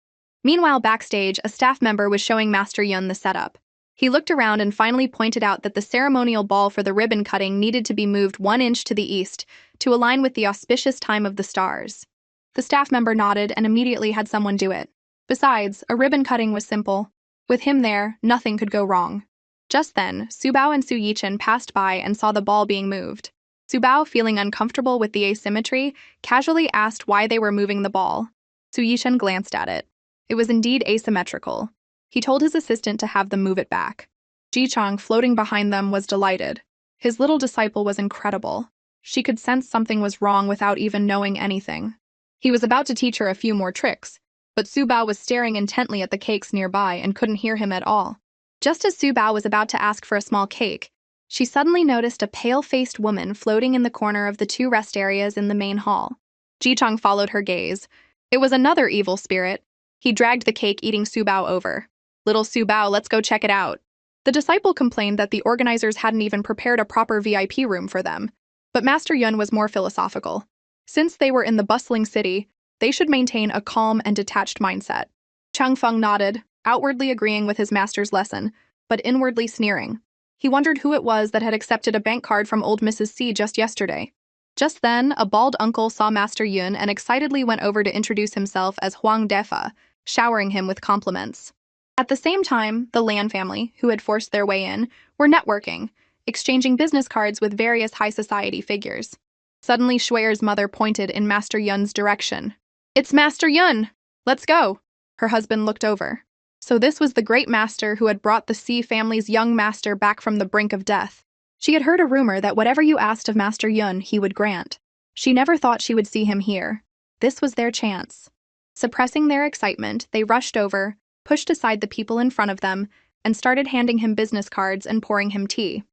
Meanwhile, backstage, a staff member was showing Master Yun the setup. He looked around and finally pointed out that the ceremonial ball for the ribbon cutting needed to be moved 1 inch to the east to align with the auspicious time of the stars. The staff member nodded and immediately had someone do it. Besides, a ribbon cutting was simple. With him there, nothing could go wrong. Just then, Subao and Su Yichen passed by and saw the ball being moved. Subao, feeling uncomfortable with the asymmetry, casually asked why they were moving the ball. Su Yichen glanced at it. It was indeed asymmetrical. He told his assistant to have them move it back. Ji-chang, floating behind them, was delighted. His little disciple was incredible. She could sense something was wrong without even knowing anything. He was about to teach her a few more tricks, but Subao was staring intently at the cakes nearby and couldn't hear him at all. Just as Subao was about to ask for a small cake, she suddenly noticed a pale-faced woman floating in the corner of the 2 rest areas in the main hall. Ji-chang followed her gaze. It was another evil spirit. He dragged the cake-eating Subao over. "Little Subao, let's go check it out." The disciple complained that the organizers hadn't even prepared a proper VIP room for them, but Master Yun was more philosophical. Since they were in the bustling city, they should maintain a calm and detached mindset. Chang Feng nodded, outwardly agreeing with his master's lesson, but inwardly sneering. He wondered who it was that had accepted a bank card from old Mrs. C just yesterday. Just then, a bald uncle saw Master Yun and excitedly went over to introduce himself as Huang Defa, showering him with compliments. At the same time, the Lan family, who had forced their way in, were networking, exchanging business cards with various high society figures. Suddenly, Shueyer's mother pointed in Master Yun's direction. "It's Master Yun! Let's go!" Her husband looked over. So this was the great master who had brought the Si family's young master back from the brink of death. She had heard a rumor that whatever you asked of Master Yun, he would grant. She never thought she would see him here. This was their chance. Suppressing their excitement, they rushed over, pushed aside the people in front of them, and started handing him business cards and pouring him tea.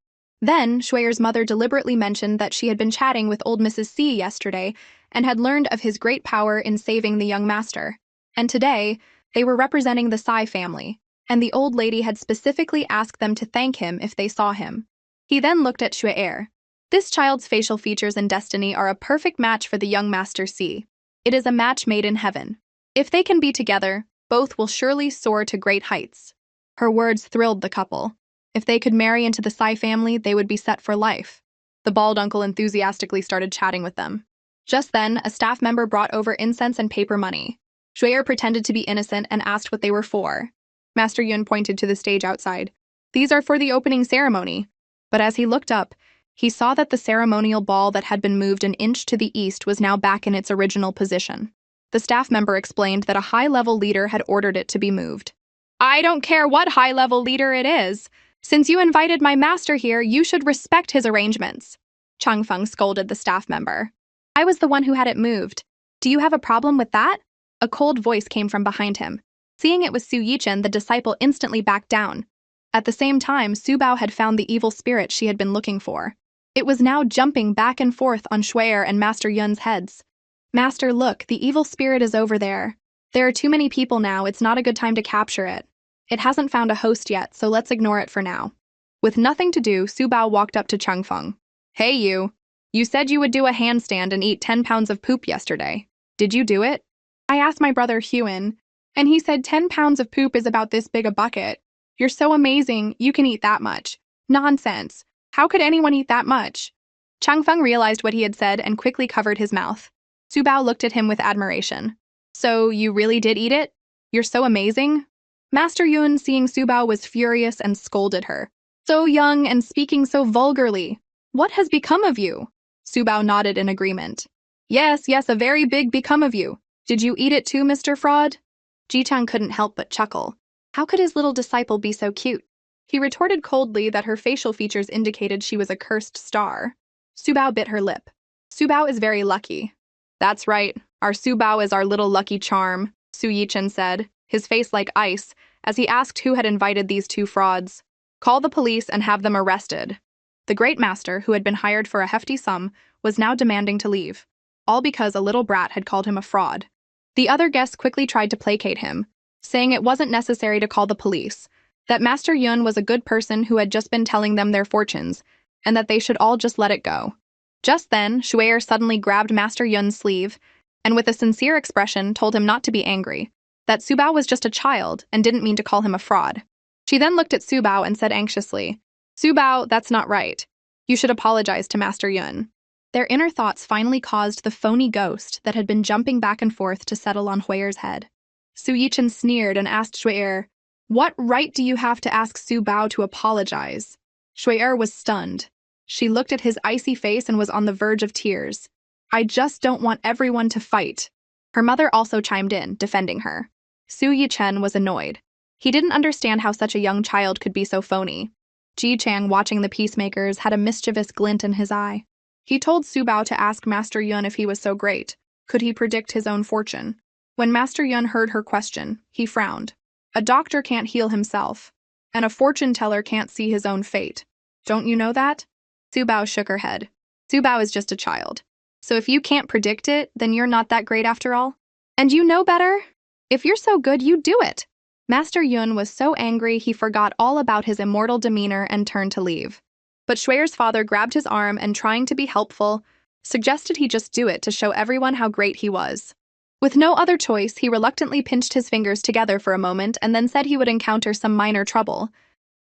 Then, Shueyer's mother deliberately mentioned that she had been chatting with old Mrs. C yesterday and had learned of his great power in saving the young master. And today, they were representing the Sai family, and the old lady had specifically asked them to thank him if they saw him. He then looked at Shueyer. This child's facial features and destiny are a perfect match for the young Master C. It is a match made in heaven. If they can be together, both will surely soar to great heights. Her words thrilled the couple. If they could marry into the Sai family, they would be set for life. The bald uncle enthusiastically started chatting with them. Just then, a staff member brought over incense and paper money. Shueyer pretended to be innocent and asked what they were for. Master Yun pointed to the stage outside. "These are for the opening ceremony." But as he looked up, he saw that the ceremonial ball that had been moved an inch to the east was now back in its original position. The staff member explained that a high-level leader had ordered it to be moved. "I don't care what high-level leader it is. Since you invited my master here, you should respect his arrangements." Chang Feng scolded the staff member. "I was the one who had it moved. Do you have a problem with that?" A cold voice came from behind him. Seeing it was Su Yichen, the disciple instantly backed down. At the same time, Su Bao had found the evil spirit she had been looking for. It was now jumping back and forth on Shueyer and Master Yun's heads. "Master, look, the evil spirit is over there. There are too many people now, it's not a good time to capture it. It hasn't found a host yet, so let's ignore it for now." With nothing to do, Su Bao walked up to Chang Feng. "Hey you! You said you would do a handstand and eat 10 pounds of poop yesterday. Did you do it?" "I asked my brother Huan, and he said 10 pounds of poop is about this big a bucket. You're so amazing, you can eat that much." "Nonsense! How could anyone eat that much?" Chang Feng realized what he had said and quickly covered his mouth. Su Bao looked at him with admiration. "So you really did eat it? You're so amazing?" Master Yun, seeing Su Bao, was furious and scolded her. "So young and speaking so vulgarly. What has become of you?" Su Bao nodded in agreement. Yes, a very big become of you. Did you eat it too, Mr. Fraud?" Ji Chang couldn't help but chuckle. How could his little disciple be so cute? He retorted coldly that her facial features indicated she was a cursed star. Su Bao bit her lip. "Su Bao is very lucky." "That's right. Our Su Bao is our little lucky charm," Su Yichen said, his face like ice, as he asked who had invited these two frauds. "Call the police and have them arrested." The great master, who had been hired for a hefty sum, was now demanding to leave, all because a little brat had called him a fraud. The other guests quickly tried to placate him, saying it wasn't necessary to call the police, that Master Yun was a good person who had just been telling them their fortunes, and that they should all just let it go. Just then, Shueyer suddenly grabbed Master Yun's sleeve, and with a sincere expression told him not to be angry, that Su Bao was just a child and didn't mean to call him a fraud. She then looked at Su Bao and said anxiously, "Su Bao, that's not right. You should apologize to Master Yun." Their inner thoughts finally caused the phony ghost that had been jumping back and forth to settle on Hueyer's head. Su Yichen sneered and asked Shueyer, "What right do you have to ask Su Bao to apologize?" Shueyer was stunned. She looked at his icy face and was on the verge of tears. "I just don't want everyone to fight." Her mother also chimed in, defending her. Su Yichen was annoyed. He didn't understand how such a young child could be so phony. Ji Chang, watching the peacemakers, had a mischievous glint in his eye. He told Su Bao to ask Master Yun if he was so great. Could he predict his own fortune? When Master Yun heard her question, he frowned. "A doctor can't heal himself, and a fortune teller can't see his own fate. Don't you know that?" Su Bao shook her head. "Su Bao is just a child. So if you can't predict it, then you're not that great after all. And you know better? If you're so good, you do it." Master Yun was so angry he forgot all about his immortal demeanor and turned to leave. But Shueyer's father grabbed his arm and, trying to be helpful, suggested he just do it to show everyone how great he was. With no other choice, he reluctantly pinched his fingers together for a moment and then said he would encounter some minor trouble.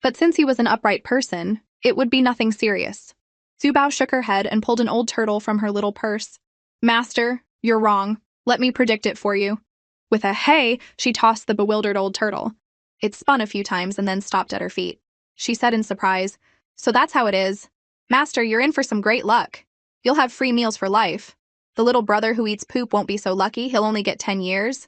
But since he was an upright person, it would be nothing serious. Zubao shook her head and pulled an old turtle from her little purse. Master, you're wrong. Let me predict it for you. With a hey, she tossed the bewildered old turtle. It spun a few times and then stopped at her feet. She said in surprise, "So that's how it is. Master, you're in for some great luck. You'll have free meals for life. The little brother who eats poop won't be so lucky, he'll only get 10 years.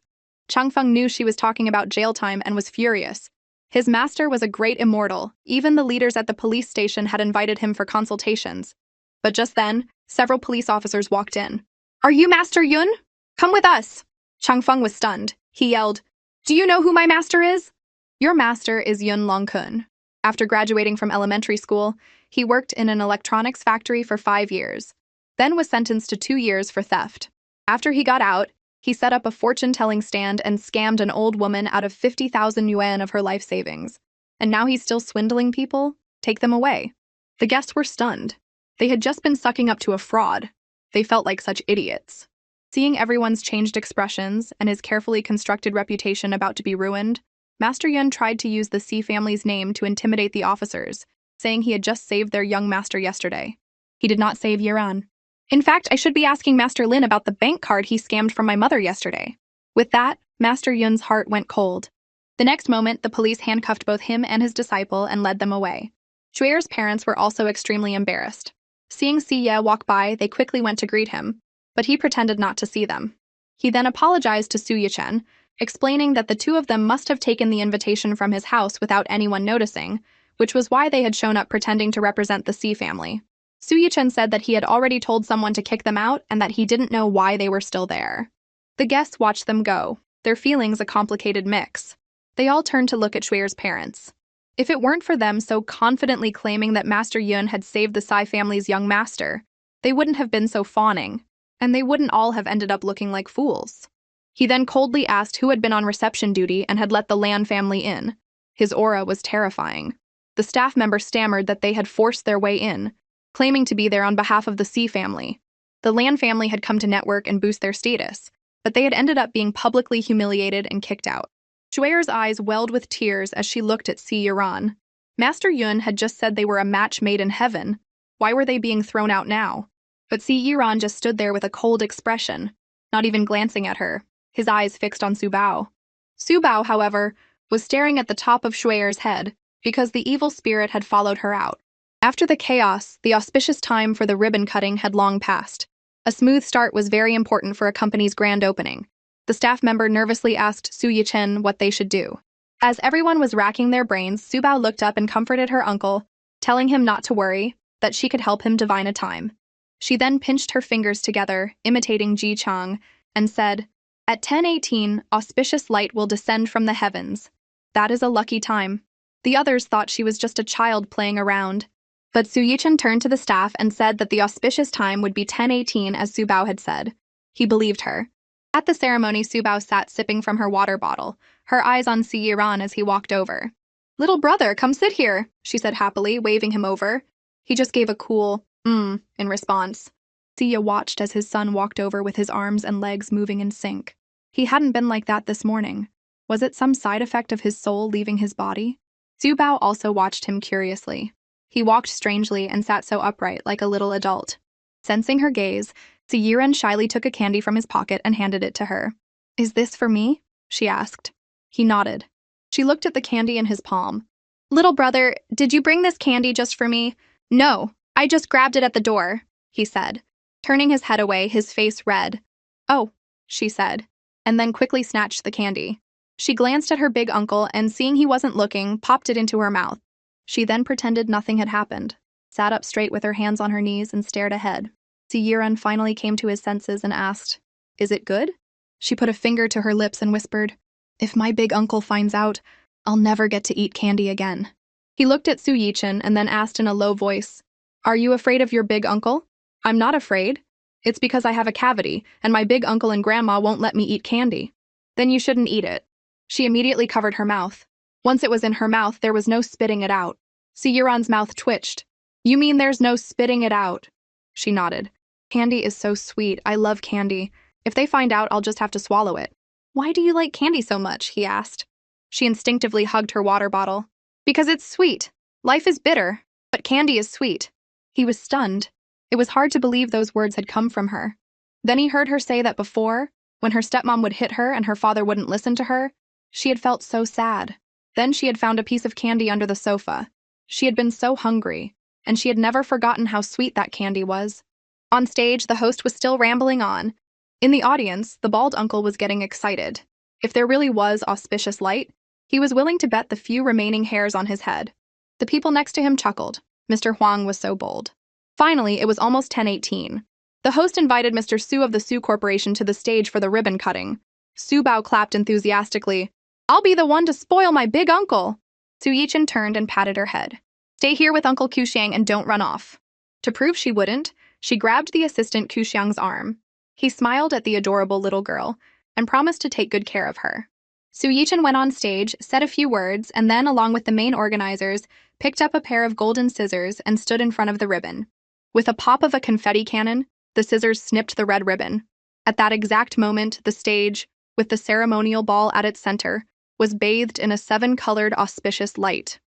Changfeng knew she was talking about jail time and was furious. His master was a great immortal. Even the leaders at the police station had invited him for consultations. But just then, several police officers walked in. "Are you Master Yun? Come with us." Changfeng was stunned. He yelled, "Do you know who my master is?" "Your master is Yun Longkun. After graduating from elementary school, he worked in an electronics factory for 5 years, then was sentenced to 2 years for theft. After he got out, he set up a fortune-telling stand and scammed an old woman out of 50,000 yuan of her life savings. And now he's still swindling people? Take them away." The guests were stunned. They had just been sucking up to a fraud. They felt like such idiots. Seeing everyone's changed expressions and his carefully constructed reputation about to be ruined, Master Yun tried to use the C family's name to intimidate the officers, saying he had just saved their young master yesterday. He did not save Yiran. "In fact, I should be asking Master Lin about the bank card he scammed from my mother yesterday." With that, Master Yun's heart went cold. The next moment, the police handcuffed both him and his disciple and led them away. Shui'er's parents were also extremely embarrassed. Seeing Siye walk by, they quickly went to greet him, but he pretended not to see them. He then apologized to Su Yichen, explaining that the two of them must have taken the invitation from his house without anyone noticing, which was why they had shown up pretending to represent the C family. Su Yichen said that he had already told someone to kick them out and that he didn't know why they were still there. The guests watched them go, their feelings a complicated mix. They all turned to look at Shui'er's parents. If it weren't for them so confidently claiming that Master Yun had saved the Sai family's young master, they wouldn't have been so fawning, and they wouldn't all have ended up looking like fools. He then coldly asked who had been on reception duty and had let the Lan family in. His aura was terrifying. The staff member stammered that they had forced their way in, claiming to be there on behalf of the C family. The Lan family had come to network and boost their status, but they had ended up being publicly humiliated and kicked out. Shui'er's eyes welled with tears as she looked at Si Yiran. Master Yun had just said they were a match made in heaven. Why were they being thrown out now? But Si Yiran just stood there with a cold expression, not even glancing at her, his eyes fixed on Su Bao. Su Bao, however, was staring at the top of Shui'er's head because the evil spirit had followed her out. After the chaos, the auspicious time for the ribbon cutting had long passed. A smooth start was very important for a company's grand opening. The staff member nervously asked Su Yichen what they should do. As everyone was racking their brains, Su Bao looked up and comforted her uncle, telling him not to worry, that she could help him divine a time. She then pinched her fingers together, imitating Ji Chang, and said, "At 10:18, auspicious light will descend from the heavens. That is a lucky time." The others thought she was just a child playing around. But Su Yichen turned to the staff and said that the auspicious time would be 10:18 as Su Bao had said. He believed her. At the ceremony, Su Bao sat sipping from her water bottle, her eyes on Si Yiran as he walked over. "Little brother, come sit here," she said happily, waving him over. He just gave a cool, in response. Siya watched as his son walked over with his arms and legs moving in sync. He hadn't been like that this morning. Was it some side effect of his soul leaving his body? Su Bao also watched him curiously. He walked strangely and sat so upright, like a little adult. Sensing her gaze, Si Yiran shyly took a candy from his pocket and handed it to her. "Is this for me?" she asked. He nodded. She looked at the candy in his palm. "Little brother, did you bring this candy just for me?" "No, I just grabbed it at the door," he said, turning his head away, his face red. "Oh," she said, and then quickly snatched the candy. She glanced at her big uncle and, seeing he wasn't looking, popped it into her mouth. She then pretended nothing had happened, sat up straight with her hands on her knees and stared ahead. Si Yiran finally came to his senses and asked, "Is it good?" She put a finger to her lips and whispered, "If my big uncle finds out, I'll never get to eat candy again." He looked at Su Yichen and then asked in a low voice, "Are you afraid of your big uncle?" "I'm not afraid. It's because I have a cavity, and my big uncle and grandma won't let me eat candy." "Then you shouldn't eat it." She immediately covered her mouth. Once it was in her mouth, there was no spitting it out. Si Yiran's mouth twitched. "You mean there's no spitting it out?" She nodded. "Candy is so sweet. I love candy. If they find out, I'll just have to swallow it." "Why do you like candy so much?" he asked. She instinctively hugged her water bottle. "Because it's sweet. Life is bitter, but candy is sweet." He was stunned. It was hard to believe those words had come from her. Then he heard her say that before, when her stepmom would hit her and her father wouldn't listen to her, she had felt so sad. Then she had found a piece of candy under the sofa. She had been so hungry, and she had never forgotten how sweet that candy was. On stage, the host was still rambling on. In the audience, the bald uncle was getting excited. If there really was auspicious light, he was willing to bet the few remaining hairs on his head. The people next to him chuckled. Mr. Huang was so bold. Finally, it was almost 10:18. The host invited Mr. Su of the Su Corporation to the stage for the ribbon cutting. Su Bao clapped enthusiastically. "I'll be the one to spoil my big uncle." Su Yichin turned and patted her head. "Stay here with Uncle Qiuxiang and don't run off." To prove she wouldn't, she grabbed the assistant Qiuxiang's arm. He smiled at the adorable little girl and promised to take good care of her. Su Yichin went on stage, said a few words, and then, along with the main organizers, picked up a pair of golden scissors and stood in front of the ribbon. With a pop of a confetti cannon, the scissors snipped the red ribbon. At that exact moment, the stage, with the ceremonial ball at its center, was bathed in a 7-colored auspicious light.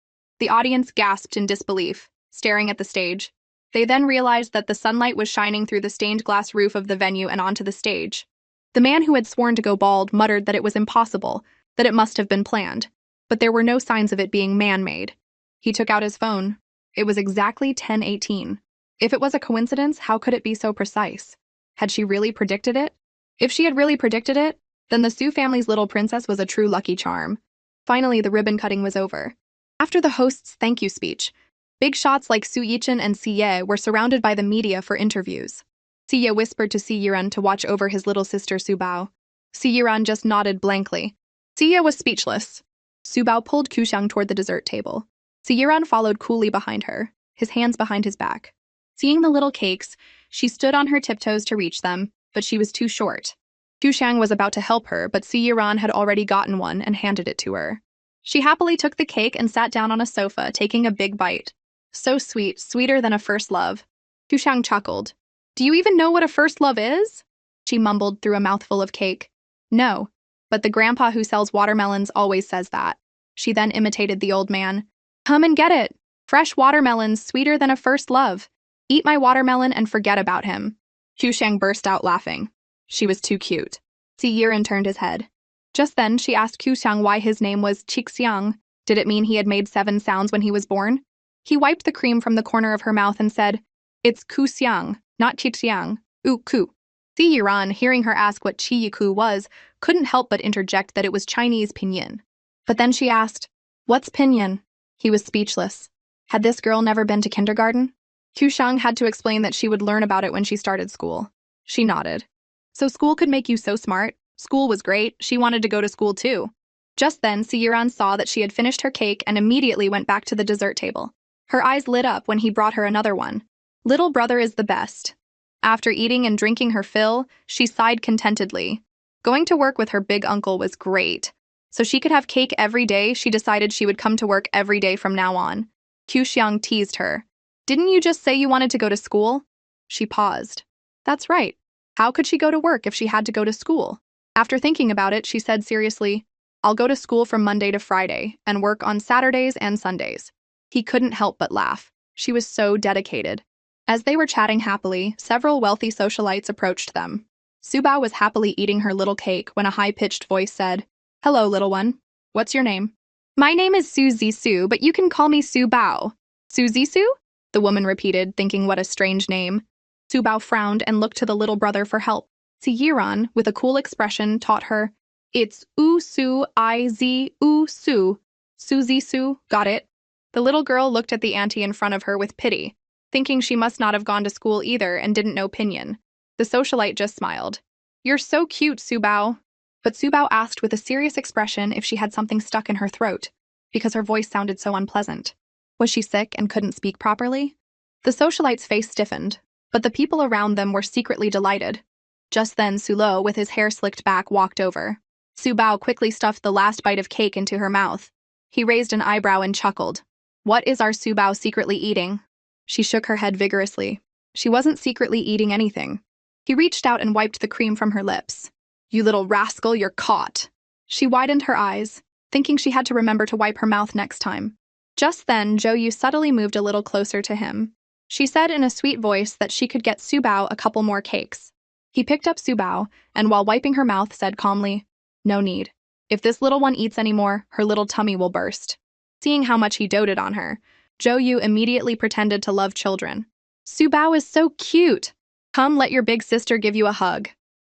The audience gasped in disbelief, staring at the stage. They then realized that the sunlight was shining through the stained glass roof of the venue and onto the stage. The man who had sworn to go bald muttered that it was impossible, that it must have been planned, but there were no signs of it being man-made. He took out his phone. It was exactly 10:18. If it was a coincidence, how could it be so precise? Had she really predicted it? If she had really predicted it, then the Su family's little princess was a true lucky charm. Finally, the ribbon cutting was over. After the host's thank you speech, big shots like Su Yichin and Si Ye were surrounded by the media for interviews. Si Ye whispered to Si Yiran to watch over his little sister Su Bao. Si Yiran just nodded blankly. Si Ye was speechless. Su Bao pulled Qiuxiang toward the dessert table. Si Yiran followed coolly behind her, his hands behind his back. Seeing the little cakes, she stood on her tiptoes to reach them, but she was too short. Qiuxiang was about to help her, but Si Yiran had already gotten one and handed it to her. She happily took the cake and sat down on a sofa, taking a big bite. So sweet, sweeter than a first love. Qiuxiang chuckled. "Do you even know what a first love is?" She mumbled through a mouthful of cake. "No, but the grandpa who sells watermelons always says that." She then imitated the old man. "Come and get it. Fresh watermelons, sweeter than a first love. Eat my watermelon and forget about him." Qiuxiang burst out laughing. She was too cute. Si Yiran turned his head. Just then, she asked Qiuxiang why his name was Qixiang. Did it mean he had made 7 sounds when he was born? He wiped the cream from the corner of her mouth and said, "It's Qiuxiang, not Qixiang. Ku." Si Yiran, hearing her ask what Qiyiku was, couldn't help but interject that it was Chinese pinyin. But then she asked, "What's pinyin?" He was speechless. Had this girl never been to kindergarten? Qiuxiang had to explain that she would learn about it when she started school. She nodded. So school could make you so smart. School was great. She wanted to go to school too. Just then, Si Yiran saw that she had finished her cake and immediately went back to the dessert table. Her eyes lit up when he brought her another one. Little brother is the best. After eating and drinking her fill, she sighed contentedly. Going to work with her big uncle was great. So she could have cake every day, she decided she would come to work every day from now on. Qiuxiang teased her. "Didn't you just say you wanted to go to school?" She paused. That's right. How could she go to work if she had to go to school? After thinking about it, she said seriously, "I'll go to school from Monday to Friday and work on Saturdays and Sundays." He couldn't help but laugh. She was so dedicated. As they were chatting happily, several wealthy socialites approached them. Su Bao was happily eating her little cake when a high-pitched voice said, "Hello, little one. What's your name?" "My name is Su Zisu, but you can call me Su Bao." "Su Zisu?" the woman repeated, thinking what a strange name. Su Bao frowned and looked to the little brother for help. Si Yiran, with a cool expression, taught her, "It's U Su I Z U Su. Su Zisu, got it?" The little girl looked at the auntie in front of her with pity, thinking she must not have gone to school either and didn't know pinyin. The socialite just smiled. "You're so cute, Su Bao." But Su Bao asked with a serious expression if she had something stuck in her throat, because her voice sounded so unpleasant. Was she sick and couldn't speak properly? The socialite's face stiffened, but the people around them were secretly delighted. Just then, Sulo, with his hair slicked back, walked over. Su Bao quickly stuffed the last bite of cake into her mouth. He raised an eyebrow and chuckled. "What is our Su Bao secretly eating?" She shook her head vigorously. She wasn't secretly eating anything. He reached out and wiped the cream from her lips. "You little rascal, you're caught." She widened her eyes, thinking she had to remember to wipe her mouth next time. Just then, Zhou Yu subtly moved a little closer to him. She said in a sweet voice that she could get Subao a couple more cakes. He picked up Subao, and while wiping her mouth, said calmly, "No need. If this little one eats any more, her little tummy will burst." Seeing how much he doted on her, Jo-yu immediately pretended to love children. "Subao is so cute. Come, let your big sister give you a hug.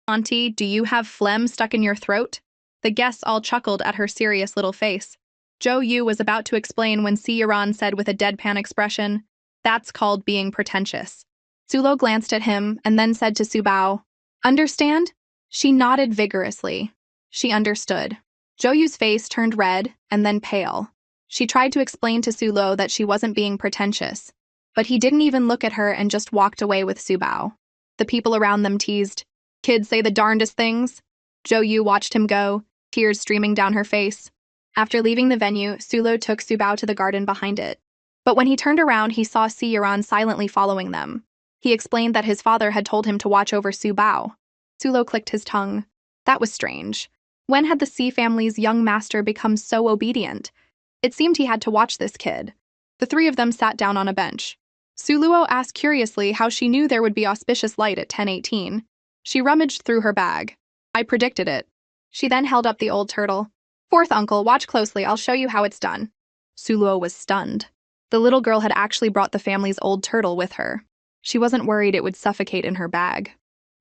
Auntie, do you have phlegm stuck in your throat?" The guests all chuckled at her serious little face. Jo-yu was about to explain when Si-yeon said with a deadpan expression, "That's called being pretentious." Sulo glanced at him and then said to Subao, "Understand?" She nodded vigorously. She understood. Jo-yu's face turned red and then pale. She tried to explain to Sulo that she wasn't being pretentious, but he didn't even look at her and just walked away with Subao. The people around them teased, "Kids say the darndest things." Jo-yu watched him go, tears streaming down her face. After leaving the venue, Sulo took Subao to the garden behind it. But when he turned around, he saw Si-yeon silently following them. He explained that his father had told him to watch over Subao. Sulo clicked his tongue. That was strange. When had the Si family's young master become so obedient? It seemed he had to watch this kid. The three of them sat down on a bench. Suluo asked curiously how she knew there would be auspicious light at 10:18. She rummaged through her bag. "I predicted it." She then held up the old turtle. "Fourth uncle, watch closely, I'll show you how it's done." Suluo was stunned. The little girl had actually brought the family's old turtle with her. She wasn't worried it would suffocate in her bag.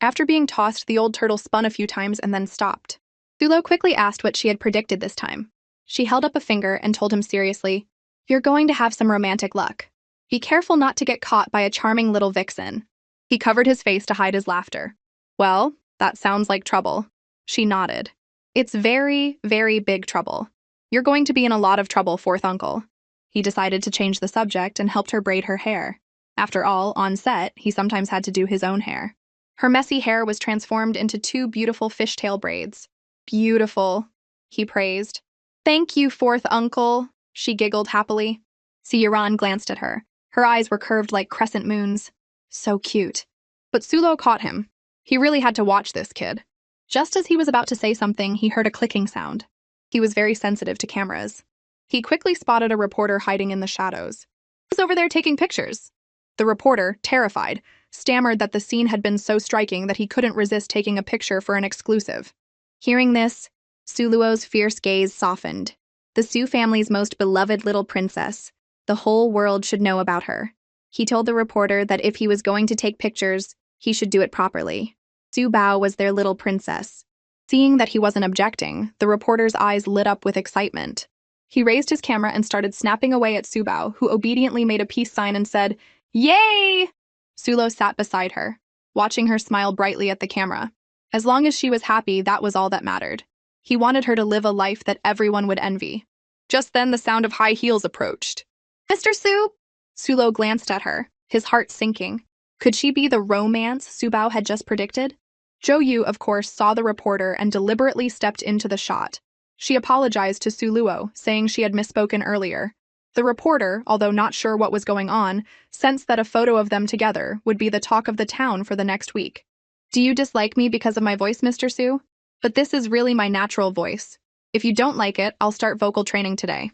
After being tossed, the old turtle spun a few times and then stopped. Sulo quickly asked what she had predicted this time. She held up a finger and told him seriously, "You're going to have some romantic luck. Be careful not to get caught by a charming little vixen." He covered his face to hide his laughter. "Well, that sounds like trouble." She nodded. "It's very, very big trouble. You're going to be in a lot of trouble, fourth uncle." He decided to change the subject and helped her braid her hair. After all, on set, he sometimes had to do his own hair. Her messy hair was transformed into two beautiful fishtail braids. "Beautiful," he praised. "Thank you, fourth uncle," she giggled happily. Si-yeon glanced at her. Her eyes were curved like crescent moons. So cute. But Sulo caught him. He really had to watch this kid. Just as he was about to say something, he heard a clicking sound. He was very sensitive to cameras. He quickly spotted a reporter hiding in the shadows. "Who's over there taking pictures?" The reporter, terrified, stammered that the scene had been so striking that he couldn't resist taking a picture for an exclusive. Hearing this, Suluo's fierce gaze softened. The Su family's most beloved little princess. The whole world should know about her. He told the reporter that if he was going to take pictures, he should do it properly. Su Bao was their little princess. Seeing that he wasn't objecting, the reporter's eyes lit up with excitement. He raised his camera and started snapping away at Su Bao, who obediently made a peace sign and said, "Yay!" Sulo sat beside her, watching her smile brightly at the camera. As long as she was happy, that was all that mattered. He wanted her to live a life that everyone would envy. Just then, the sound of high heels approached. "Mr. Su?" Sulo glanced at her, his heart sinking. Could she be the romance Subao had just predicted? Jo-yu, of course, saw the reporter and deliberately stepped into the shot. She apologized to Suluo, saying she had misspoken earlier. The reporter, although not sure what was going on, sensed that a photo of them together would be the talk of the town for the next week. "Do you dislike me because of my voice, Mr. Su? But this is really my natural voice. If you don't like it, I'll start vocal training today."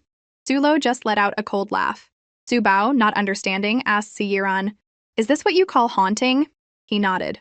Sulo just let out a cold laugh. Subao, not understanding, asked Si-yeon, "Is this what you call haunting?" He nodded.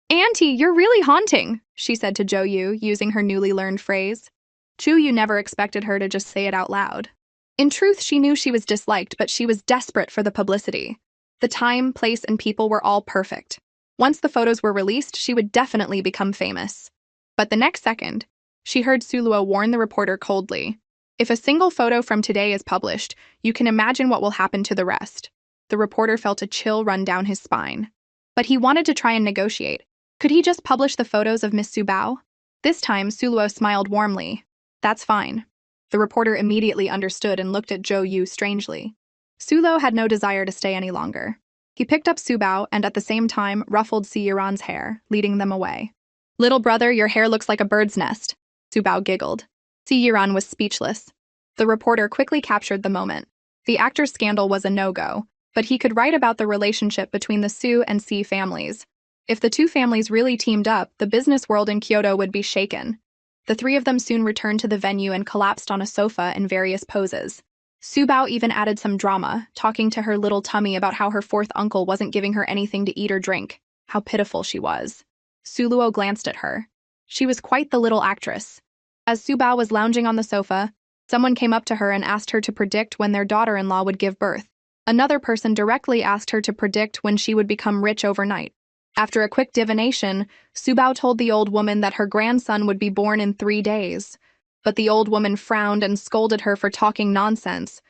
"Auntie, you're really haunting," she said to Jo-yu, using her newly learned phrase. Chu-yu never expected her to just say it out loud. In truth, she knew she was disliked, but she was desperate for the publicity. The time, place, and people were all perfect. Once the photos were released, she would definitely become famous. But the next second, she heard Suluo warn the reporter coldly, "If a single photo from today is published, you can imagine what will happen to the rest." The reporter felt a chill run down his spine. But he wanted to try and negotiate. Could he just publish the photos of Miss Subao? This time, Suluo smiled warmly. "That's fine." The reporter immediately understood and looked at Jo-yu strangely. Sulo had no desire to stay any longer. He picked up Subao and at the same time ruffled Si-yeon's hair, leading them away. "Little brother, your hair looks like a bird's nest." Subao giggled. Si-yeon was speechless. The reporter quickly captured the moment. The actor's scandal was a no-go, but he could write about the relationship between the Su and Si families. If the two families really teamed up, the business world in Kyoto would be shaken. The three of them soon returned to the venue and collapsed on a sofa in various poses. Su Bao even added some drama, talking to her little tummy about how her fourth uncle wasn't giving her anything to eat or drink, how pitiful she was. Su Luo glanced at her. She was quite the little actress. As Su Bao was lounging on the sofa, someone came up to her and asked her to predict when their daughter-in-law would give birth. Another person directly asked her to predict when she would become rich overnight. After a quick divination, Su Bao told the old woman that her grandson would be born in 3 days. But the old woman frowned and scolded her for talking nonsense.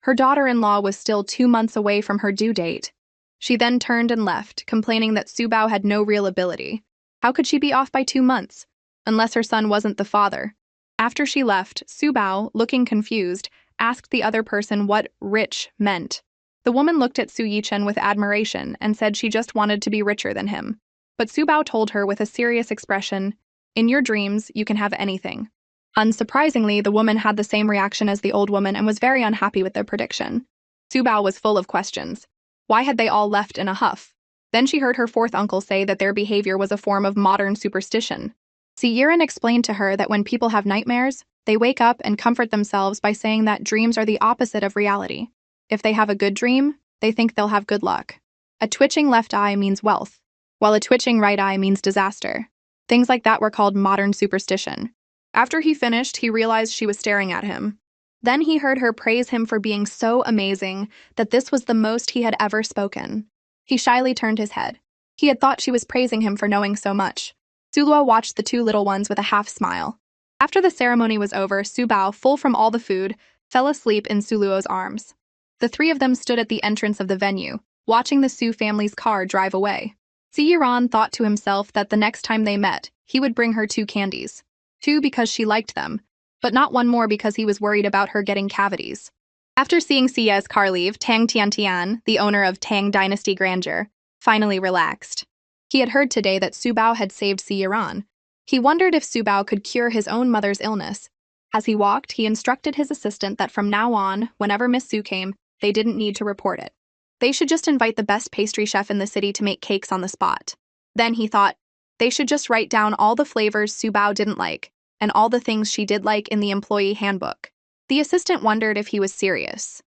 Her daughter-in-law was still 2 months away from her due date. She then turned and left, complaining that Su Bao had no real ability. How could she be off by 2 months? Unless her son wasn't the father. After she left, Su Bao, looking confused, asked the other person what rich meant. The woman looked at Su Yichen with admiration and said she just wanted to be richer than him. But Su Bao told her with a serious expression, "In your dreams, you can have anything." Unsurprisingly, the woman had the same reaction as the old woman and was very unhappy with their prediction. Su Bao was full of questions. Why had they all left in a huff? Then she heard her fourth uncle say that their behavior was a form of modern superstition. Si Yiren explained to her that when people have nightmares, they wake up and comfort themselves by saying that dreams are the opposite of reality. If they have a good dream, they think they'll have good luck. A twitching left eye means wealth, while a twitching right eye means disaster. Things like that were called modern superstition. After he finished, he realized she was staring at him. Then he heard her praise him for being so amazing that this was the most he had ever spoken. He shyly turned his head. He had thought she was praising him for knowing so much. Su Luo watched the two little ones with a half smile. After the ceremony was over, Su Bao, full from all the food, fell asleep in Su Luo's arms. The three of them stood at the entrance of the venue, watching the Su family's car drive away. Si Yiran thought to himself that the next time they met, he would bring her 2 candies. 2 because she liked them, but not one more because he was worried about her getting cavities. After seeing Sia's car leave, Tang Tiantian, the owner of Tang Dynasty Grandeur, finally relaxed. He had heard today that Su Bao had saved Si Yiran. He wondered if Su Bao could cure his own mother's illness. As he walked, he instructed his assistant that from now on, whenever Miss Su came, they didn't need to report it. They should just invite the best pastry chef in the city to make cakes on the spot. Then he thought, they should just write down all the flavors Su Bao didn't like, and all the things she did like in the employee handbook. The assistant wondered if he was serious.